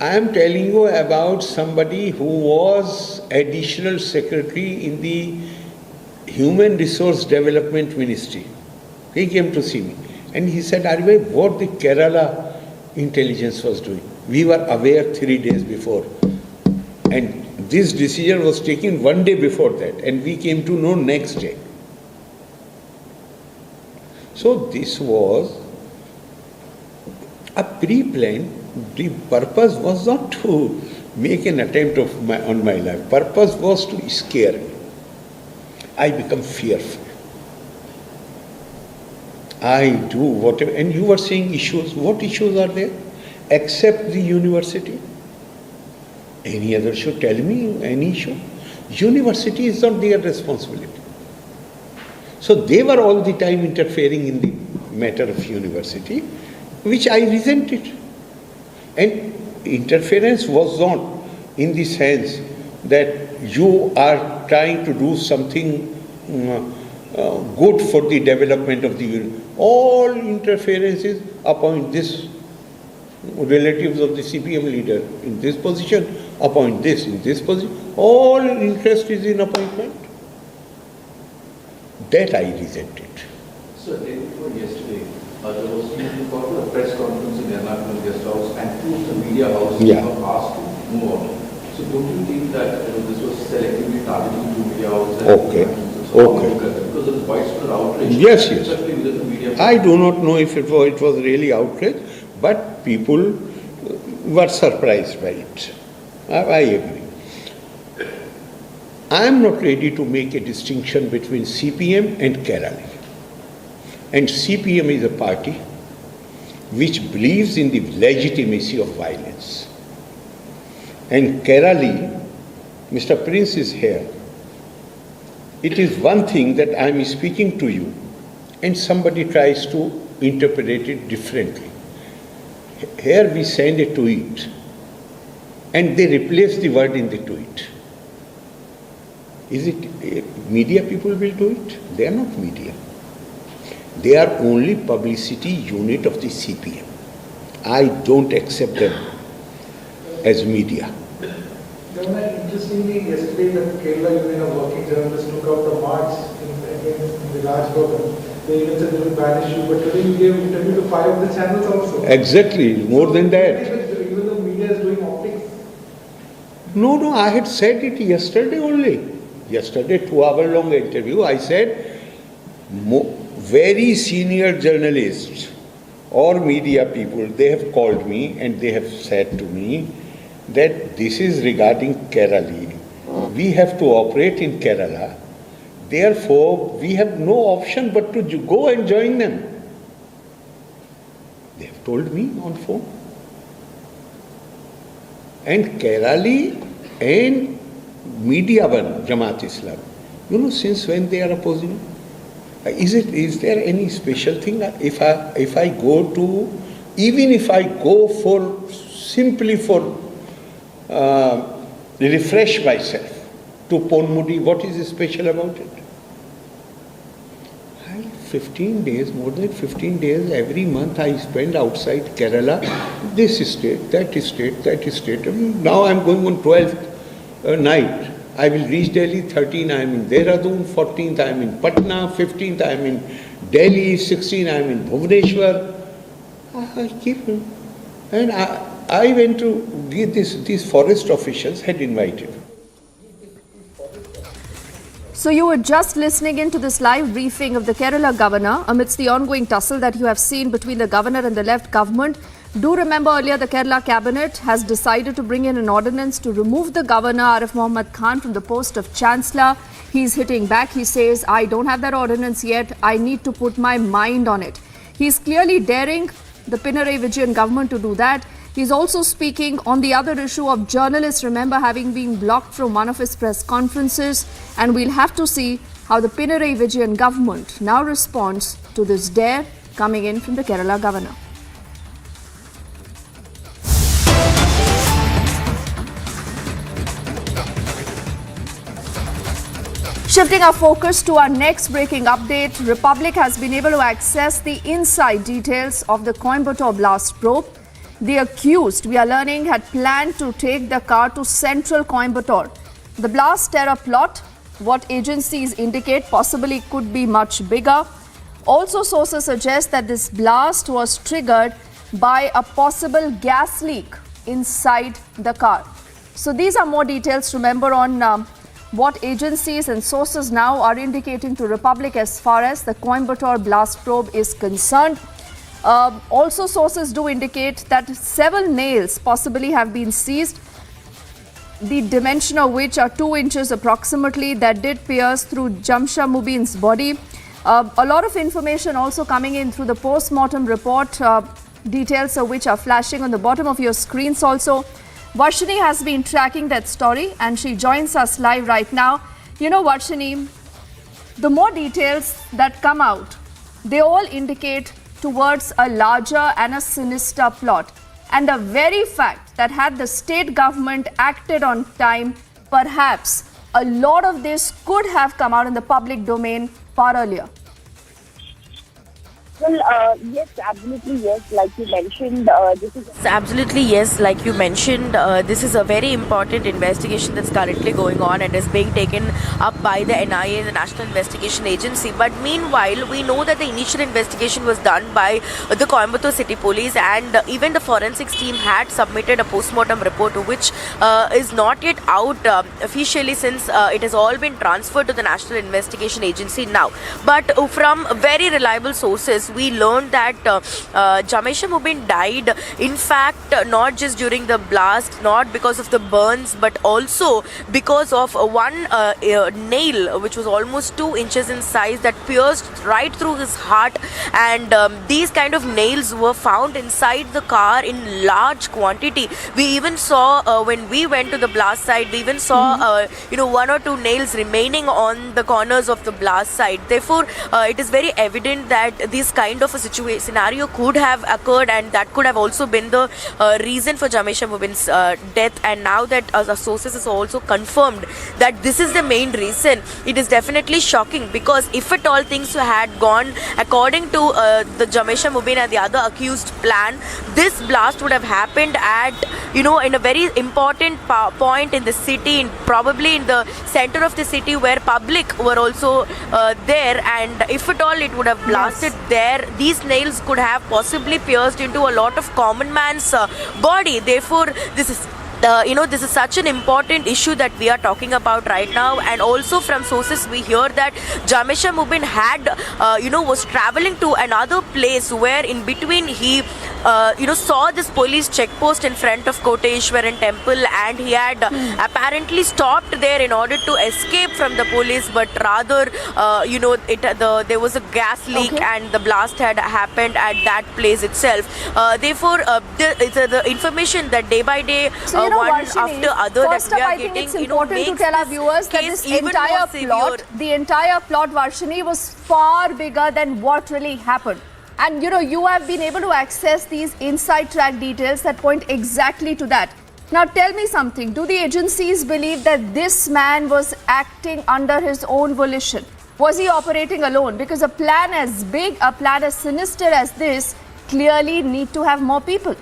M: I am telling you about somebody who was additional secretary in the Human Resource Development Ministry. He came to see me and he said, Arvind, what the Kerala intelligence was doing. We were aware 3 days before. And this decision was taken 1 day before that. And we came to know next day. So this was a pre-planned. The purpose was not to make an attempt on my life. Purpose was to scare me. I become fearful. I do whatever. And you were saying issues. What issues are there? Except the university. Any other should tell me any issue. University is not their responsibility. So they were all the time interfering in the matter of university, which I resented. And interference was not in the sense that you are trying to do something good for the development of the university. All interferences appoint this relatives of the CPM leader in this position, appoint this in this position. All interest is in appointment. That I resented.
P: So, day before yesterday, there was a press conference in Ernakulam guest house and two of the media houses were asked to move out. So, don't you think that this was selectively targeting two media houses?
M: Okay.
P: because there is widespread outrage.
M: Yes, yes.
P: Especially within the media.
M: I do not know if it was really outrage, but people were surprised by it. I agree. I am not ready to make a distinction between CPM and Kerala. And CPM is a party which believes in the legitimacy of violence. And Kerala, Mr. Prince is here. It is one thing that I am speaking to you and somebody tries to interpret it differently. Here we send a tweet and they replace the word in the tweet. Is it media people will do it? They are not media. They are only publicity unit of the CPM. I don't accept them as media.
U: Interestingly, yesterday the Kerala Union of Working Journalists took out the march in the Raj Bhavan. They even said they will ban issue, but today you gave interview to 5 of the channels also.
M: Exactly, more than that.
U: Even the media is doing optics.
M: No, I had said it yesterday only. Yesterday, 2-hour-long interview, I said, very senior journalists or media people, they have called me and they have said to me that this is regarding Kerala. We have to operate in Kerala. Therefore, we have no option but to go and join them. They have told me on phone. And Kerala and Media One, Jamaat Islam, since when they are opposing? Is there any special thing? If I go to, even if I go simply for refresh myself to Ponmudi, what is special about it? 15 days, more than 15 days every month I spend outside Kerala, this state, that state, that state. Now I am going on 12th night. I will reach Delhi, 13th I am in Dehradun, 14th I am in Patna, 15th I am in Delhi, 16th I am in Bhubaneswar. I keep, and I went to get these forest officials had invited.
A: So you were just listening into this live briefing of the Kerala governor amidst the ongoing tussle that you have seen between the governor and the left government. Do remember earlier the Kerala cabinet has decided to bring in an ordinance to remove the governor Arif Mohammed Khan from the post of chancellor. He's hitting back. He says, I don't have that ordinance yet. I need to put my mind on it. He's clearly daring the Pinarayi Vijayan government to do that. He's also speaking on the other issue of journalists, remember, having been blocked from one of his press conferences. And we'll have to see how the Pinarayi Vijayan government now responds to this dare coming in from the Kerala governor. Shifting our focus to our next breaking update, Republic has been able to access the inside details of the Coimbatore blast probe. The accused, we are learning, had planned to take the car to central Coimbatore. The blast terror plot, what agencies indicate, possibly could be much bigger. Also, sources suggest that this blast was triggered by a possible gas leak inside the car. So these are more details, remember, on what agencies and sources now are indicating to Republic as far as the Coimbatore blast probe is concerned. Also, sources do indicate that 7 nails possibly have been seized, the dimension of which are 2 inches approximately, that did pierce through Jamsha Mubin's body. A lot of information also coming in through the post-mortem report, details of which are flashing on the bottom of your screens also. Varshini has been tracking that story and she joins us live right now. You know, Varshini, the more details that come out, they all indicate towards a larger and a sinister plot. And the very fact that had the state government acted on time, perhaps a lot of this could have come out in the public domain far earlier.
H: Well, yes, absolutely yes. Like you mentioned, this is
C: Absolutely, yes. Like you mentioned, this is a very important investigation that's currently going on and is being taken up by the NIA, the National Investigation Agency. But meanwhile, we know that the initial investigation was done by the Coimbatore City Police, and even the forensics team had submitted a post-mortem report which is not yet out officially, since it has all been transferred to the National Investigation Agency now. But from very reliable sources, we learned that Jamesha Mubin died, in fact, not just during the blast, not because of the burns, but also because of one nail which was almost 2 inches in size that pierced right through his heart. And these kind of nails were found inside the car in large quantity. We even saw when we went to the blast site, we even saw 1 or 2 nails remaining on the corners of the blast site. Therefore, it is very evident that this kind of a scenario could have occurred, and that could have also been the reason for Jamesha Mubin's death. And now that our sources has also confirmed that this is the main reason, it is definitely shocking, because if at all things had gone according to the Jamesha Mubin and the other accused plan, this blast would have happened at in a very important point in the city, probably in the center of the city, where public were also there, and if at all it would have blasted there, these nails could have possibly pierced into a lot of common man's body. Therefore, this is this is such an important issue that we are talking about right now. And also from sources we hear that Jamesha Mubin had was traveling to another place where in between he saw this police checkpost in front of Koteshwaran temple, and he had apparently stopped there in order to escape from the police, but rather there was a gas leak and the blast had happened at that place itself. Therefore, the information that day by day one after other that we are getting,
A: it's important to tell our viewers that this entire plot, Varshini, was far bigger than what really happened. And you have been able to access these inside track details that point exactly to that. Now tell me something, do the agencies believe that this man was acting under his own volition? Was he operating alone? Because a plan as big, a plan as sinister as this clearly need to have more people.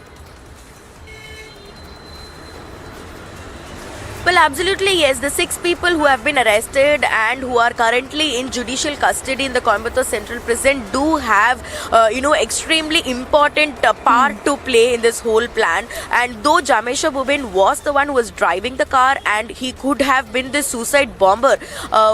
C: Well, absolutely yes. The 6 people who have been arrested and who are currently in judicial custody in the Coimbatore Central Prison do have, extremely important part to play in this whole plan. And though Jamesha Mubin was the one who was driving the car, and he could have been the suicide bomber,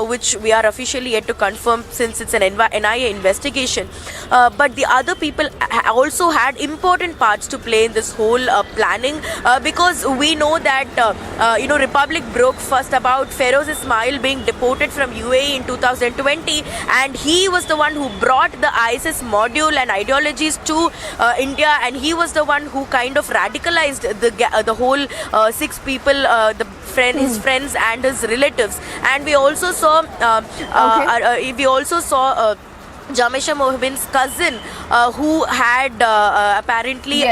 C: which we are officially yet to confirm since it's an NIA investigation. But the other people also had important parts to play in this whole planning, because we know that, Republic broke first about Feroz Ismail being deported from UAE in 2020, and he was the one who brought the ISIS module and ideologies to India, and he was the one who kind of radicalized the whole 6 people, his friends and his relatives. And we also saw Jamesha Mubin's cousin, who had apparently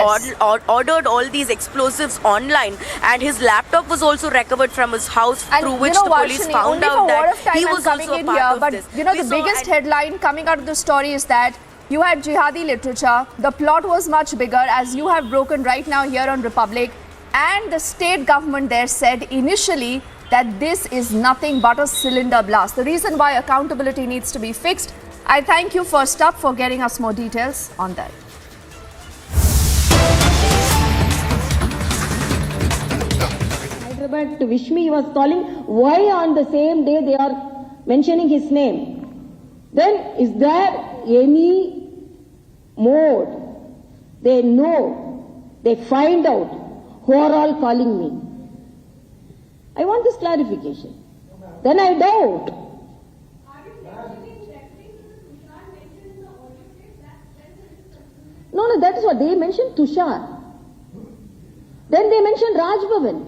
C: ordered all these explosives online, and his laptop was also recovered from his house, and through which the police found out that he was also a part of this.
A: The biggest headline coming out of the story is that you had jihadi literature. The plot was much bigger, as you have broken right now here on Republic, and the state government there said initially that this is nothing but a cylinder blast. The reason why accountability needs to be fixed. I thank you first up for getting us more details on that.
D: Hyderabad to wish me, he was calling. Why on the same day they are mentioning his name? Then is there any mode? They know, they find out who are all calling me. I want this clarification. Then I doubt. No, that is what they mentioned, Tushar. Then they mentioned Raj Bhavan.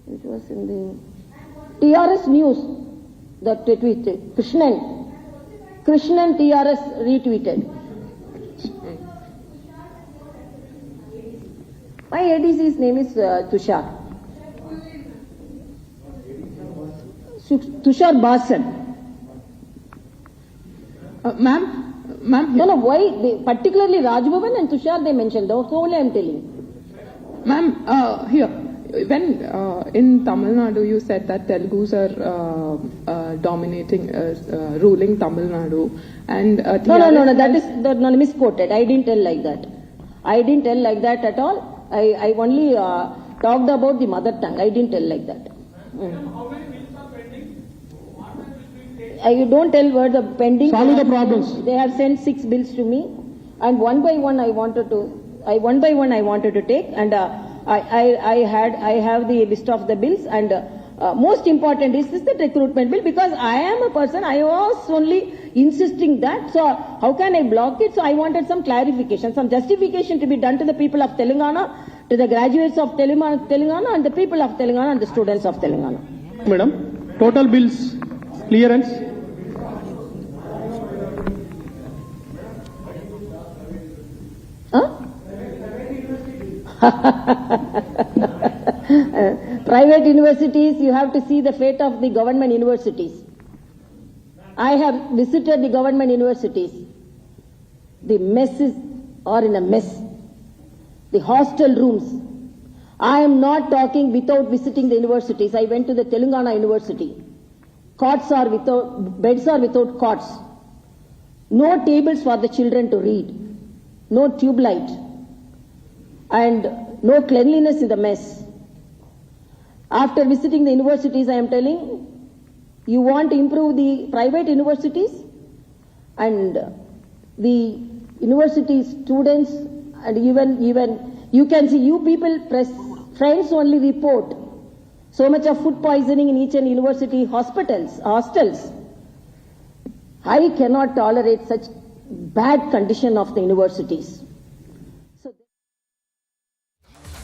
D: It was in the TRS news that they tweeted. Krishnan TRS retweeted. My ADC's name is Tushar. Tushar Basan. Ma'am. No, why? Particularly Raj Bhavan and Tushar they mentioned. So only I am telling.
F: Ma'am, here. When in Tamil Nadu you said that Telugus are dominating, ruling Tamil Nadu, and
D: no, that is misquoted. I didn't tell like that. I didn't tell like that at all. I only talked about the mother tongue. I didn't tell like that. I don't tell where the pending.
U: Solve the problems.
D: They have sent 6 bills to me, and one by one I wanted to take, and I have the list of the bills, and most important is the recruitment bill, because I am a person, I was only insisting that, so how can I block it? So I wanted some clarification, some justification to be done to the people of Telangana, to the graduates of Telangana, and the people of Telangana, and the students of Telangana.
U: Madam, total bills clearance.
D: Private universities, you have to see the fate of the government universities. I have visited the government universities. The messes are in a mess. The hostel rooms. I am not talking without visiting the universities. I went to the Telangana University. Beds are without cots. No tables for the children to read. No tube light. And no cleanliness in the mess. After visiting the universities, I am telling, you want to improve the private universities, and the university students, and even you can see, you people friends only report so much of food poisoning in each and university hostels. I cannot tolerate such bad condition of the universities.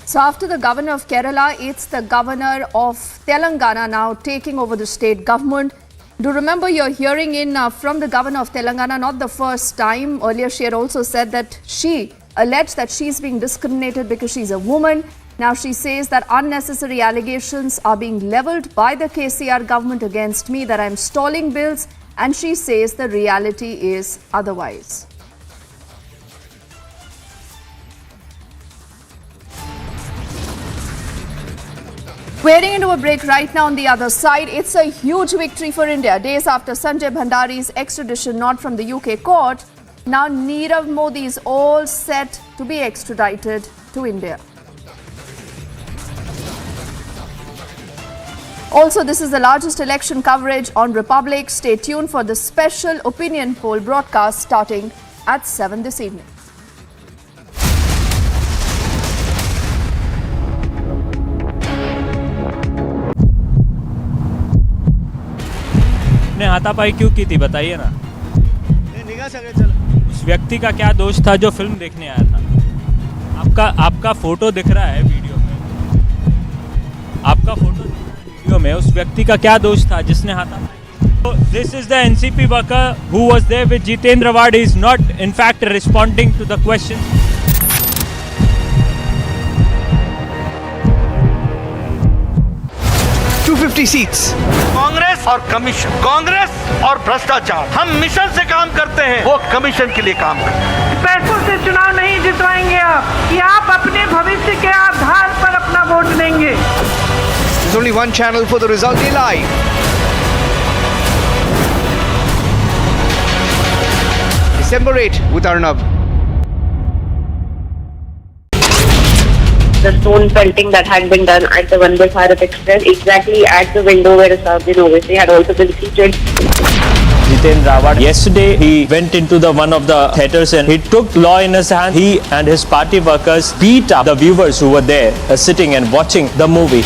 A: So after the governor of Kerala, it's the governor of Telangana now taking over the state government. Do remember, you're hearing in from the governor of Telangana, not the first time. Earlier she had also said that she alleged that she's being discriminated because she's a woman. Now she says that unnecessary allegations are being leveled by the KCR government against me, that I'm stalling bills, and she says the reality is otherwise. We're heading into a break right now. On the other side, it's a huge victory for India. Days after Sanjay Bhandari's extradition not from the UK court, now Nirav Modi is all set to be extradited to India. Also, this is the largest election coverage on Republic. Stay tuned for the special opinion poll broadcast starting at 7 this evening.
I: ने हाथापाई क्यों की थी, बताइए ना। उस व्यक्ति का क्या दोष था जो फिल्म देखने आया था? आपका फोटो दिख रहा है वीडियो में, आपका फोटो दिख रहा है वीडियो में, उस व्यक्ति का क्या दोष था जिसने हाथापाई? This is the NCP worker who was there with Jitendra Wad. He is not in fact responding to the questions.
X: 250 seats.
Q: Congress और कमीशन, कांग्रेस और भ्रष्टाचार, हम मिशन से काम करते हैं, वो कमीशन के लिए काम करते हैं।
R: पैसों से चुनाव नहीं जितवाएंगे आप, कि आप अपने भविष्य के आधार पर अपना वोट देंगे।
X: There's only one channel for the result day live. December 8 with Arnab.
H: The stone pelting that had been done at the Vande Bharat Express, exactly at the window where Asad Owaisi had also been seated.
I: Jitendra Raut, yesterday he went into one of the theatres and he took law in his hand. He and his party workers beat up the viewers who were there sitting and watching the movie.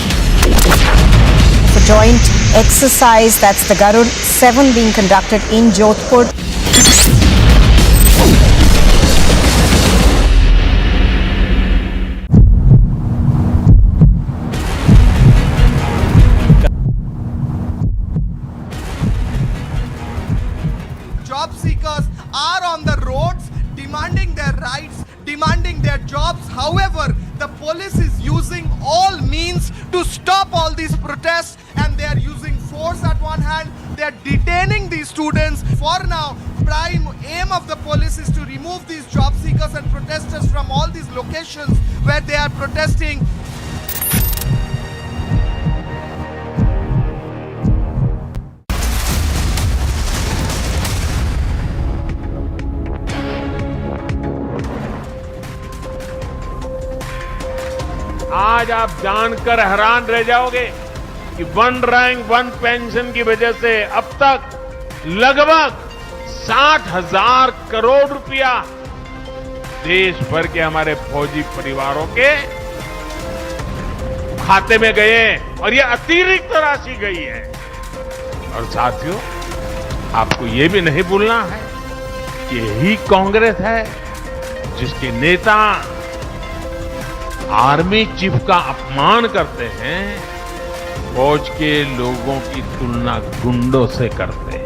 E: The joint exercise, that's the Garud 7 being conducted in Jodhpur.
K: Job seekers are on the roads demanding their rights, demanding their jobs. However, the police is using all means to stop all these protests, and they are using force at one hand. They are detaining these students. For now, prime aim of the police is to remove these job seekers and protesters from all these locations where they are protesting.
Z: आज आप जानकर हैरान रह जाओगे कि one rank one pension की वजह से अब तक लगभग 60,000 करोड़ रुपया देश भर के हमारे फौजी परिवारों के खाते में गए हैं और ये अतिरिक्त राशि गई है। और साथियों, आपको ये भी नहीं भूलना है कि यही कांग्रेस है जिसके नेता आर्मी चीफ का अपमान करते हैं, फौज के लोगों की तुलना गुंडों से करते हैं।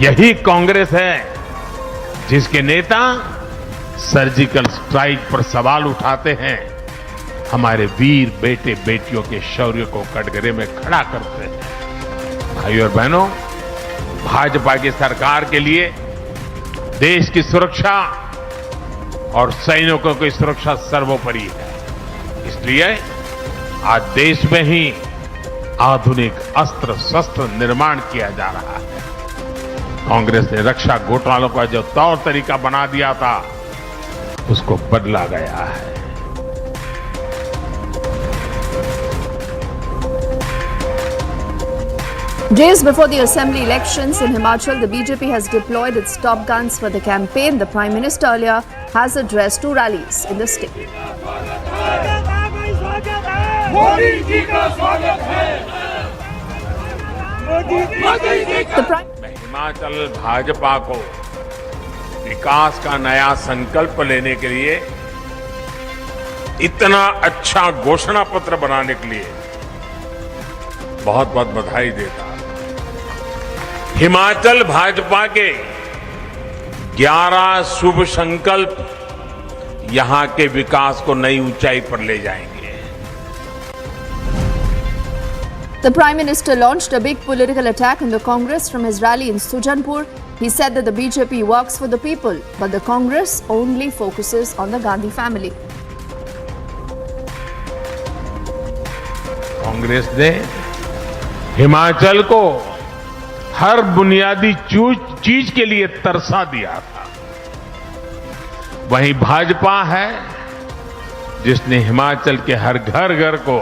Z: यही कांग्रेस है जिसके नेता सर्जिकल स्ट्राइक पर सवाल उठाते हैं, हमारे वीर बेटे बेटियों के शौर्य को कटघरे में खड़ा करते हैं। भाइयों और बहनों, भाजपा की सरकार के लिए देश की सुरक्षा और सैनिकों की सुरक्षा सर्वोपरि है। इसलिए आज देश में ही आधुनिक अस्त्र शस्त्र निर्माण किया जा रहा है। कांग्रेस ने रक्षा घोटालों का जो तौर तरीका बना दिया था, उसको बदला गया है।
A: Days before the assembly elections in Himachal, the BJP has deployed its top guns for the campaign. The Prime Minister earlier has addressed two rallies in the state.
Z: Himachal Bhajpa को विकास का नया संकल्प लेने के लिए इतना अच्छा घोषणा पत्र बनाने के लिए बहुत बहुत बधाई देता। हिमाचल भाजपा के 11 शुभ संकल्प यहां के विकास को नई ऊंचाई पर ले जाएंगे।
A: The Prime Minister launched a big political attack on the Congress from his rally in Sujanpur. He said that the BJP works for the people, but the Congress only focuses on the Gandhi family.
Z: Congress ने हिमाचल को हर बुनियादी चीज के लिए तरसा दिया था। वहीं भाजपा है जिसने हिमाचल के हर घर घर को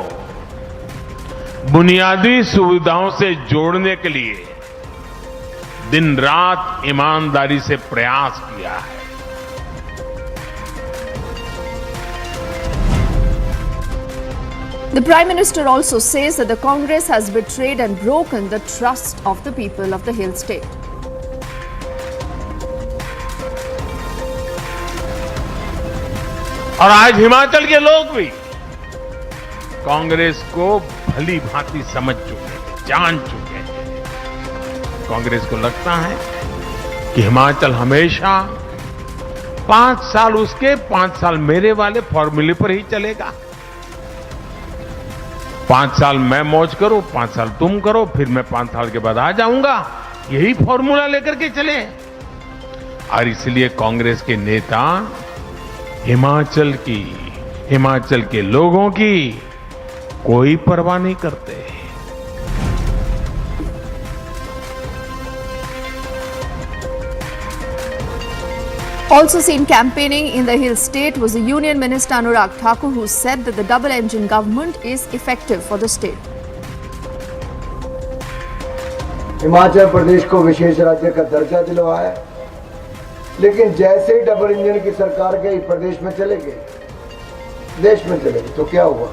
Z: बुनियादी सुविधाओं से जोड़ने के लिए दिन रात ईमानदारी से प्रयास किया है।
A: The Prime Minister also says that the Congress has betrayed and broken the trust of the people of the hill state.
Z: और आज हिमाचल के लोग भी कांग्रेस को भली भांति समझ चुके हैं, जान चुके हैं। कांग्रेस को लगता है कि हिमाचल हमेशा 5 साल उसके 5 साल मेरे वाले फॉर्मूले पर ही चलेगा। 5 साल मैं मौज करूं, 5 साल तुम करो, फिर मैं 5 साल के बाद आ जाऊंगा, यही फॉर्मूला लेकर के चले। और इसलिए कांग्रेस के नेता हिमाचल के लोगों की कोई परवाह नहीं करते।
A: Also seen campaigning in the hill state was the Union Minister Anurag Thakur, who said that the double-engine government is effective for the state.
L: Himachal Pradesh को विशेष राज्य का दर्जा दिलवाया, लेकिन जैसे ही डबल इंजन की सरकार गई प्रदेश में चले गए, देश में चले गए, तो क्या हुआ?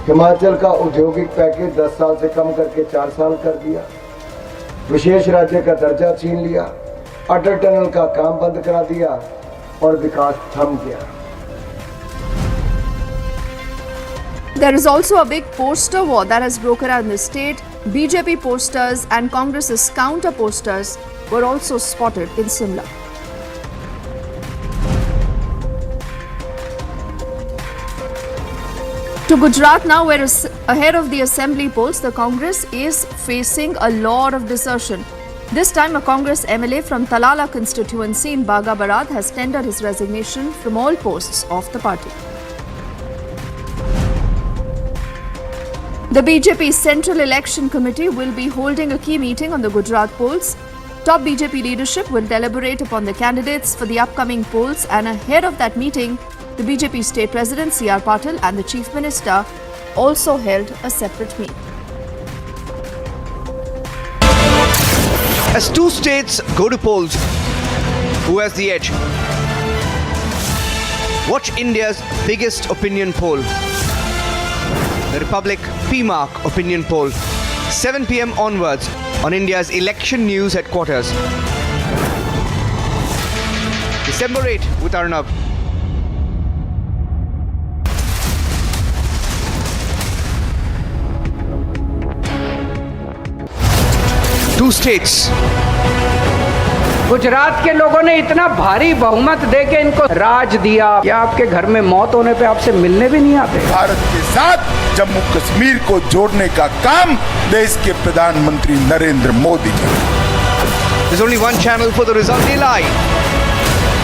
L: हिमाचल का औद्योगिक पैकेज 10 साल से कम करके 4 साल कर दिया, विशेष राज्य का दर्जा छीन लिया, अटल टनल का काम बंद करा दिया और विकास थम गया।
A: There is also a big poster war that has broken out in the state. BJP posters and Congress's counter posters were also spotted in Simla. To Gujarat now, where ahead of the assembly polls, the Congress is facing a lot of desertion. This time, a Congress MLA from Talala constituency in Bagha Barad has tendered his resignation from all posts of the party. The BJP Central Election Committee will be holding a key meeting on the Gujarat polls. Top BJP leadership will deliberate upon the candidates for the upcoming polls, and ahead of that meeting, the BJP State President C.R. Patil and the Chief Minister also held a separate meeting.
X: As two states go to polls, who has the edge? Watch India's biggest opinion poll, the Republic PMark opinion poll, 7 p.m. onwards on India's election news headquarters. December 8 with Arnab. Two states.
N: Gujarat के लोगों ने इतना भारी बहुमत देके इनको राज दिया, या आपके घर में मौत होने पे आपसे मिलने भी नहीं आते।
O: भारत के साथ जम्मू कश्मीर को जोड़ने का काम देश के प्रधानमंत्री Narendra Modi ji.
X: There's only one channel for the result. Live.